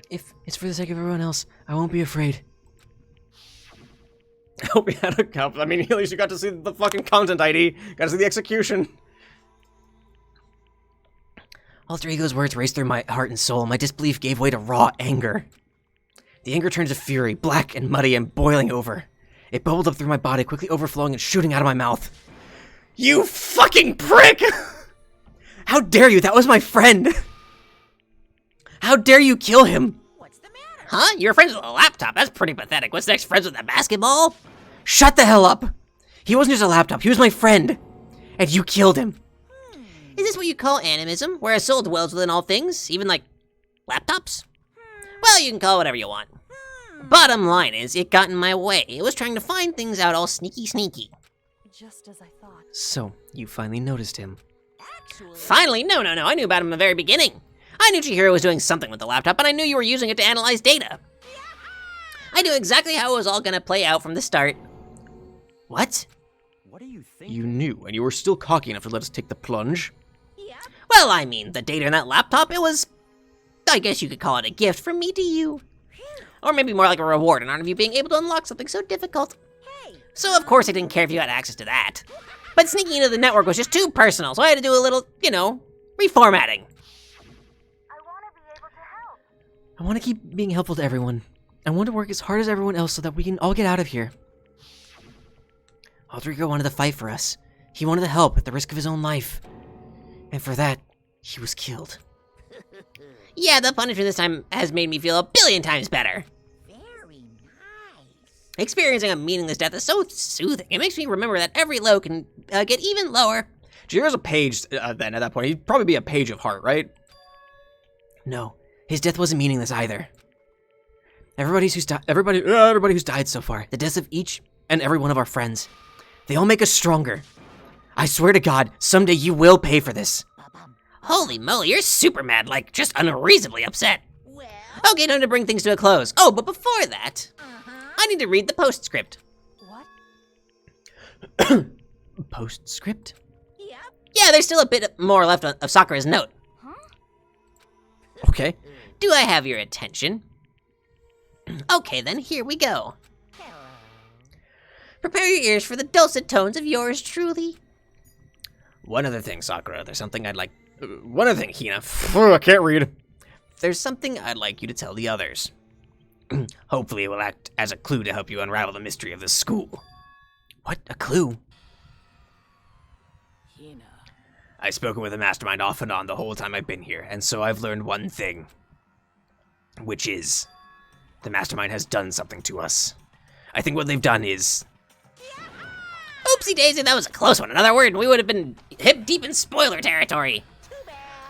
S9: If it's for the sake of everyone else, I won't be afraid.
S1: I hope he had a cup. I mean, at least you got to see the fucking content ID. Got to see the execution.
S9: Alter Ego's words raced through my heart and soul. My disbelief gave way to raw anger. The anger turned to fury, black and muddy and boiling over. It bubbled up through my body, quickly overflowing and shooting out of my mouth.
S1: You fucking prick!
S9: How dare you? That was my friend! How dare you kill him?
S8: What's the matter?
S10: Huh? You're friends with a laptop? That's pretty pathetic. What's next, friends with a basketball?
S9: Shut the hell up! He wasn't just a laptop, he was my friend! And you killed him!
S10: Is this what you call animism, where a soul dwells within all things, even like laptops? Well, you can call it whatever you want. Bottom line is, it got in my way. It was trying to find things out all sneaky.
S4: Just as I thought.
S9: So, you finally noticed him.
S10: Finally? No, I knew about him from the very beginning. I knew Chihiro was doing something with the laptop, and I knew you were using it to analyze data. I knew exactly how it was all gonna play out from the start. What?
S6: What do you think?
S9: You knew, and you were still cocky enough to let us take the plunge?
S10: Well, I mean, the data in that laptop, it was... I guess you could call it a gift from me to you. Or maybe more like a reward in honor of you being able to unlock something so difficult. So of course I didn't care if you had access to that. But sneaking into the network was just too personal, so I had to do a little, reformatting.
S9: I want to keep being helpful to everyone. I want to work as hard as everyone else so that we can all get out of here. Rodrigo wanted to fight for us. He wanted to help at the risk of his own life. And for that, he was killed.
S10: Yeah, the punishment this time has made me feel a billion times better.
S8: Very nice.
S10: Experiencing a meaningless death is so soothing. It makes me remember that every low can get even lower.
S1: Jiro's a page then at that point. He'd probably be a page of heart, right?
S9: No, his death wasn't meaningless either. Everybody who's died so far, the deaths of each and every one of our friends, they all make us stronger. I swear to God, someday you will pay for this.
S10: Holy moly, you're super mad, like just unreasonably upset.
S8: Well,
S10: Okay, time to bring things to a close. Oh, but before that, I need to read the postscript.
S4: What?
S9: Postscript?
S8: yep.
S10: Yeah, there's still a bit more left of Sakura's note.
S9: Okay.
S10: Do I have your attention? Okay then, here we go.
S8: Hello.
S10: Prepare your ears for the dulcet tones of yours truly.
S1: One other thing, Sakura. There's something I'd like... one other thing, Hina. I can't read. There's something I'd like you to tell the others. Hopefully it will act as a clue to help you unravel the mystery of this school.
S9: What? A clue?
S11: Hina.
S1: I've spoken with the mastermind off and on the whole time I've been here, and so I've learned one thing. Which is... the mastermind has done something to us. I think what they've done is...
S10: Oopsie daisy, that was a close one. Another word and we would have been hip deep in spoiler territory.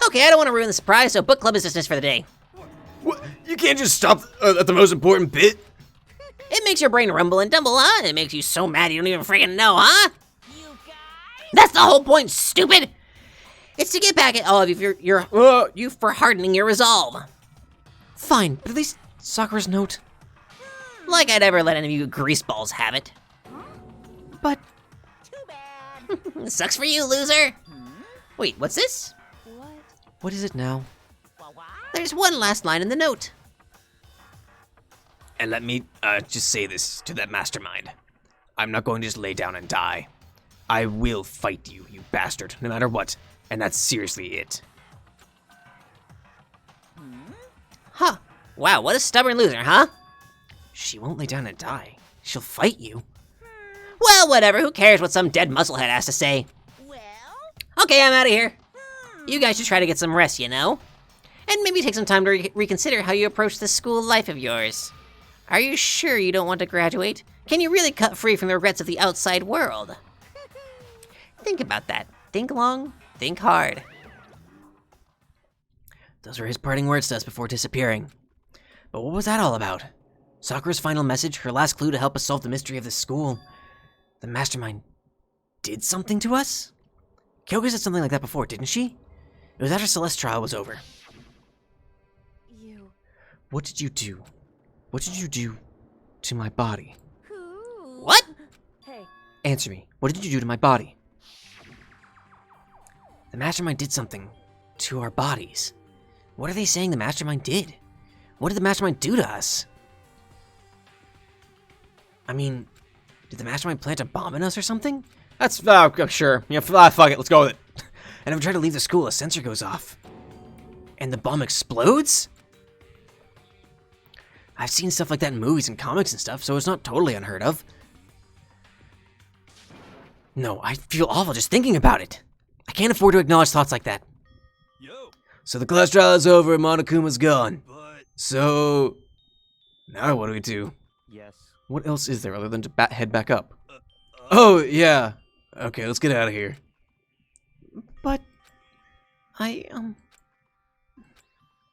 S10: Okay, I don't want to ruin the surprise, so book club is dismissed for the day.
S1: What? You can't just stop at the most important bit?
S10: It makes your brain rumble and tumble, huh? It makes you so mad you don't even freaking know, huh?
S8: You guys.
S10: That's the whole point, stupid! It's to get back at all of you for hardening your resolve.
S9: Fine, but at least Sakura's note.
S10: Like I'd ever let any of you greaseballs have it.
S9: But
S8: Too bad.
S10: Sucks for you, loser! Wait, what's this?
S4: What?
S9: what is it now?
S8: What?
S10: There's one last line in the note.
S1: And let me just say this to that mastermind. I'm not going to just lay down and die. I will fight you, you bastard, no matter what. And that's seriously it.
S10: Huh. Wow, what a stubborn loser, huh?
S9: She won't lay down and die. She'll fight you.
S10: Well, whatever, who cares what some dead musclehead has to say?
S8: Well.
S10: Okay, I'm out of here. You guys should try to get some rest, you know? And maybe take some time to reconsider how you approach this school life of yours. Are you sure you don't want to graduate? Can you really cut free from the regrets of the outside world? Think about that. Think long, think hard.
S9: Those were his parting words to us before disappearing. But what was that all about? Sakura's final message, her last clue to help us solve the mystery of this school. The mastermind did something to us? Kyoga said something like that before, didn't she? It was after Celeste's trial was over.
S4: You.
S9: What did you do? What did you do to my body?
S8: Who?
S10: What?
S4: Hey.
S9: Answer me. What did you do to my body? The mastermind did something to our bodies. What are they saying the mastermind did? What did the mastermind do to us? I mean, did the mastermind plant a bomb in us or something?
S1: That's, sure. Yeah, fuck it, let's go with it.
S9: And if we try to leave the school, a sensor goes off. And the bomb explodes? I've seen stuff like that in movies and comics and stuff, so it's not totally unheard of. No, I feel awful just thinking about it. I can't afford to acknowledge thoughts like that.
S5: Yo,
S1: So the class trial is over and Monokuma's gone.
S5: but
S1: So... now what do we do?
S6: Yes.
S1: What else is there other than to head back up? Oh, yeah. Okay, let's get out of here.
S9: But...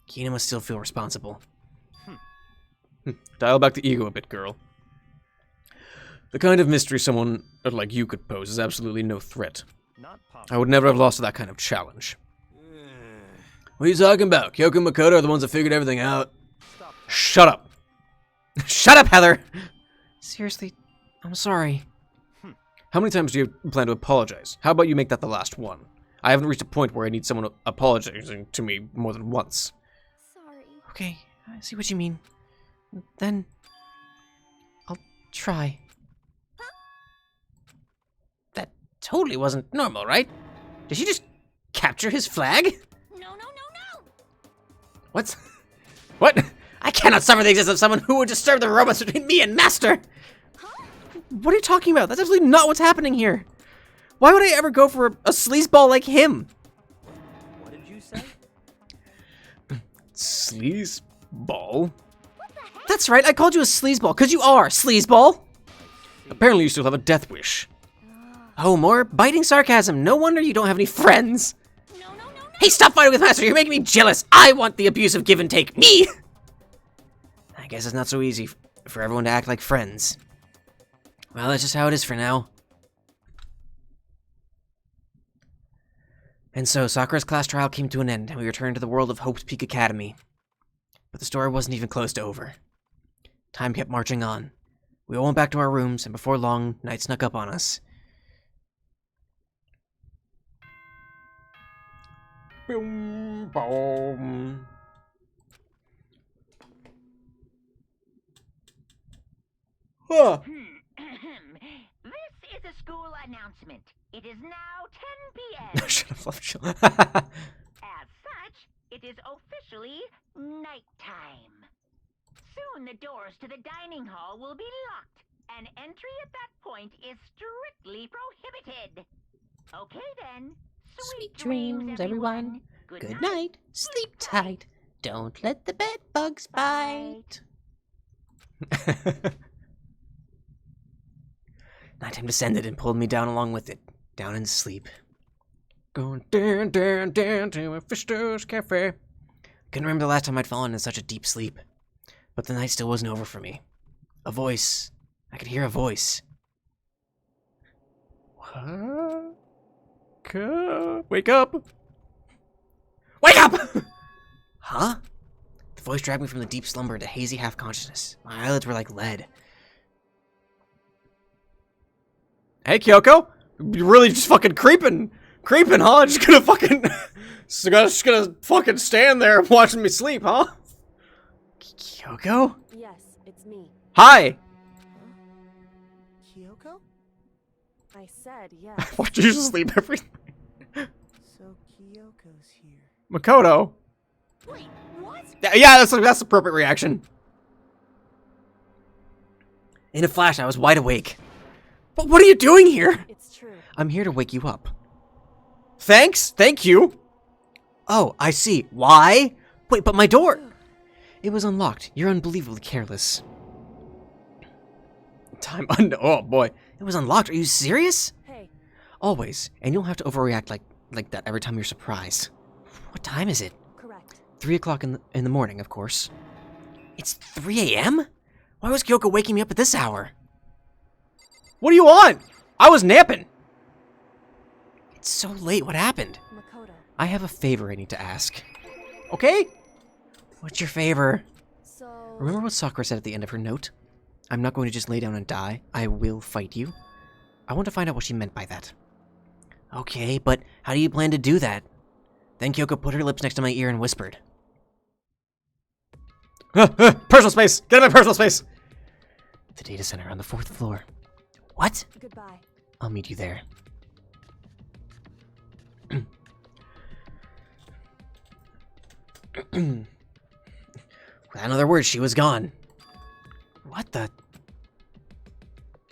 S9: Kina must still feel responsible.
S1: Dial back the ego a bit, girl. The kind of mystery someone like you could pose is absolutely no threat.
S6: Not
S1: I would never have lost to that kind of challenge. What are you talking about? Kyoko and Makoto are the ones that figured everything out. Shut up. Shut up, Heather!
S9: Seriously, I'm sorry.
S1: How many times do you plan to apologize? How about you make that the last one? I haven't reached a point where I need someone apologizing to me more than once.
S3: Sorry.
S9: Okay, I see what you mean. Then, I'll try.
S10: That totally wasn't normal, right? Did she just capture his flag?
S8: No, no, no, no!
S1: What? What?
S10: I cannot suffer the existence of someone who would disturb the romance between me and Master!
S9: What are you talking about? That's absolutely not what's happening here. Why would I ever go for a sleazeball like him?
S6: What did you say?
S1: Sleazeball?
S9: That's right, I called you a sleazeball, because you are, sleazeball!
S1: Apparently you still have a death wish.
S9: Oh, more biting sarcasm. No wonder you don't have any friends.
S8: No, no, no, no!
S10: Hey, stop fighting with Master! You're making me jealous! I want the abusive give and take! Me!
S9: I guess it's not so easy for everyone to act like friends. Well, that's just how it is for now. And so, Sakura's class trial came to an end, and we returned to the world of Hope's Peak Academy. But the story wasn't even close to over. Time kept marching on. We all went back to our rooms, and before long, night snuck up on us.
S1: Boom, boom. Huh.
S8: This is a school announcement. It is now 10 p.m.
S1: Shut up, Fluff.
S8: As such, it is officially nighttime. Soon the doors to the dining hall will be locked, and entry at that point is strictly prohibited. Okay then.
S10: Sweet dreams, everyone. Good night. Sleep tight. Don't let the bed bugs bite.
S9: Nighttime descended and pulled me down along with it, down in sleep. Going down, down, down to a Fister's Cafe. Couldn't remember the last time I'd fallen in such a deep sleep. But the night still wasn't over for me. A voice. I could hear a voice.
S1: What? Wake up!
S9: Wake up! Huh? The voice dragged me from the deep slumber into hazy half-consciousness. My eyelids were like lead.
S1: Hey, Kyoko! You really just fucking creeping, huh? Just gonna fucking, just gonna fucking stand there watching me sleep, huh?
S9: Kyoko?
S4: Yes, it's me.
S1: Hi!
S4: Kyoko? I said yes.
S1: Watch you sleep every...
S2: So Kyoko's here.
S1: Makoto.
S8: Wait, what?
S1: Yeah, that's the appropriate reaction.
S9: In a flash, I was wide awake. But what are you doing here?
S4: It's true.
S9: I'm here to wake you up.
S1: Thanks, thank you.
S9: Oh, I see. Why? Wait, but my door... It was unlocked. You're unbelievably careless.
S1: Oh boy.
S9: It was unlocked. Are you serious?
S4: Hey,
S9: Always. And you'll have to overreact like that every time you're surprised. What time is it?
S4: correct.
S9: 3 o'clock in the morning, of course. It's 3 a.m.? Why was Kyoko waking me up at this hour?
S1: What do you want? I was napping.
S9: It's so late. What happened?
S4: Makoto.
S9: I have a favor I need to ask. Okay? What's your favor?
S4: So...
S9: Remember what Sakura said at the end of her note? I'm not going to just lay down and die. I will fight you. I want to find out what she meant by that. Okay, but how do you plan to do that? Then Kyoko put her lips next to my ear and whispered.
S1: Personal space! Get in my personal space!
S9: The data center on the 4th floor. What?
S4: Goodbye.
S9: I'll meet you there. Without another word, she was gone. What the?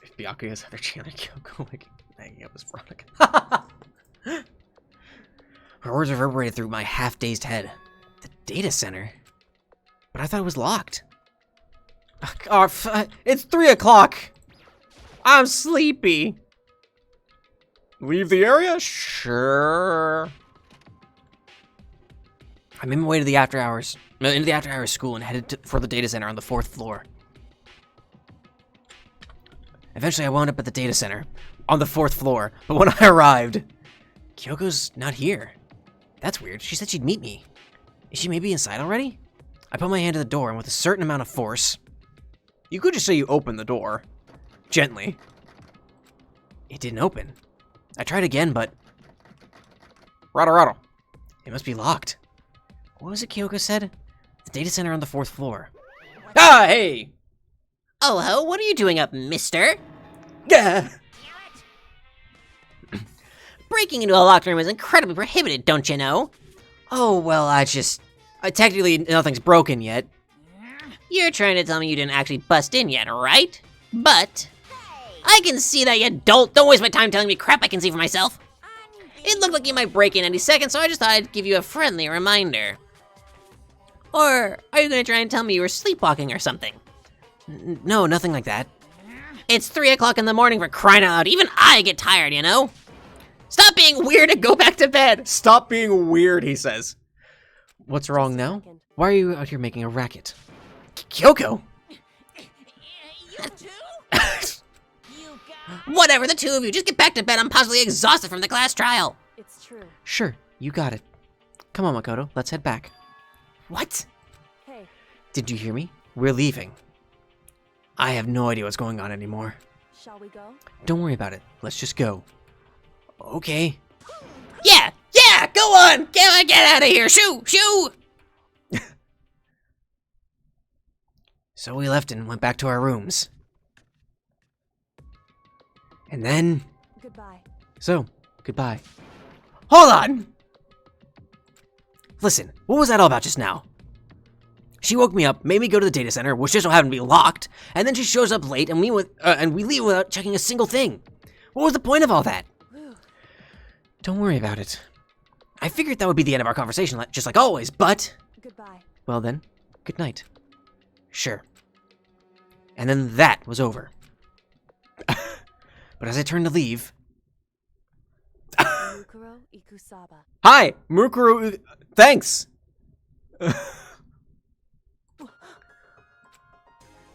S1: If Byakuya has other channel, Kyoko like hanging up as Veronica.
S9: Her words reverberated through my half-dazed head. The data center? But I thought it was locked.
S1: Oh, it's 3 o'clock. I'm sleepy. Leave the area? Sure.
S9: I made my way to the after hours into the after-hours school and headed for the data center on the 4th floor. Eventually, I wound up at the data center on the 4th floor, but when I arrived, Kyoko's not here. That's weird. She said she'd meet me. Is she maybe inside already? I put my hand to the door, and with a certain amount of force... You could just say you opened the door. Gently. It didn't open. I tried again, but... Rattle. It must be locked. What was it Kyoko said? The data center on the 4th floor. Ah, hey!
S10: Oh ho, what are you doing up, mister?
S9: Yeah.
S10: Breaking into a locked room is incredibly prohibited, don't you know?
S9: Oh, well, technically, nothing's broken yet.
S10: You're trying to tell me you didn't actually bust in yet, right? But... I can see that, you dolt! Don't waste my time telling me crap I can see for myself! It looked like you might break in any second, so I just thought I'd give you a friendly reminder. Or are you gonna try and tell me you were sleepwalking or something?
S9: No, nothing like that.
S10: It's 3 o'clock in the morning, for crying out loud. Even I get tired, you know? Stop being weird and go back to bed!
S1: Stop being weird, he says.
S9: What's wrong now? Why are you out here making a racket? Kyoko!
S8: You too? You got...
S10: Whatever, the two of you, just get back to bed. I'm positively exhausted from the class trial.
S4: It's true.
S9: Sure, you got it. Come on, Makoto, let's head back.
S10: What?
S4: Hey,
S9: Did you hear me? We're leaving. I have no idea what's going on anymore.
S4: shall we go?
S9: Don't worry about it. Let's just go. Okay.
S10: Yeah, go on! Get out of here! Shoo!
S9: So we left and went back to our rooms. And then...
S4: Goodbye.
S9: So, goodbye. Hold on! Listen, what was that all about just now? She woke me up, made me go to the data center, which just so happened to be locked, and then she shows up late and we leave without checking a single thing. What was the point of all that? Don't worry about it. I figured that would be the end of our conversation, just like always, but...
S4: Goodbye.
S9: Well then, good night. Sure. And then that was over. But as I turned to leave...
S4: Mukuro Ikusaba.
S1: Hi, Mukuro. Thanks.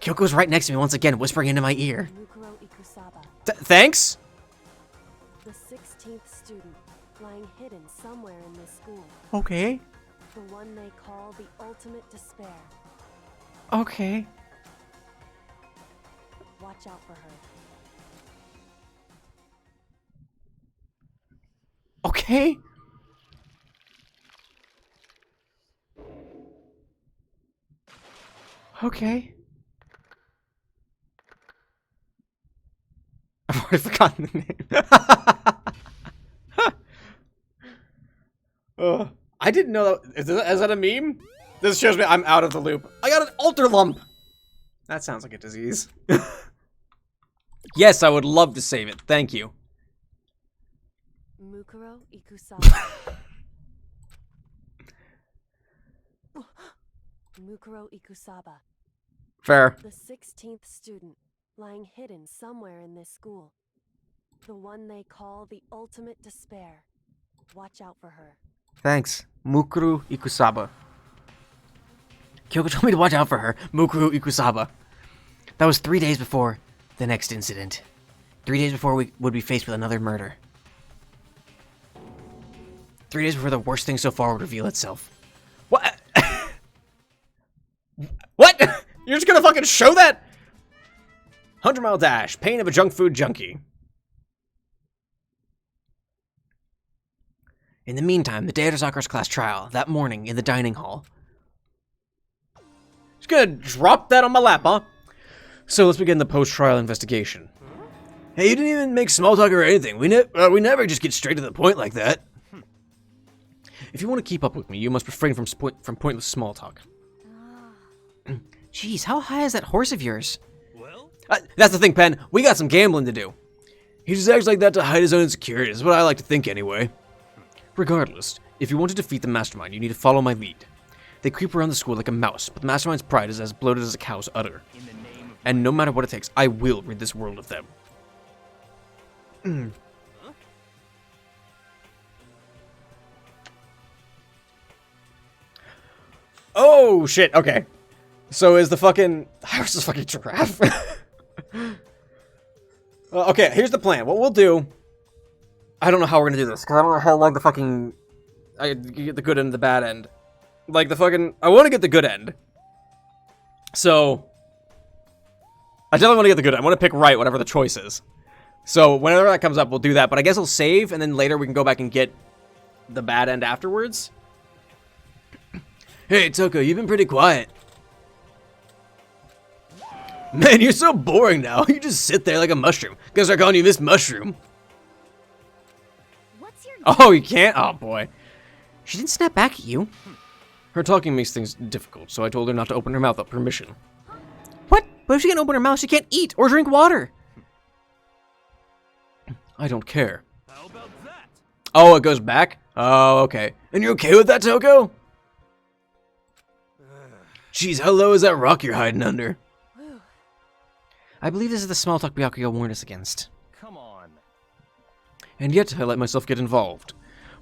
S9: Kyoko's right next to me once again, whispering into my ear.
S4: Mukuro Ikusaba.
S1: Thanks.
S4: The 16th student, lying hidden somewhere in this school.
S9: Okay.
S4: The one they call the ultimate despair.
S9: Okay.
S4: Watch out for her.
S9: Okay. Okay. I've already forgotten the name.
S1: I didn't know that. Is that a meme? This shows me I'm out of the loop. I got an alter lump. That sounds like a disease. Yes, I would love to save it. Thank you.
S4: Mukuro Ikusaba. Mukuro Ikusaba.
S1: Fair.
S4: The 16th student, lying hidden somewhere in this school. The one they call the ultimate despair. Watch out for her.
S9: Thanks. Mukuru Ikusaba. Kyoko told me to watch out for her. Mukuru Ikusaba. That was 3 days before the next incident. 3 days before we would be faced with another murder. 3 days before the worst thing so far would reveal itself.
S1: What? What? You're just gonna fucking show that? 100-mile dash. Pain of a junk food junkie.
S9: In the meantime, the day after Sakura's class trial, that morning in the dining hall.
S1: Just gonna drop that on my lap, huh? So let's begin the post-trial investigation. Hey, you didn't even make small talk or anything. We never just get straight to the point like that. If you want to keep up with me, you must refrain from pointless small talk.
S9: Jeez, how high is that horse of yours?
S5: Well,
S1: That's the thing, Pen. We got some gambling to do. He just acts like that to hide his own insecurities. Is what I like to think, anyway. Regardless, if you want to defeat the mastermind, you need to follow my lead. They creep around the school like a mouse, but the mastermind's pride is as bloated as a cow's udder. And no matter what it takes, I will rid this world of them. Oh, shit. Okay. So is the fucking... Where's this fucking giraffe? Okay, here's the plan. What we'll do... I don't know how we're gonna do this, because I don't know how long the fucking... I get the good end and the bad end. Like, the fucking... I want to get the good end. So... I definitely want to get the good end. I want to pick right, whatever the choice is. So, whenever that comes up, we'll do that. But I guess I'll save, and then later we can go back and get the bad end afterwards. Hey, Toko, you've been pretty quiet. Man, you're so boring now. You just sit there like a mushroom. Gonna start calling you Miss Mushroom.
S3: What's your
S1: Oh, you can't? Oh, boy.
S9: She didn't snap back at you.
S1: Her talking makes things difficult, so I told her not to open her mouth without permission.
S9: What? But if she can't open her mouth, she can't eat or drink water.
S1: I don't care.
S5: How about that?
S1: Oh, it goes back? Oh, okay. And you're okay with that, Toko? Jeez, how low is that rock you're hiding under?
S9: I believe this is the small talk Byakuya warned us against.
S6: Come on.
S1: And yet, I let myself get involved.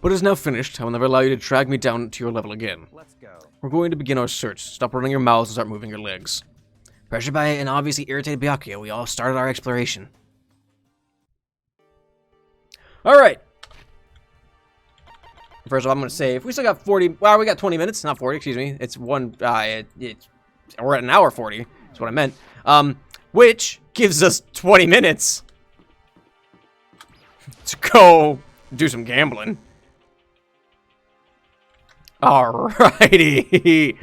S1: But it is now finished. I will never allow you to drag me down to your level again.
S6: Let's go.
S1: We're going to begin our search. Stop running your mouths and start moving your legs.
S9: Pressured by an obviously irritated Byakuya, we all started our exploration.
S1: Alright. First of all, I'm going to save. We still got 40... Well, we got 20 minutes. Not 40, excuse me. It's one... we're at an hour 40. That's what I meant. Which gives us 20 minutes to go do some gambling. Alrighty.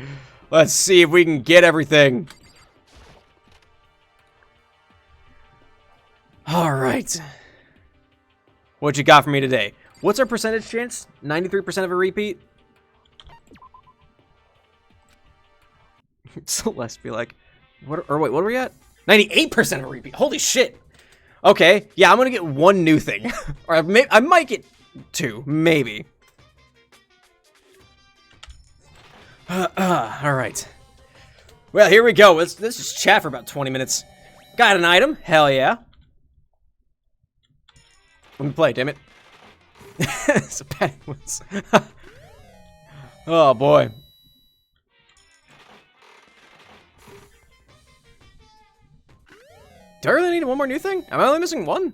S1: Let's see if we can get everything. Alright. What you got for me today? What's our percentage chance? 93% of a repeat? Celeste be like, what are we at? 98% of a repeat. Holy shit. Okay, yeah, I'm gonna get one new thing. Or I might get two, maybe. Alright. Well, here we go. Let's just chat for about 20 minutes. Got an item? Hell yeah. Let me play, damn it. It's a bad ones. Oh boy. Do I really need one more new thing? Am I only missing one?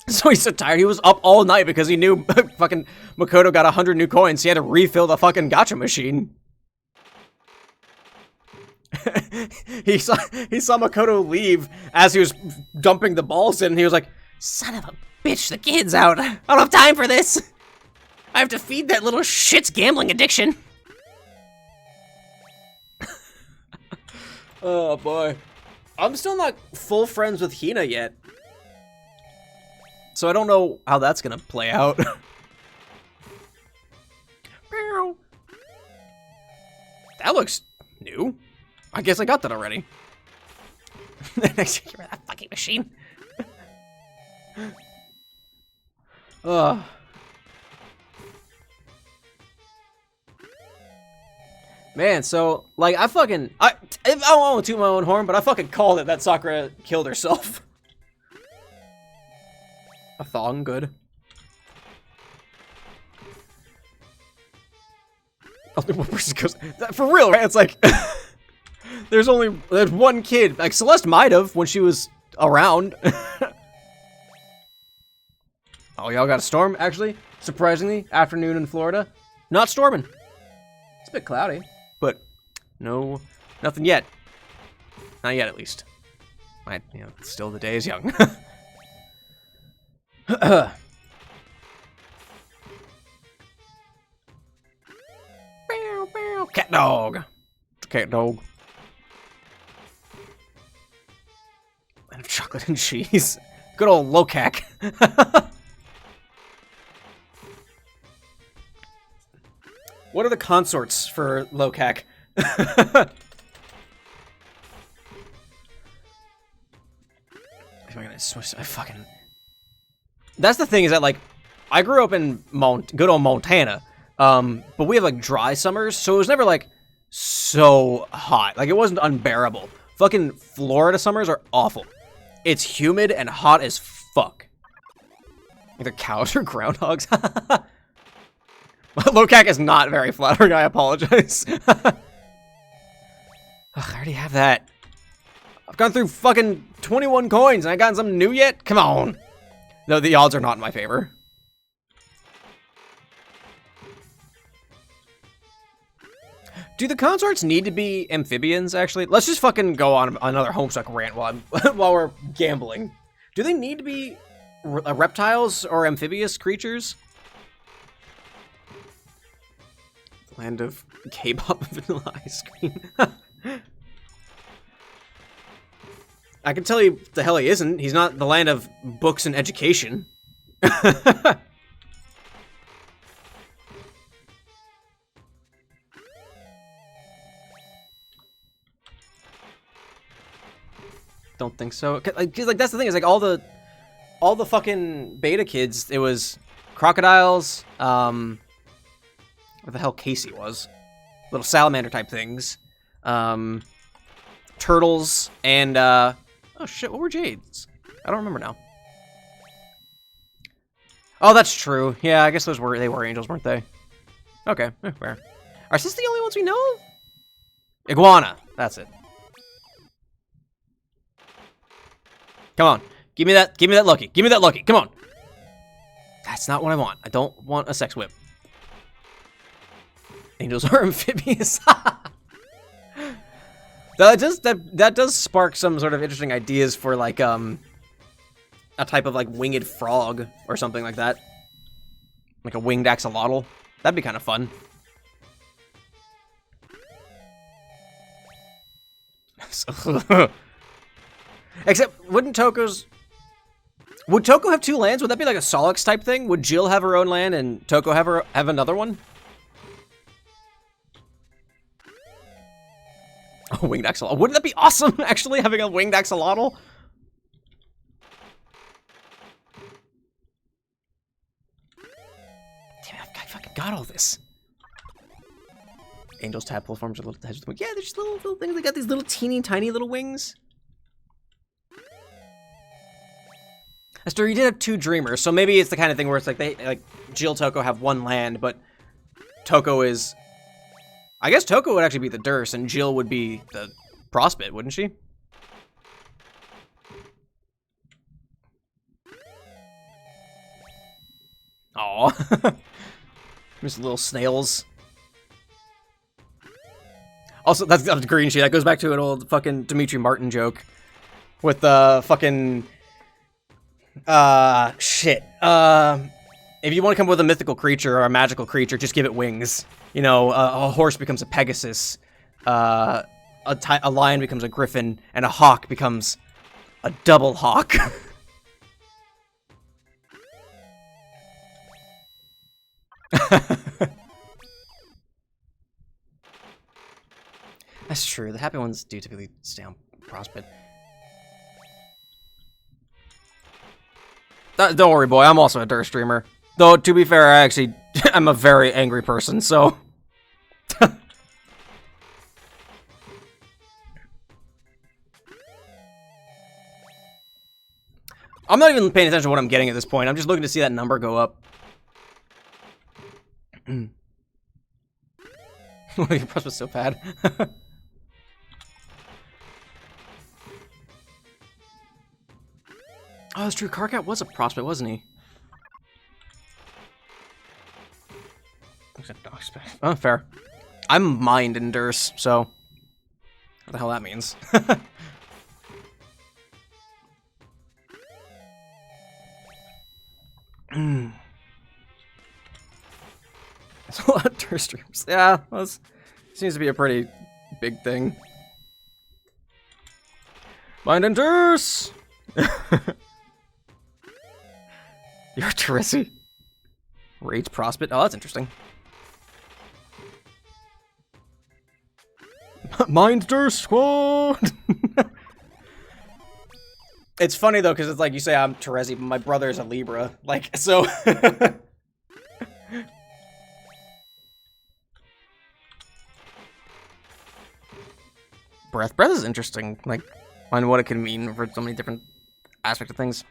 S1: So he's so tired. He was up all night because he knew fucking Makoto got 100 new coins. He had to refill the fucking gacha machine. he saw Makoto leave as he was dumping the balls in, and he was like,
S10: Son of a bitch, the kid's out. I don't have time for this. I have to feed that little shit's gambling addiction.
S1: oh boy. I'm still not full friends with Hina yet. So I don't know how that's gonna play out. That looks new. I guess I got that already.
S10: Next year, that fucking machine.
S1: Man, so, like, I don't want to toot my own horn, but I fucking called it that Sakura killed herself. A thong, good. Only one person goes, for real, right? It's like, there's one kid. Like, Celeste might have when she was around. Oh, y'all got a storm, actually? Surprisingly, afternoon in Florida. Not storming. It's a bit cloudy, but no, nothing yet. Not yet, at least. Still the day is young. Cat dog. Cat dog. And chocolate and cheese. Good old Lokak. What are the consorts for Lokak? That's the thing, is that, like, I grew up in good old Montana, but we have, like, dry summers, so it was never, like, so hot. Like, it wasn't unbearable. Fucking Florida summers are awful. It's humid and hot as fuck. Either cows or groundhogs. Locac is not very flattering, I apologize. Ugh, I already have that. I've gone through fucking 21 coins and I gotten something new yet? Come on. No, the odds are not in my favor. Do the consorts need to be amphibians, actually? Let's just fucking go on another Homestuck rant while, while we're gambling. Do they need to be reptiles or amphibious creatures? Land of K-pop vanilla ice cream. I can tell you the hell he isn't. He's not the land of books and education. Don't think so. Cause, like that's the thing, is like all the fucking beta kids, it was crocodiles, what the hell Casey was, little salamander type things, turtles, and oh shit, what were jades? I don't remember now. Oh, that's true. Yeah, I guess they were angels, weren't they? Okay, fair. Are these the only ones we know of? Iguana, that's it. Come on. Give me that lucky. Give me that lucky. Come on. That's not what I want. I don't want a sex whip. Angels are amphibious. that does spark some sort of interesting ideas for like a type of like winged frog or something like that. Like a winged axolotl. That'd be kind of fun. Except, would Toko have two lands? Would that be like a Solix type thing? Would Jill have her own land and Toko have another one? A winged axolotl. Wouldn't that be awesome, actually, having a winged axolotl? Damn it, I fucking got all this. Angels tadpole forms are little heads with wings. Yeah, they're just little things. They got these little teeny tiny little wings. That's true, you did have two dreamers, so maybe it's the kind of thing where it's like Jill Toko have one land, but Toko is... I guess Toko would actually be the Durst, and Jill would be the Prospit, wouldn't she? Aw. Just little snails. Also, that's the green sheet. That goes back to an old fucking Dimitri Martin joke. With the fucking... shit. If you want to come up with a mythical creature or a magical creature, just give it wings. You know, a horse becomes a Pegasus, a lion becomes a griffin, and a hawk becomes a double hawk. That's true. The happy ones do typically stay on Prospect. Don't worry, boy. I'm also a Durst streamer. Though, to be fair, I'm a very angry person, so... I'm not even paying attention to what I'm getting at this point. I'm just looking to see that number go up. Your press was so bad. Oh, that's true. Karkat was a prospect, wasn't he? Oh, fair. I'm mined in Durst, so... What the hell that means. That's a lot of Durst streams. Yeah, that seems to be a pretty big thing. Mind in Durst! You're Teresi. Rage Prospect. Oh, that's interesting. Mind Durst Squad! It's funny though, because it's like you say I'm Teresi, but my brother is a Libra. Like, so. Breath is interesting. Like, on what it can mean for so many different aspects of things.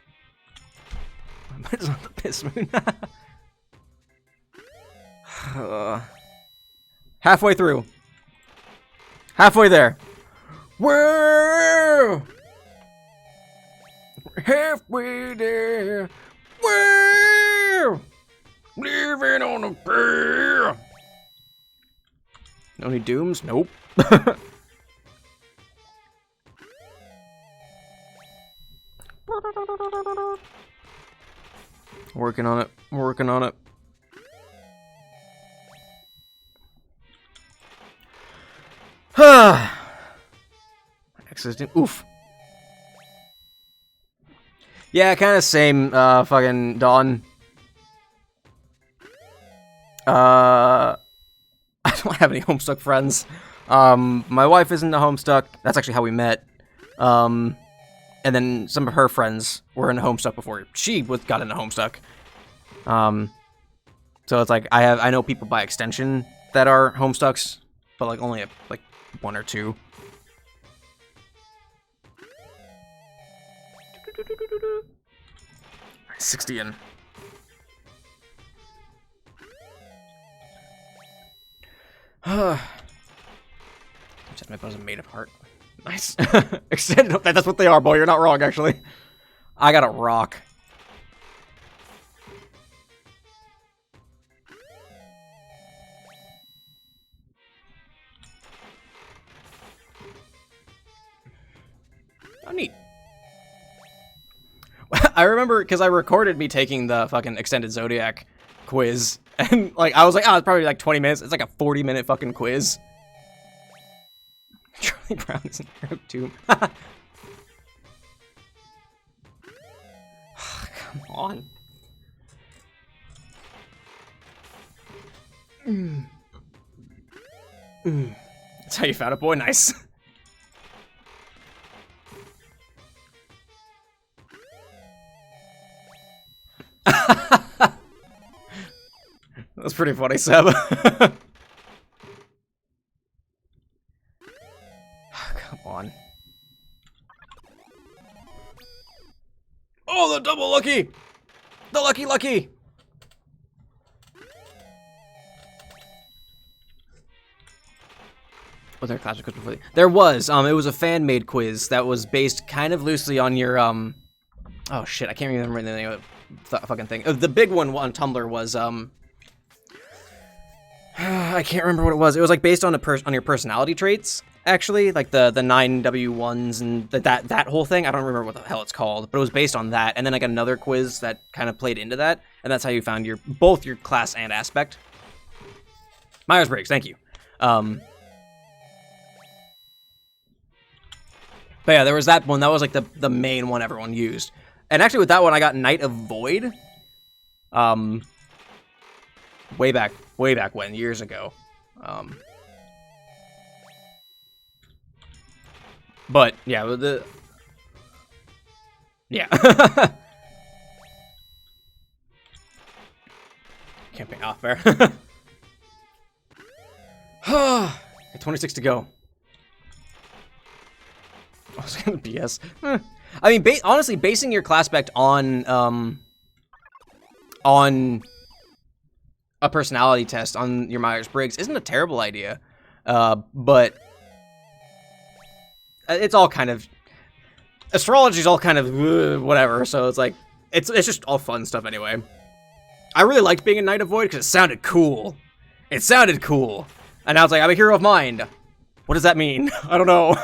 S1: But it's not the piss moon. Halfway through. Halfway there. Whoa! Halfway there. Whoa! Living on a prayer. Any dooms? Nope. Working on it. Working on it. Existing. Oof. Yeah, kind of same. Fucking Dawn. I don't have any Homestuck friends. My wife isn't a Homestuck. That's actually how we met. And then some of her friends were in Homestuck before she got into Homestuck. So it's like I know people by extension that are Homestucks, but like only like one or two. Alright, 60 in. Just my bows are made of heart. Nice. Extended. That's what they are, boy. You're not wrong, actually. I got a rock. Oh, neat. I remember because I recorded me taking the fucking extended Zodiac quiz, and like I was like, oh, it's probably like 20 minutes. It's like a 40-minute fucking quiz. Charlie Brown is in Arrow too. Come on. That's how you found it, boy. Nice. That's pretty funny, Seb. Come on. Oh, the double lucky! The lucky! Was there a classic quiz before? There was. It was a fan-made quiz that was based kind of loosely on your, Oh, shit, I can't remember the name of the fucking thing. The big one on Tumblr was, I can't remember what it was. It was like based on on your personality traits, actually, like the 9W1s and that whole thing. I don't remember what the hell it's called, but it was based on that. And then like another quiz that kind of played into that, and that's how you found both your class and aspect. Myers-Briggs, thank you. But yeah, there was that one. That was like the main one everyone used. And actually with that one, I got Knight of Void. Way back when, years ago. But yeah, yeah. Camping off there. 26 to go. I was gonna BS. I mean, honestly, basing your class spec on a personality test on your Myers-Briggs isn't a terrible idea, but it's all kind of astrology's all kind of whatever. So it's like it's just all fun stuff anyway. I really liked being a Knight of Void because it sounded cool. It sounded cool, and I was like, I'm a hero of mind. What does that mean? I don't know.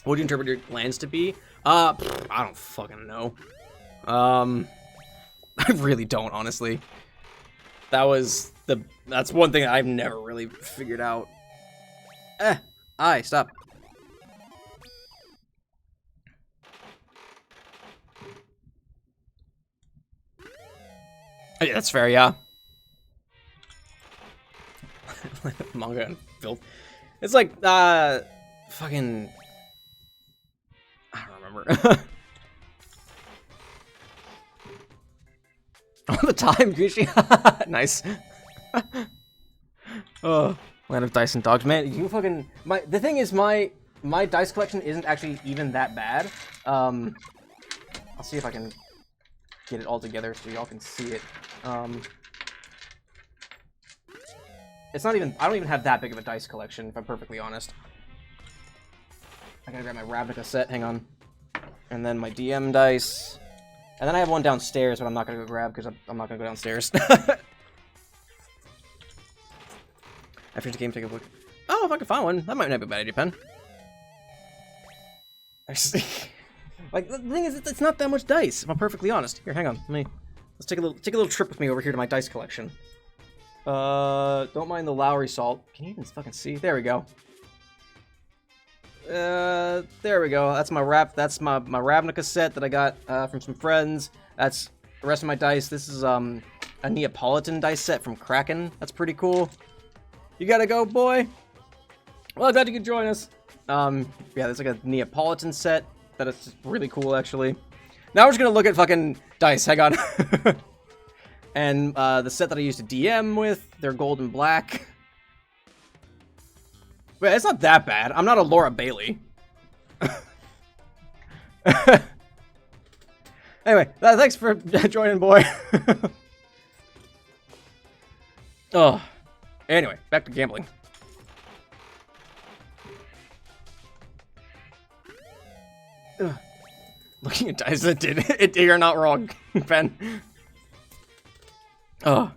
S1: What do you interpret your lands to be? I don't fucking know. I really don't, honestly. That's one thing I've never really figured out. Stop. Oh, yeah, that's fair, yeah. Manga and filth. It's like, fucking... I don't remember. All the time, Gucci. Nice. Oh, Land of Dice and Dogs. Man, you fucking... The thing is, my dice collection isn't actually even that bad. I'll see if I can get it all together so y'all can see it. It's not even, I don't even have that big of a dice collection, if I'm perfectly honest. I gotta grab my Ravnica set, hang on. And then my DM dice. And then I have one downstairs, but I'm not gonna go grab because I'm not gonna go downstairs. After the game, take a look. Oh, if I can find one, that might not be a bad idea, Pen. Actually, like the thing is, it's not that much dice. If I'm perfectly honest. Here, hang on. Let's take a little trip with me over here to my dice collection. Don't mind the Lowry salt. Can you even fucking see? There we go. There we go. That's my Ravnica set that I got from some friends. That's the rest of my dice. This is a Neapolitan dice set from Kraken. That's pretty cool. You gotta go, boy. Well, glad you could join us. Yeah, there's like a Neapolitan set that is really cool, actually. Now we're just gonna look at fucking dice. Hang on. And the set that I used to DM with, they're gold and black. Wait, it's not that bad. I'm not a Laura Bailey. Anyway, thanks for joining, boy. Oh. Anyway, back to gambling. Ugh. Looking at dice, you're not wrong, Ben. Oh.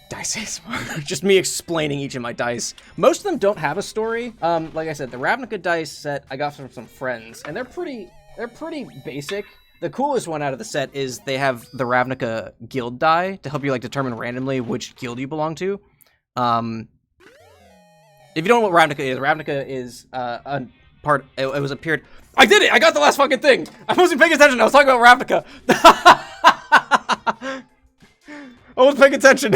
S1: Dice. Just me explaining each of my dice. Most of them don't have a story. Like I said, the Ravnica dice set I got from some friends, and they're pretty basic. The coolest one out of the set is they have the Ravnica guild die to help you like determine randomly which guild you belong to. If you don't know what Ravnica is a part. It was a period. I did it! I got the last fucking thing! I wasn't paying attention, I was talking about Ravnica! I wasn't paying attention.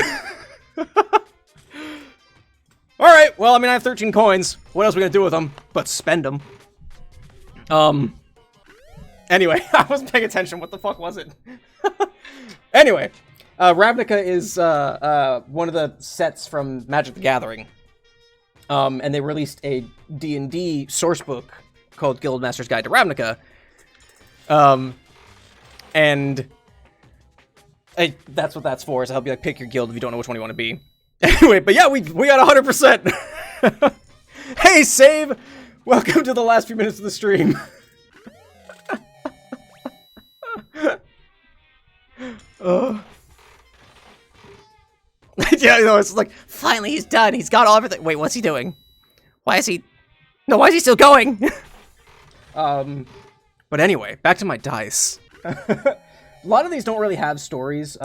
S1: Alright, well, I mean, I have 13 coins. What else are we gonna do with them? But spend them. Anyway, I wasn't paying attention. What the fuck was it? Anyway, Ravnica is one of the sets from Magic the Gathering. And they released a D&D source book called Guildmaster's Guide to Ravnica. And that's what that's for, is to help you like pick your guild if you don't know which one you want to be. Anyway, but yeah, we got 100%. Hey, Save! Welcome to the last few minutes of the stream. Yeah, you know, it's like, finally he's done. He's got all everything. Wait, what's he doing? Why is he still going? But anyway, back to my dice. A lot of these don't really have stories.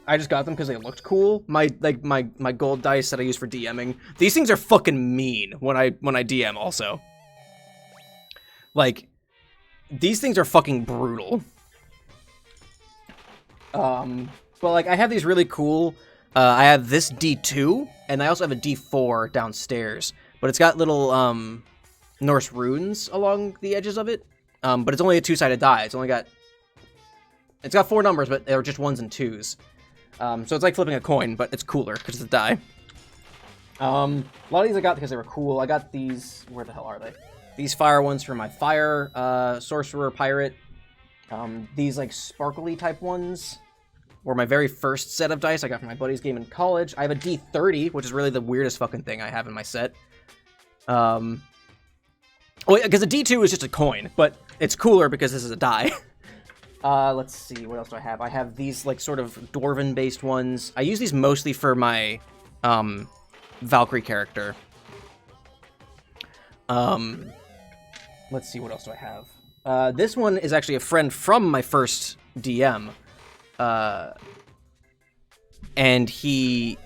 S1: I just got them because they looked cool. My gold dice that I use for DMing. These things are fucking mean when I DM also. Like, these things are fucking brutal. But like, I have these really cool. I have this D2, and I also have a D4 downstairs. But it's got little Norse runes along the edges of it. But it's only a two-sided die. It's got 4 numbers, but they're just 1s and 2s. So it's like flipping a coin, but it's cooler because it's a die. A lot of these I got because they were cool. I got these. Where the hell are they? These fire ones for my fire sorcerer pirate. These like sparkly type ones were my very first set of dice I got from my buddy's game in college. I have a D30, which is really the weirdest fucking thing I have in my set. Well, because a D2 is just a coin, but it's cooler because this is a die. Let's see, what else do I have? I have these, like, sort of Dwarven-based ones. I use these mostly for my, Valkyrie character. Let's see, what else do I have? This one is actually a friend from my first DM. And he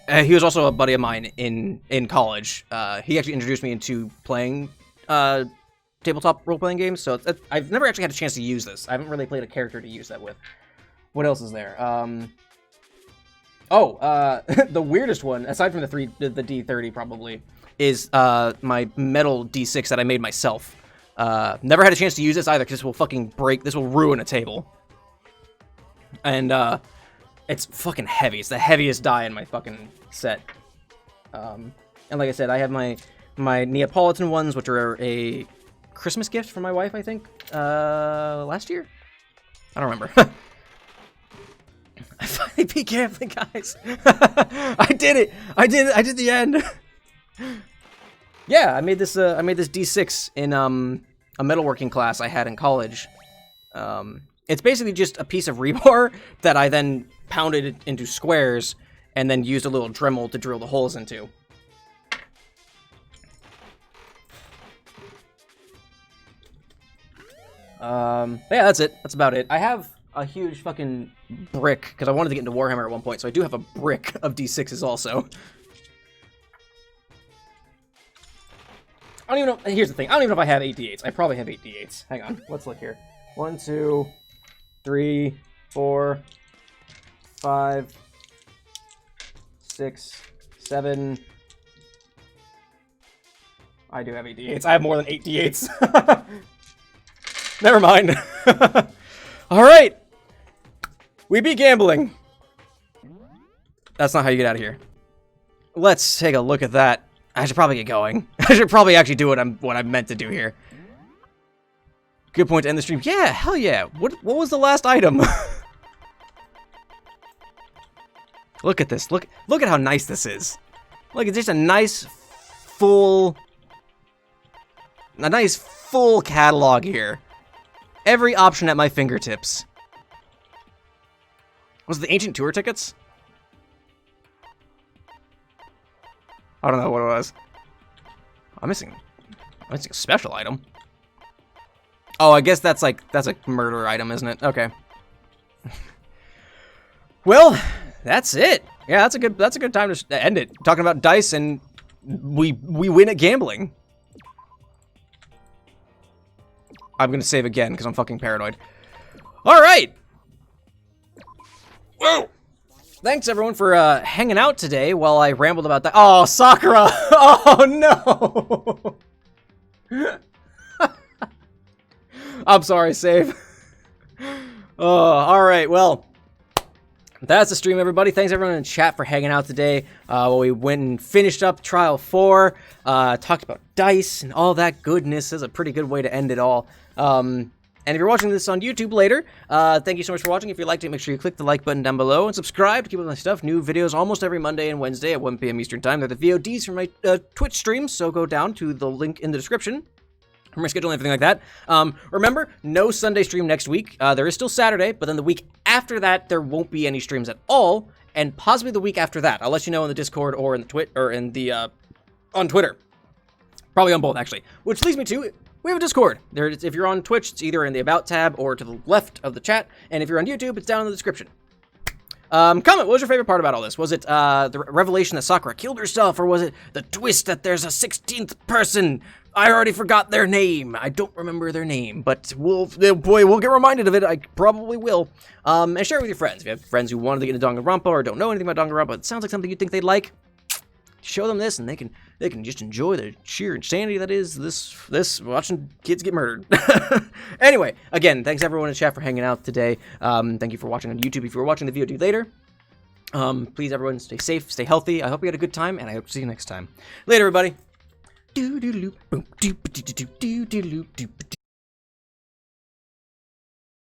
S1: was also a buddy of mine in college. He actually introduced me into playing, tabletop role-playing games, so I've never actually had a chance to use this. I haven't really played a character to use that with. What else is there? The weirdest one, aside from the D30 probably, is my metal D6 that I made myself. Never had a chance to use this either, because this will ruin a table. And it's fucking heavy. It's the heaviest die in my fucking set. And like I said, I have my my Neapolitan ones, which are a Christmas gift from my wife, I think, last year? I don't remember. I finally beat gambling, guys. I did it. I did the end. Yeah, I made this D6 in a metalworking class I had in college. It's basically just a piece of rebar that I then pounded into squares and then used a little Dremel to drill the holes into. Yeah, that's it. That's about it. I have a huge fucking brick, because I wanted to get into Warhammer at one point, so I do have a brick of D6s also. I don't even know, here's the thing, I don't even know if I have 8 D8s. I probably have 8 D8s. Hang on, let's look here. 1, 2, 3, 4, 5, 6, 7... I do have 8 D8s. I have more than 8 D8s. Never mind. Alright! We beat gambling. That's not how you get out of here. Let's take a look at that. I should probably get going. I should probably actually do what I'm meant to do here. Good point to end the stream. Yeah, hell yeah. What was the last item? Look at this. Look at how nice this is. Look, it's just a nice full catalog here. Every option at my fingertips. Was it the ancient tour tickets? I don't know what it was. I'm missing a special item. Oh, I guess that's a murder item, isn't it? Okay. Well, that's it. Yeah, that's a good time to end it. Talking about dice, and we win at gambling. I'm gonna save again because I'm fucking paranoid. All right. Whoa. Thanks everyone for hanging out today while I rambled about that. Oh, Sakura! Oh no! I'm sorry, save. Oh, all right. Well, that's the stream, everybody. Thanks everyone in the chat for hanging out today. We went and finished up Trial 4, talked about dice and all that goodness. That's a pretty good way to end it all. And if you're watching this on YouTube later, thank you so much for watching. If you liked it, make sure you click the like button down below and subscribe to keep up with my stuff. New videos almost every Monday and Wednesday at 1 p.m. Eastern Time. They're the VODs from my Twitch streams, so go down to the link in the description for my schedule and everything like that. Remember, no Sunday stream next week. There is still Saturday, but then the week after that, there won't be any streams at all, and possibly the week after that. I'll let you know in the Discord or in the on Twitter. Probably on both, actually. Which leads me to, we have a Discord. If you're on Twitch, it's either in the About tab or to the left of the chat. And if you're on YouTube, it's down in the description. Comment, what was your favorite part about all this? Was it the revelation that Sakura killed herself, or was it the twist that there's a 16th person? I already forgot their name. I don't remember their name, but we'll get reminded of it. I probably will. And share it with your friends. If you have friends who wanted to get into Danganronpa or don't know anything about Danganronpa, it sounds like something you think they'd like. Show them this, and they can just enjoy the sheer insanity that is this watching kids get murdered. Anyway, again, thanks everyone in chat for hanging out today. Thank you for watching on YouTube. If you're watching the VOD later, please everyone stay safe, stay healthy. I hope you had a good time, and I hope to see you next time. Later, everybody.